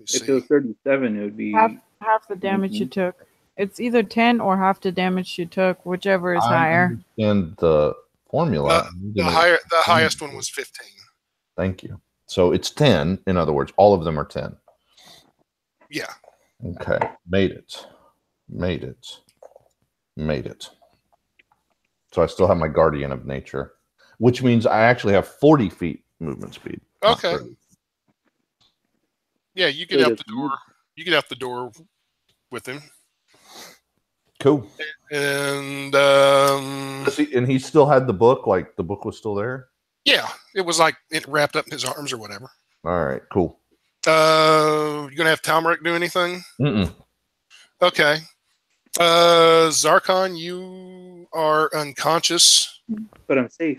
see. If it was 37, it would be half the damage you took. It's either 10 or half the damage you took, whichever is higher. And the formula. The highest one was 15. Thank you. So it's 10. In other words, all of them are 10. Yeah. Okay. Made it. So I still have my Guardian of Nature, which means I actually have 40 feet movement speed. Okay. Yeah, you get out the door. You get out the door with him. Cool. And he still had the book, like the book was still there? Yeah, it was like it wrapped up in his arms or whatever. All right, cool. You gonna have Talmeric do anything? Mm-mm. Okay. Zarkon, you are unconscious. But I'm safe.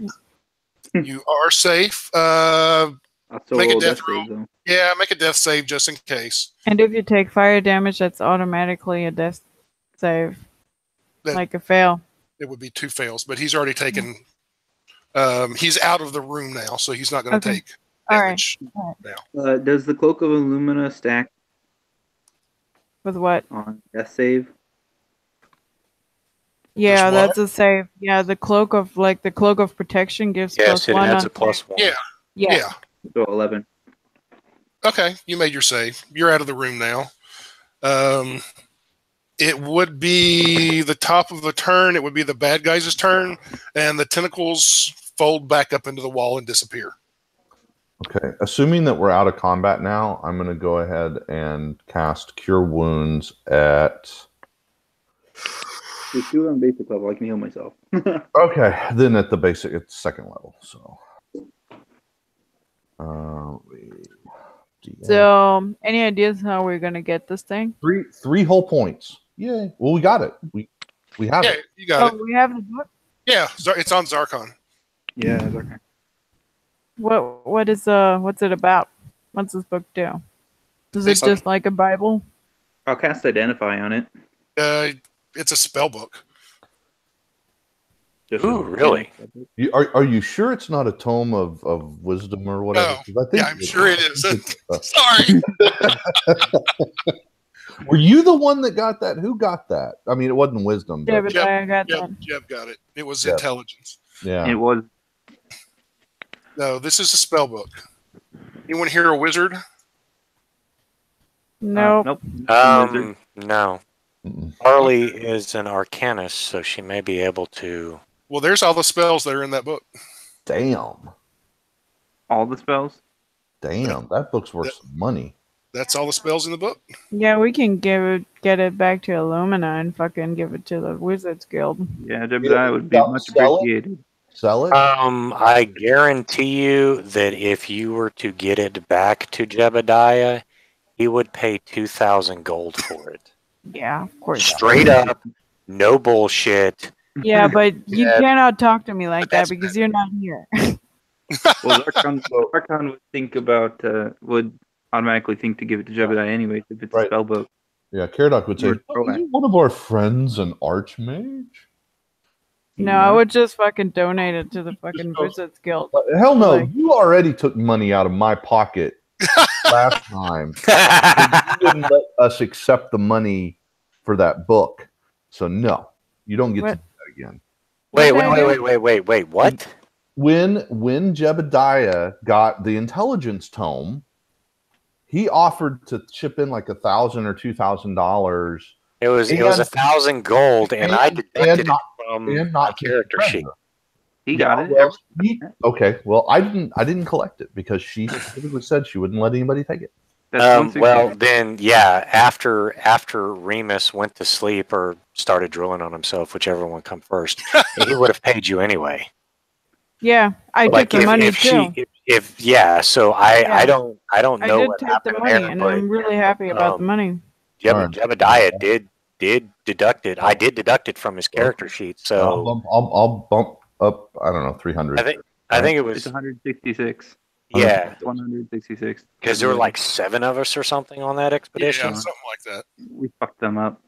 You are safe. I'll still Make a roll death death roll. save, though. Yeah, make a death save just in case. And if you take fire damage, that's automatically a death save. That- Like a fail. It would be 2 fails, but he's already taken. He's out of the room now, so he's not going to Okay. take All damage now. Does the Cloak of Illumina stack With what? on death save? Yeah, what? that's a save. Yeah, the cloak of protection gives Yes, it +1 adds on a +1. Yeah. Yeah. So 11. Okay, you made your save. You're out of the room now. It would be the top of the turn. It would be the bad guys' turn, and the tentacles fold back up into the wall and disappear. Okay. Assuming that we're out of combat now, I'm going to go ahead and cast Cure Wounds at. There's 2 on basic level. I can heal myself. Okay, then at the basic, it's 2nd level. So. So, any ideas how we're gonna get this thing? Three whole points. Yay! Well, we got it. We have Yeah, it. you got it. We have the book. Yeah, it's on Zarkon. Yeah, it's okay. What's it about? What's this book do? Is it just like a Bible? I'll cast Identify on it. It's a spell book. Ooh, really? Are you sure it's not a tome of wisdom or whatever? No. I think I'm sure it is. Sorry. Were you the one that got that? Who got that? I mean, it wasn't wisdom. Yeah, But, but I got that. Jeb got it. It was Yeah. intelligence. yeah. It was. No, this is a spell book. Anyone hear a wizard? No. Nope. No. Mm-mm. Harley is an arcanist, so she may be able to. Well, there's all the spells that are in that book. Damn. All the spells? Damn. That book's worth some money. That's all the spells in the book. Yeah, we can get it back to Illumina and fucking give it to the Wizards Guild. Yeah, that would be much Sell it? appreciated. Sell it? I guarantee you that if you were to get it back to Jebediah, he would pay 2,000 gold for it. Yeah, of course. Straight up, no bullshit. Yeah, but you Yeah. cannot talk to me like But that's that because you're not here. Well, Zarkon would automatically think to give it to Jebediah anyway if it's Right. a spell book. Yeah, Caradoc would say, Or throw "Oh, it. is one of our friends an archmage?" No, I would just fucking donate it to the fucking Wizards Guild. Hell no, Like- you already took money out of my pocket last time. You didn't let us accept the money for that book. So no, you don't get to What? do that again. Wait, What did I wait. What? When Jebediah got the intelligence tome, he offered to chip in like $1,000 or $2,000 It was And- 1,000 gold, and I deducted not- it from and my not character sheet. He got it. Well, okay, well, I didn't collect it because she specifically said she wouldn't let anybody take it. That's Well, 160. then, yeah. After Remus went to sleep or started drilling on himself, whichever one come first, he would have paid you anyway. Yeah, I took the money too. So I Yeah. don't I know did what take the happened money, there, and but I'm really happy about the money. Alright. Jebediah did deduct it. I did deduct it from his character sheet, so I'll bump up. I don't know, 300. I think it It's was 166. yeah, It's 166. because there were like 7 of us or something on that Yeah, expedition. something like that. We fucked them up.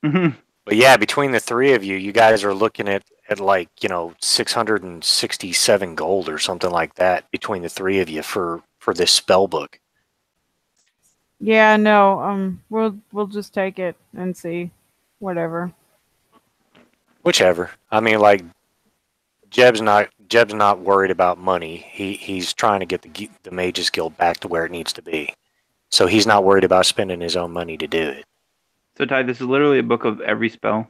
But yeah, between the 3 of you, you guys are looking at like 667 gold or something like that between the 3 of you for this spell book. Yeah, no, we'll just take it and see, whatever. Whichever. I mean, like Jeb's not worried about money. He's trying to get the Mages Guild back to where it needs to be. So he's not worried about spending his own money to do it. So Ty, this is literally a book of every spell.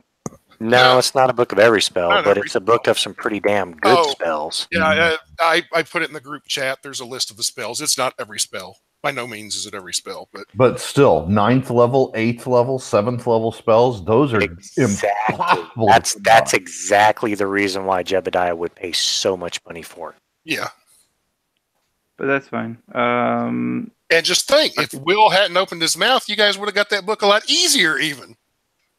No, it's not a book of every spell, Not but every it's a book of some pretty damn good Oh. spells. Yeah, I put it in the group chat. There's a list of the spells. It's not every spell. By no means is it every spell, but But still, 9th level, 8th level, 7th level spells, those are Exactly. impossible. That's exactly the reason why Jebediah would pay so much money for it. yeah. But that's fine. And just think, if Will hadn't opened his mouth, you guys would have got that book a lot easier even.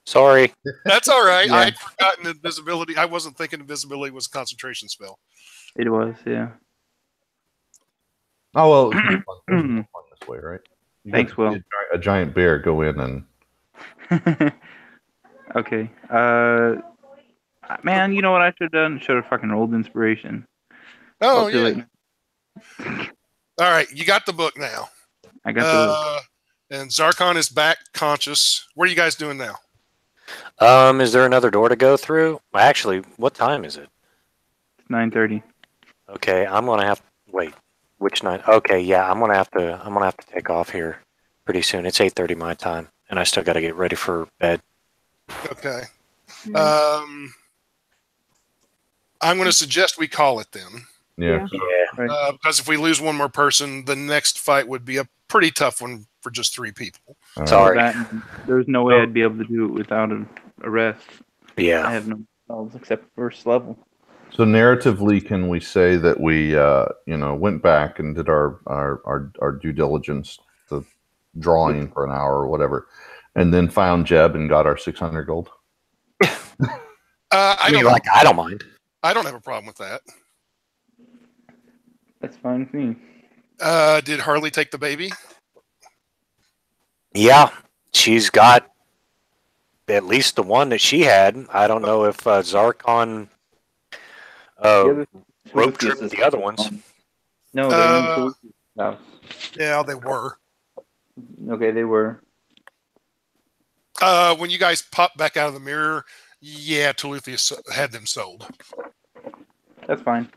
Sorry. That's all right. Yeah. I'd forgotten invisibility. I wasn't thinking invisibility was a concentration spell. It was, yeah. Oh well, it's more fun. It's more fun this way, right? You Thanks, get to Will. see a giant bear go in and Okay. Man, you know what I should have done? Should have fucking rolled inspiration. Oh, Too yeah. late. All right. You got the book now. I got the book. And Zarkon is back conscious. What are you guys doing now? Is there another door to go through? Actually, what time is it? It's 9:30. Okay, I'm gonna have wait. Which night? Okay, yeah, I'm gonna have to take off here pretty soon. It's 8:30 my time, and I still got to get ready for bed. Okay. Mhm. I'm going to suggest we call it then. yeah. Yeah. Because if we lose one more person, the next fight would be a pretty tough one for just 3 people. Sorry. There's no way I'd be able to do it without a rest. I Yeah. have no spells except first level. So narratively, can we say that we, went back and did our due diligence, the drawing for an hour or whatever, and then found Jeb and got our 600 gold? I don't mind. I don't have a problem with that. That's fine with me. Did Harley take the baby? Yeah, she's got at least the one that she had. I don't know if Zarkon road tripped the other ones. No, they're in Tulsi's house. Yeah, they were. Okay, they were. When you guys popped back out of the mirror, yeah, Toulouse had them sold. That's fine.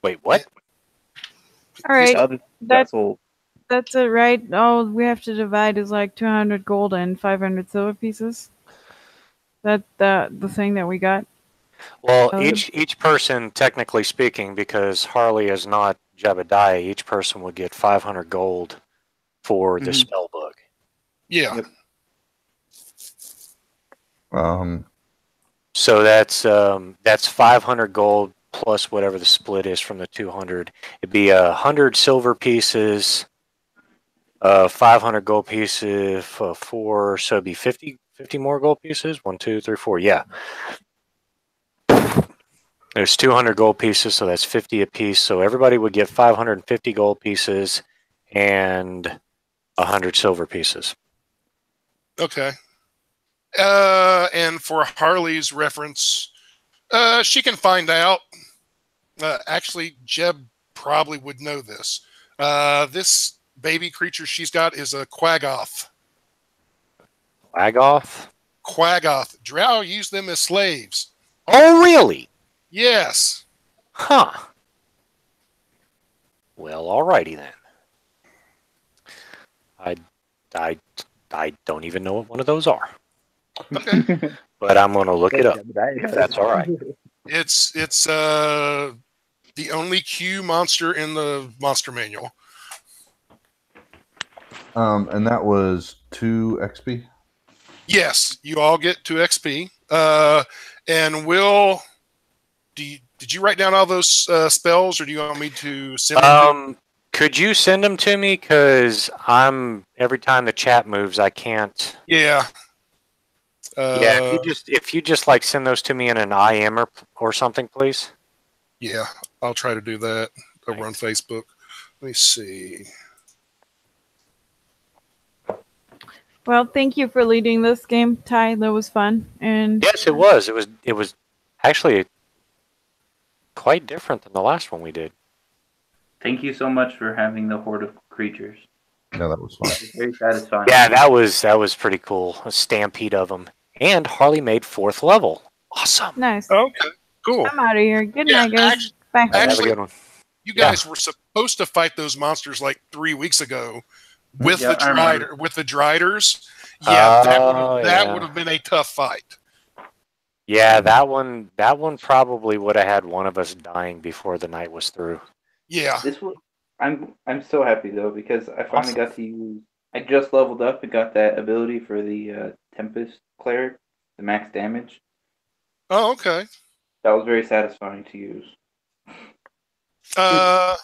Wait, what? All right, The other got sold. that's it, right? All we have to divide is like 200 gold and 500 silver pieces. That the thing that we got. Well, Oh. each person, technically speaking, because Harley is not Jebediah, each person would get 500 gold for the Mhm. spell book. Yeah. Yep. So that's 500 gold plus whatever the split is from the 200. It'd be 100 silver pieces, 500 gold pieces for 4, so it'd be 50 more gold pieces. 1, 2, 3, 4. Yeah. There's 200 gold pieces, so that's 50 apiece. So everybody would get 550 gold pieces and 100 silver pieces. Okay. And for Harley's reference, she can find out. Actually, Jeb probably would know this. This baby creature she's got is a quaggoth. Quaggoth? Quaggoth. Drow use them as slaves. Oh, really? Yes. Huh. Well, alrighty then. I don't even know what one of those are. Okay. But I'm going to look it up, if that's all right. It's the only Q monster in the monster manual. And that was 2 XP? Yes, you all get 2 XP. And Will, did you write down all those spells, or do you want me to send them? Could you send them to me? Because every time the chat moves, I can't. Yeah. Yeah, if you just like send those to me in an IM or something, please. Yeah, I'll try to do that over on Facebook. Let me see. Well, thank you for leading this game, Ty. That was fun. And Yes, it was. It was actually quite different than the last one we did. Thank you so much for having the horde of creatures. Yeah, that was fun. It's very satisfying. Yeah, that was pretty cool. A stampede of them. And Harley made 4th level. Awesome. nice. Okay, cool. I'm out of here. Good Yeah, night, guys. Bye. Have a Actually, good one. you guys were supposed to fight those monsters like 3 weeks ago with Yeah, I remember. with the Driders. Yeah, Oh, that yeah. would have been a tough fight. Yeah, that one probably would have had one of us dying before the night was through. Yeah. This one, I'm so happy though because I finally Awesome. got to use. I just leveled up and got that ability for the Tempest Cleric, the max damage. Oh, okay. That was very satisfying to use. I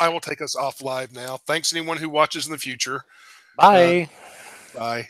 will take us off live now. Thanks anyone who watches in the future. Bye. Bye.